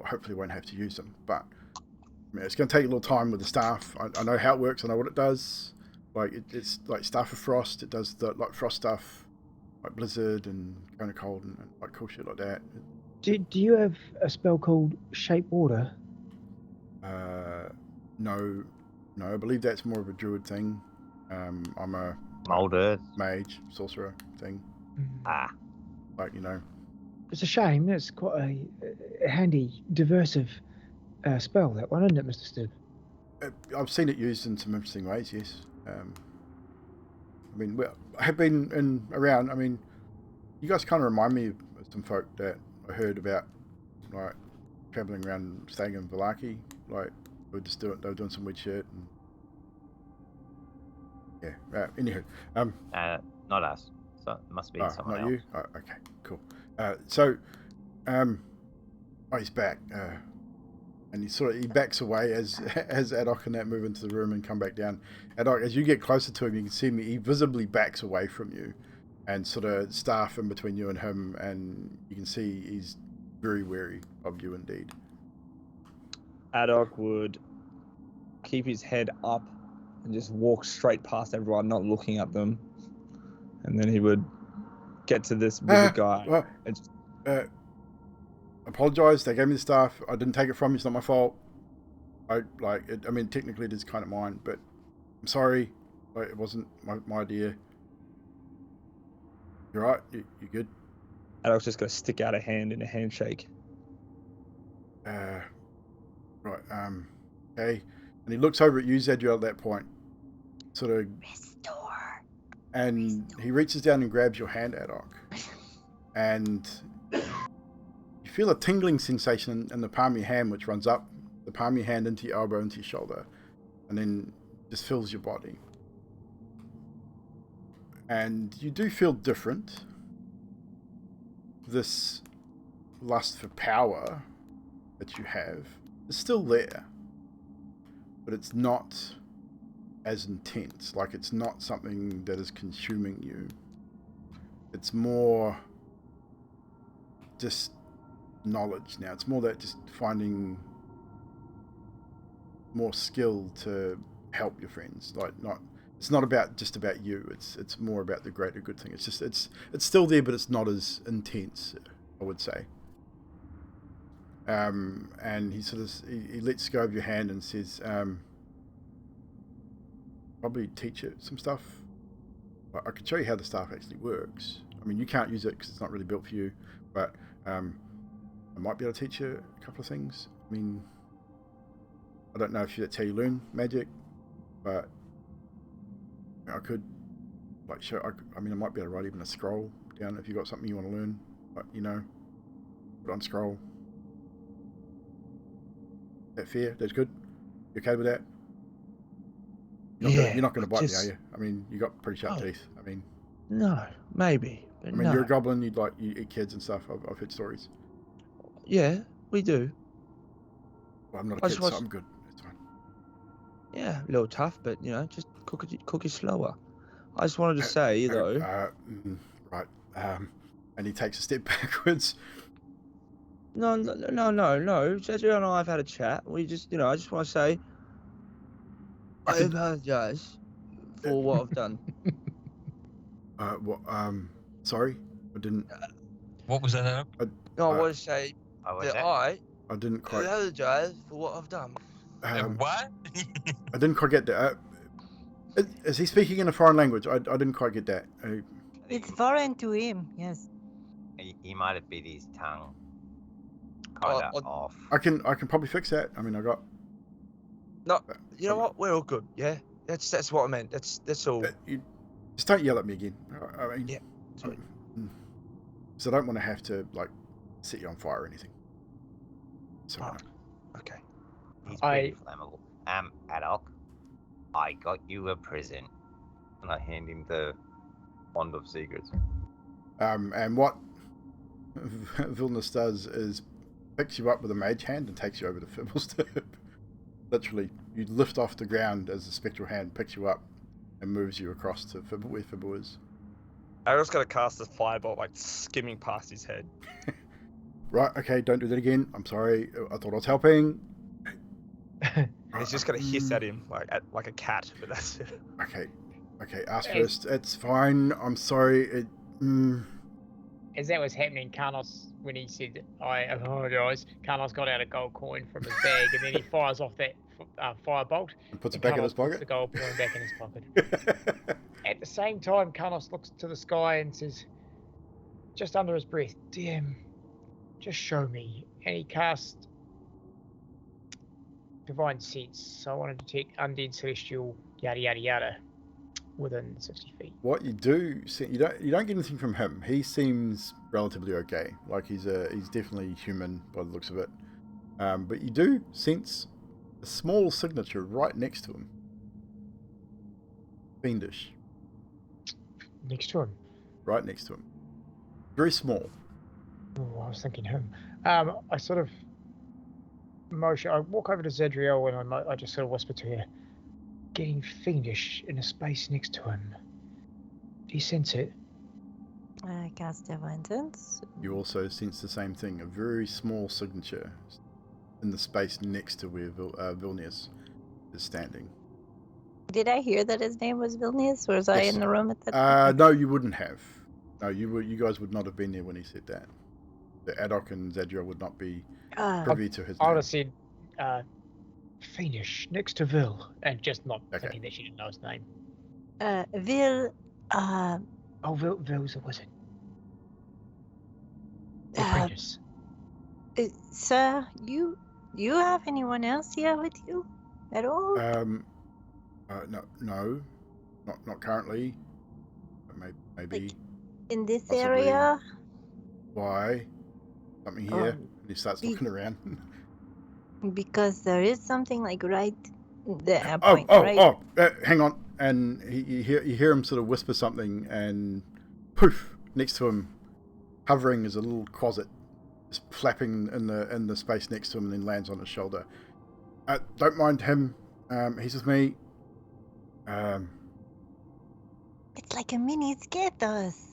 hopefully won't have to use them, but I mean, it's going to take a little time with the staff. I know how it works. I know what it does. Like it's like Staff of Frost. It does the like frost stuff, like Blizzard and Cone of Cold and like cool shit like that. Do you have a spell called Shape Water? No, I believe that's more of a druid thing. I'm a Mold Earth. mage, sorcerer thing. Ah. Like, you know. It's a shame. It's quite a handy, diversive spell, that one, isn't it, Mr. Stib? I've seen it used in some interesting ways, yes. I mean, I have been around. I mean, you guys kind of remind me of some folk that I heard about, like, traveling around staying in Vallaki. Like, they were doing some weird shit. And, yeah, anywho. Not us. So it must be someone not else. you? Oh, okay, cool. He's back. And he backs away as Adok and that move into the room and come back down. Adok, as you get closer to him, you can see he visibly backs away from you, and sort of staff in between you and him, and you can see he's very wary of you indeed. Adok would keep his head up and just walk straight past everyone, not looking at them, and then he would get to this bigger guy. Well, and just, apologize. They gave me the staff. I didn't take it from you. It's not my fault. I mean, technically it is kind of mine, but I'm sorry. Like, it wasn't my idea. You're right. You good? Adok's just gonna stick out a hand in a handshake. Right. Okay. And he looks over at you, Zadriel, at that point. Sort of. Restore. And he reaches down and grabs your hand, Adok. And you feel a tingling sensation in the palm of your hand, which runs up the palm of your hand into your elbow, into your shoulder, and then just fills your body. And you do feel different. This lust for power that you have is still there, but it's not as intense. Like, it's not something that is consuming you. It's more just knowledge now. It's more that just finding more skill to help your friends. Like, it's not about just about you. It's more about the greater good thing. It's just it's still there, but it's not as intense, I would say. And he sort of he lets go of your hand and says, probably teach it some stuff. I could show you how the staff actually works. I mean, you can't use it because it's not really built for you, but I might be able to teach you a couple of things. I mean, I don't know if that's how you learn magic, but I could, like, show. I mean, I might be able to write even a scroll down if you got something you want to learn. Like, you know, put it on scroll. That fair? That's good. You okay with that? You're not going to bite me, are you? I mean, you got pretty sharp teeth. I mean, no, maybe. But I mean, you're a goblin. You eat kids and stuff. I've heard stories. Yeah, we do. Well, I'm not a kid, so I'm good. It's fine. Yeah, a little tough, but just cook it slower. I just wanted to say though. Right. And he takes a step backwards. No. Sergio and I have had a chat. We just, I just want to say, I apologize for what I've done. Sorry, I didn't. What was that, Adam? I want to say that I didn't quite. apologize for what I've done. What? I didn't quite get that. Is he speaking in a foreign language? I didn't quite get that. It's foreign to him, yes. He might have bit his tongue kind of off. I can probably fix that. I mean, I got. No, you know what? We're all good. Yeah, that's what I meant. That's all. You just don't yell at me again. I mean, Yeah. So I don't want to have to like set you on fire or anything. So Okay. He's pretty flammable. Adok, I got you a present, and I hand him the Wand of Secrets. And what Vilnius does is picks you up with a mage hand and takes you over to Fibblestip. Literally, you lift off the ground as the spectral hand picks you up and moves you across to Fibble, where Fibble is. Adok's gonna cast a firebolt, like skimming past his head. right, okay, don't do that again. I'm sorry. I thought I was helping. He's just gonna hiss at him like a cat, but that's it. Okay, ask first. It's fine. I'm sorry. As that was happening, Carlos, when he said, I apologise, Carlos got out a gold coin from his bag and then he fires off that firebolt. And puts it back in his Puts pocket? the gold coin back in his pocket. At the same time, Carlos looks to the sky and says, just under his breath, DM, just show me. And he casts Divine Sense. So I want to detect undead, celestial, yada yada yada, within 60 feet. What you do, you don't get anything from him. He seems relatively okay. Like he's definitely human by the looks of it. But you do sense a small signature right next to him. Fiendish. Next to him. Right next to him. Very small. Oh, I was thinking him. I sort of motion. I walk over to Zadriel and I just sort of whisper to her, getting fiendish in a space next to him. Do you sense it? I cast Divine Sense. You also sense the same thing. A very small signature in the space next to where Vilnius is standing. Did I hear that his name was Vilnius, or was I Yes. in the room at that time? No, you wouldn't have. No, you guys would not have been there when he said that. The Adok and Zadriel would not be privy to his I would name. have said fiendish next to Vil, and just not Okay. thinking that she didn't know his name. Vil, Oh, Vil's a wizard. The Uh, apprentice. sir, you have anyone else here with you at all? No, not currently. Maybe. Like, in this possibly. area? Why? Something here. And he starts looking around. Because there is something like right there. Right? Hang on. And you hear him sort of whisper something, and poof, next to him, hovering is a little closet, just flapping in the space next to him, and then lands on his shoulder. Don't mind him. He's with me. It's like a mini Sketos.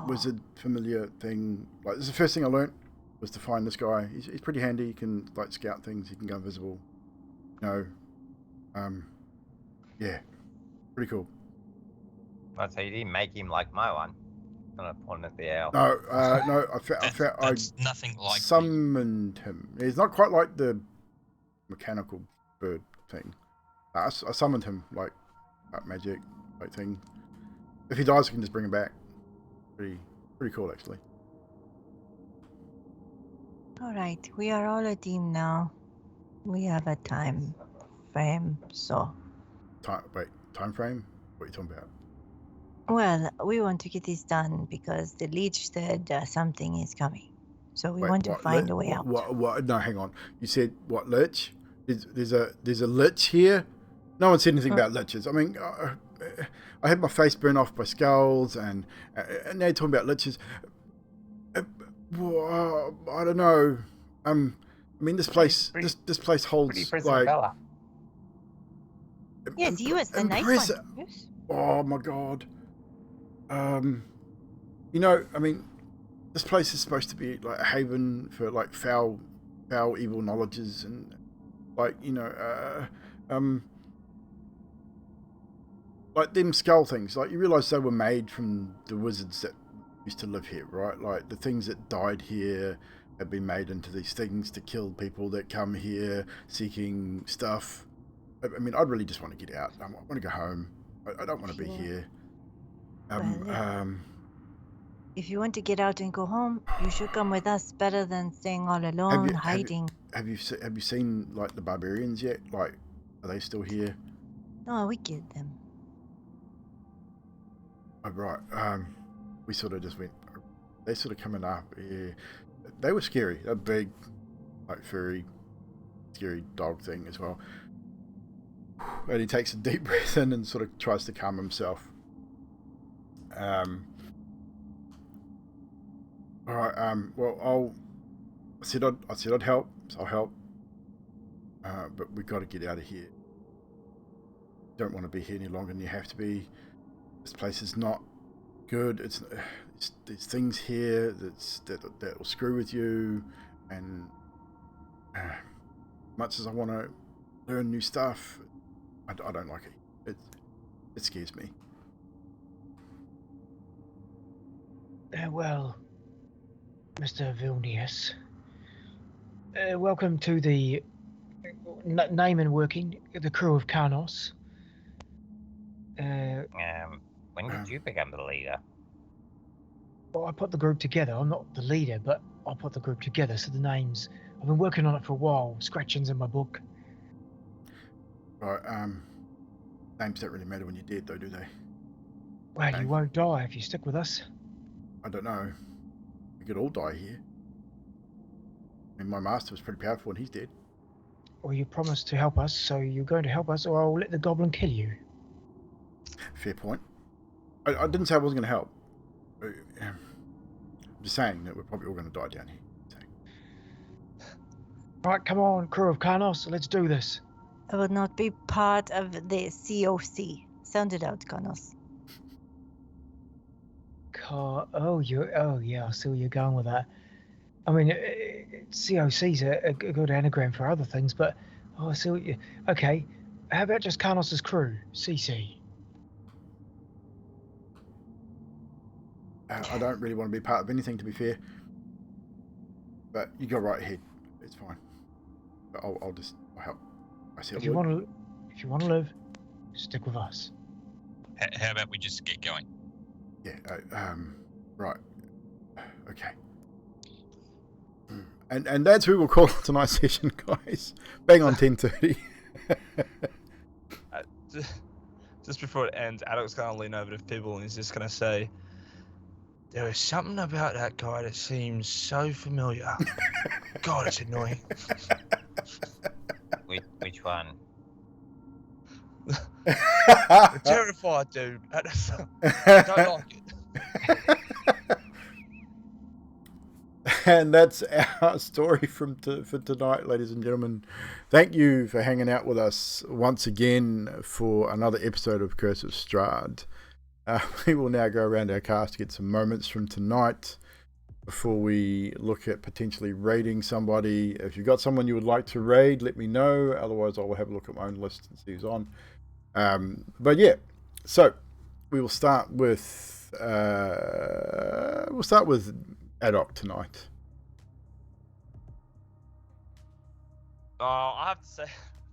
Wizard familiar thing. Like, this is the first thing I learnt was to find this guy. He's pretty handy. He can like scout things. He can go invisible. Yeah, pretty cool. So you didn't make him like my one. I'm gonna point at the owl. No. I That's nothing like me. summoned him. He's not quite like the mechanical bird thing. I summoned him like magic like thing. If he dies, I can just bring him back. Pretty cool, actually. All right, we are all a team now. We have a time frame, so. Time frame? What are you talking about? Well, we want to get this done because the leech said something is coming. So we want to find a way out. What? No, hang on. You said what? Lich? There's a lich here. No one said anything about liches. I mean, I had my face burned off by skulls, and now you're talking about liches. I don't know. I mean, this place holds like. Yes, you was the nice one. Yes. Oh my god. I mean, this place is supposed to be like a haven for like foul evil knowledges, and like, like them skull things. Like, you realise they were made from the wizards that used to live here, right? Like, the things that died here have been made into these things to kill people that come here seeking stuff. I mean, I'd really just want to get out. I want to go home. I don't want to be here. If you want to get out and go home, you should come with us. Better than staying all alone, hiding. Have you seen like the Barbarians yet? Like, are they still here? No, we killed them. Oh, right. We sort of just went. They sort of coming up. Yeah, they were scary. A big, like, furry, scary dog thing as well. And he takes a deep breath in and sort of tries to calm himself. All right. Well, I said I'd help. So I'll help. But we've got to get out of here. Don't want to be here any longer than you have to be. This place is not good. It's there's things here that will screw with you, and much as I want to learn new stuff, I don't like it. It scares me. Well, Mr. Vilnius, welcome to the name and working, the crew of Karnos. When did you become the leader? Well, I put the group together. I'm not the leader, but I put the group together. So the names, I've been working on it for a while. Scratchings in my book. Right. Names don't really matter when you're dead, though, do they? Well, you won't die if you stick with us. I don't know. We could all die here. I mean, my master was pretty powerful and he's dead. Well, you promised to help us, so you're going to help us, or I'll let the goblin kill you. Fair point. I didn't say I wasn't going to help. I'm just saying that we're probably all going to die down here. Right, come on, crew of Karnos, let's do this. I will not be part of the COC. Sound it out, Karnos. Oh yeah, I see where you're going with that. I mean, COC's a good anagram for other things, but I see what you. Okay, how about just Karnos' crew, CC? I don't really want to be part of anything, to be fair. But you go right ahead. It's fine. But I'll help. If you want to live, stick with us. How about we just get going? Yeah. Right. Okay. And that's who we'll call tonight's session, guys. Bang on 10:30. Just before it ends, Adok's going to lean over to Fibble and he's just going to say, "There is something about that guy that seems so familiar. God, it's annoying." Which one? The terrified dude. I don't like it. And that's our story for tonight, ladies and gentlemen. Thank you for hanging out with us once again for another episode of Curse of Strahd. We will now go around our cast to get some moments from tonight before we look at potentially raiding somebody. If you've got someone you would like to raid, let me know. Otherwise, I will have a look at my own list and see who's on. But yeah, so we will start with Adok tonight. I have to say,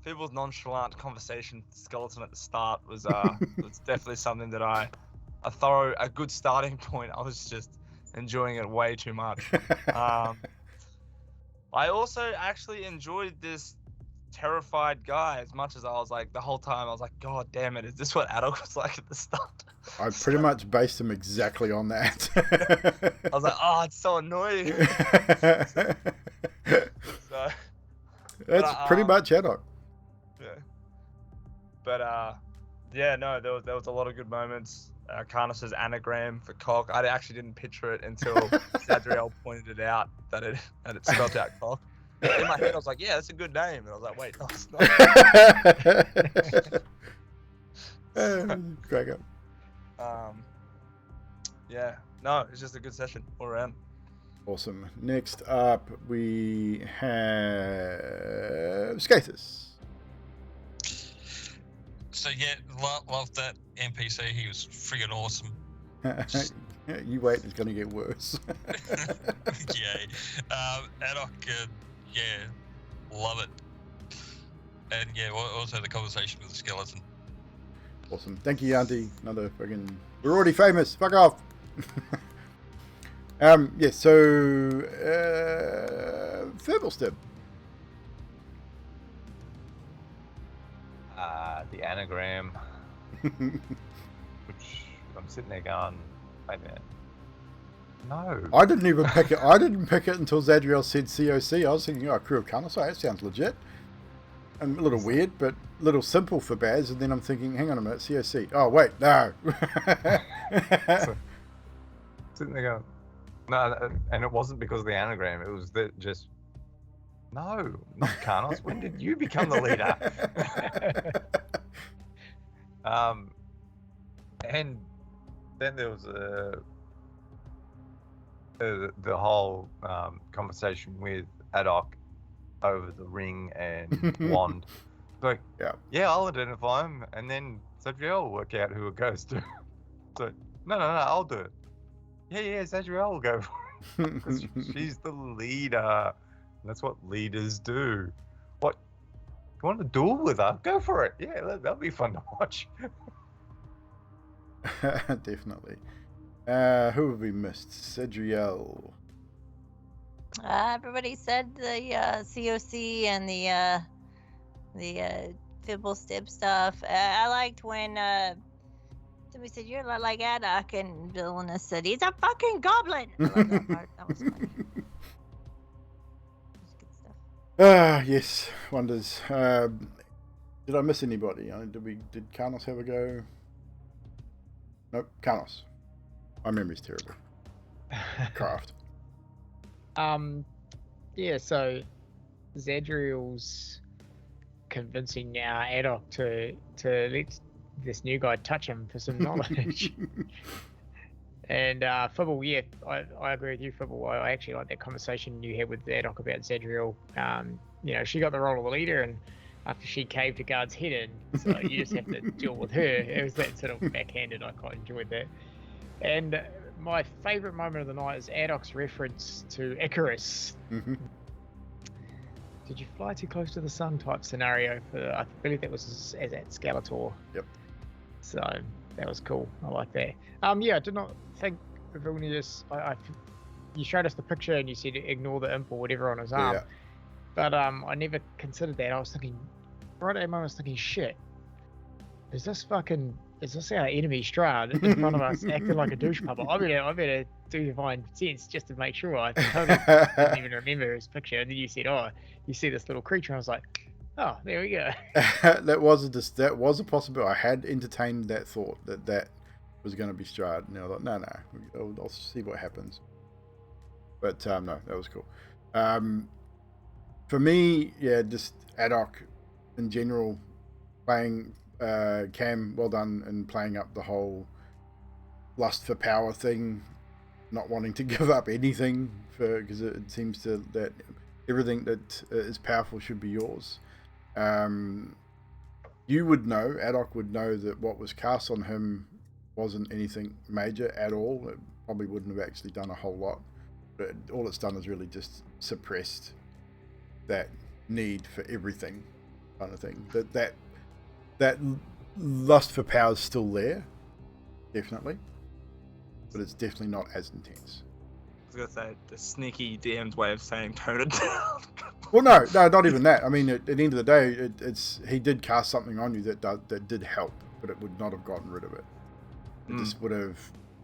Fibble's nonchalant conversation skeleton at the start was definitely something that a good starting point. I was just enjoying it way too much. I also actually enjoyed this terrified guy as much as I was like, the whole time I was like, God damn it, is this what Adok was like at the start? I pretty much based him exactly on that. I was like, oh, it's so annoying. That's pretty much Adok. Yeah. But yeah, no, there was a lot of good moments. Karnos' anagram for cock, I actually didn't picture it until Zadriel pointed it out that it spelled out cock. In my head, I was like, yeah, that's a good name. And I was like, wait, no, it's not. Crack up. Yeah, no, it's just a good session all around. Awesome. Next up, we have Skathis. So yeah, love that NPC. He was friggin' awesome. You wait, it's going to get worse. Yeah. Adok, yeah, love it. And yeah, also the conversation with the skeleton. Awesome. Thank you, Auntie. Another fucking... We're already famous. Fuck off. Yeah, so... Firblestep. The anagram, which I'm sitting there going, wait a minute. No. I didn't even pick it. I didn't pick it until Zadriel said COC. I was thinking, oh, Crew of Karnos. Oh, that sounds legit. And a little weird, but a little simple for Baz. And then I'm thinking, hang on a minute, COC. Oh, wait, no. So, sitting there going, no, and it wasn't because of the anagram. It was that just, no, not Karnos. When did you become the leader? And then there was the whole conversation with Adok over the ring and wand. Like, yeah, I'll identify him, and then Zadriel will work out who it goes to. So, no, I'll do it. Yeah, Zadriel will go for it. Because she's the leader. That's what leaders do. What? You want to duel with her? Go for it. Yeah, that'll be fun to watch. Definitely. Who have we missed? Cedriel. Everybody said the COC and the Fibble Stib stuff. I liked when somebody said you're like Adok, and Villainous said he's a fucking goblin. I love that part. That was funny. That was good stuff. Yes, wonders. Did I miss anybody? Did Karnos have a go? Nope, Karnos. My memory's terrible. Craft. Yeah, so Zadriel's convincing now Adok to let this new guy touch him for some knowledge. And Fibble, yeah, I agree with you, Fibble. I actually like that conversation you had with Adok about Zadriel. You know, she got the role of the leader, and after she caved a guard's head in, so you just have to deal with her. It was that sort of backhanded. I quite enjoyed that. And my favourite moment of the night is Adok's reference to Icarus. Mm-hmm. Did you fly too close to the sun type scenario for, I believe that was as at Skeletor. Yep. So that was cool. I like that. Yeah, I did not think Vilnius, you showed us the picture and you said ignore the imp or whatever on his arm. Yeah. But I never considered that. I was thinking, right at that moment I was thinking, shit, is this our enemy Strahd in front of us acting like a douche puppet? I better do divine sense just to make sure. I totally didn't even remember his picture. And then you said, oh, you see this little creature. And I was like, oh, there we go. that was a possibility. I had entertained that thought that was going to be Strahd. And I thought, no, I'll see what happens. But no, that was cool. For me, yeah, just Adok in general, playing Cam, well done in playing up the whole lust for power thing, not wanting to give up anything because it seems that everything that is powerful should be yours. You would know, Adok would know that what was cast on him wasn't anything major at all. It probably wouldn't have actually done a whole lot, but all it's done is really just suppressed that need for everything kind of thing. That lust for power is still there, definitely, but it's definitely not as intense. I was gonna say the sneaky DM's way of saying tone it down. Well, no, not even that. I mean, at the end of the day, he did cast something on you that did help, but it would not have gotten rid of it. It just would have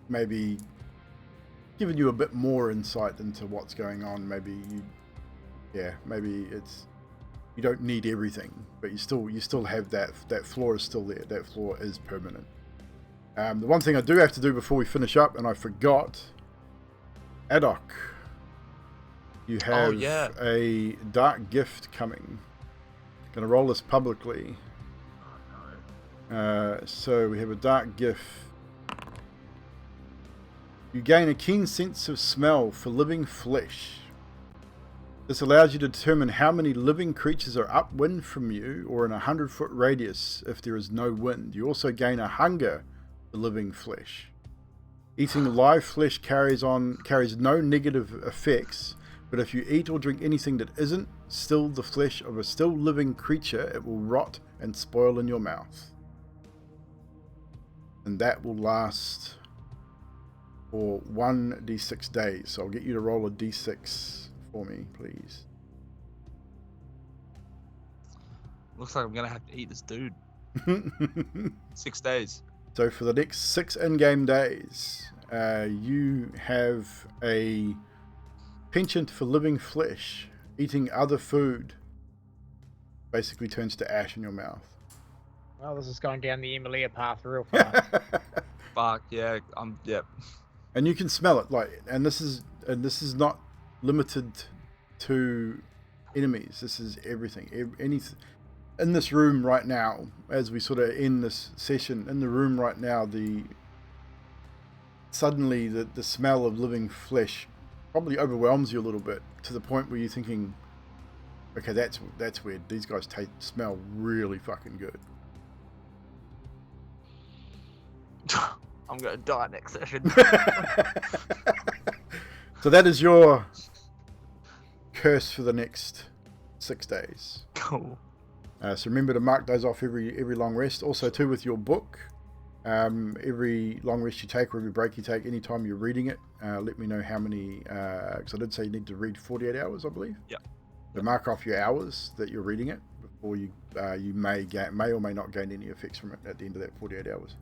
maybe given you a bit more insight into what's going on. Maybe it's. You don't need everything, but you still have that flaw is still there. That flaw is permanent. The one thing I do have to do before we finish up, and I forgot, Adok, you have a dark gift coming. Gonna roll this publicly. So we have a dark gift. You gain a keen sense of smell for living flesh. This allows you to determine how many living creatures are upwind from you or in a 100-foot radius if there is no wind. You also gain a hunger for living flesh. Eating live flesh carries no negative effects, but if you eat or drink anything that isn't still the flesh of a still living creature, it will rot and spoil in your mouth. And that will last for 1d6 days. So I'll get you to roll a d6 for me, please. Looks like I'm gonna have to eat this dude. 6 days. So for the next 6 in-game days, you have a penchant for living flesh. Eating other food basically turns to ash in your mouth. Well, this is going down the Emilia path real fast. Fuck yeah, yep. And you can smell it, and this is not limited to enemies. This is everything. Anything in this room right now, as we sort of end this session, in the room right now, the suddenly the smell of living flesh probably overwhelms you a little bit, to the point where you're thinking, okay, that's weird. These guys smell really fucking good. I'm gonna die next session. So that is your curse for the next 6 days. Cool. So remember to mark those off every long rest. Also, too, with your book, every long rest you take or every break you take, anytime you're reading it, let me know how many. Because I did say you need to read 48 hours, I believe. Yep. So mark off your hours that you're reading it before you may or may not gain any effects from it at the end of that 48 hours.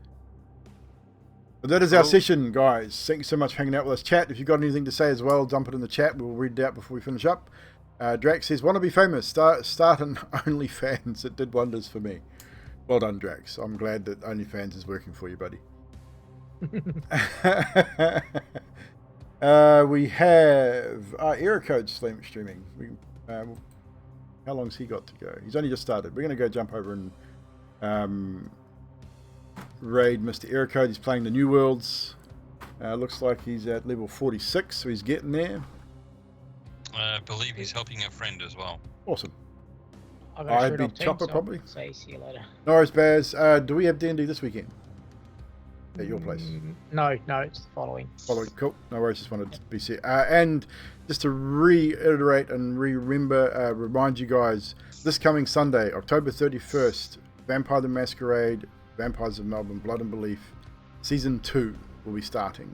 But that is our session, guys. Thank you so much for hanging out with us. Chat, if you've got anything to say as well, dump it in the chat. We'll read it out before we finish up. Drax says, want to be famous, start an OnlyFans. It did wonders for me. Well done, Drax. I'm glad that OnlyFans is working for you, buddy. We have Ericode streaming. How long's he got to go? He's only just started. We're going to go jump over and raid Mr. Ericode. He's playing the New Worlds. Looks like he's at level 46, so he's getting there. I believe he's helping a friend as well. Awesome. I'll go I'd shoot be off team, Chopper, so probably. Say see you later. No worries, Baz. Do we have D&D this weekend? At your place? No, it's the following. Following, cool. No worries, just wanted to be set. And just to reiterate and remind you guys, this coming Sunday, October 31st, Vampire the Masquerade, Vampires of Melbourne, Blood and Belief, Season 2 will be starting.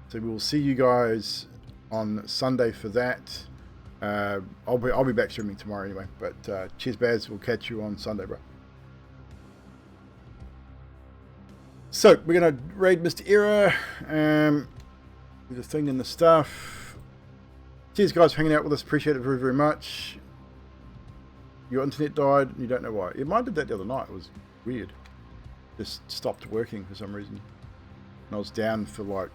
So we will see you guys on Sunday for that. I'll be back streaming tomorrow anyway. But cheers, Baz. We'll catch you on Sunday, bro. So we're gonna raid Mr. Era. Do the thing and the stuff. Cheers, guys, for hanging out with us. Appreciate it very, very much. Your internet died and you don't know why. Yeah, mine did that the other night. It was weird. Just stopped working for some reason. And I was down for like,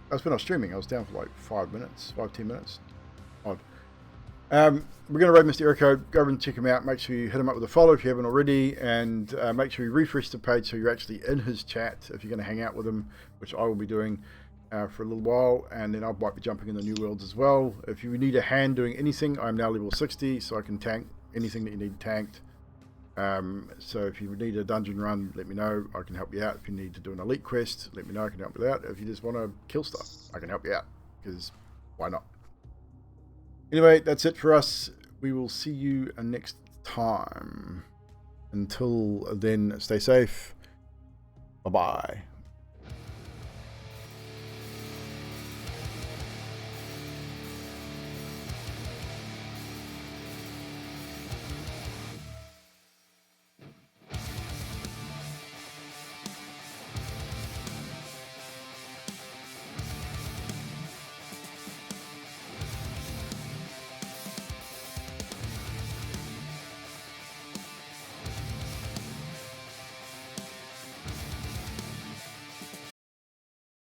that's when I was streaming. I was down for like 5 minutes, 5-10 minutes. Odd. We're going to raid Mr. Ericode. Go over and check him out. Make sure you hit him up with a follow if you haven't already. And make sure you refresh the page so you're actually in his chat if you're going to hang out with him, which I will be doing for a little while. And then I might be jumping in the New Worlds as well. If you need a hand doing anything, I'm now level 60, so I can tank anything that you need tanked. So if you need a dungeon run, let me know. I can help you out. If you need to do an elite quest, let me know. I can help you out. If you just want to kill stuff, I can help you out, because why not? Anyway, that's it for us. We will see you next time. Until then, stay safe. Bye-bye.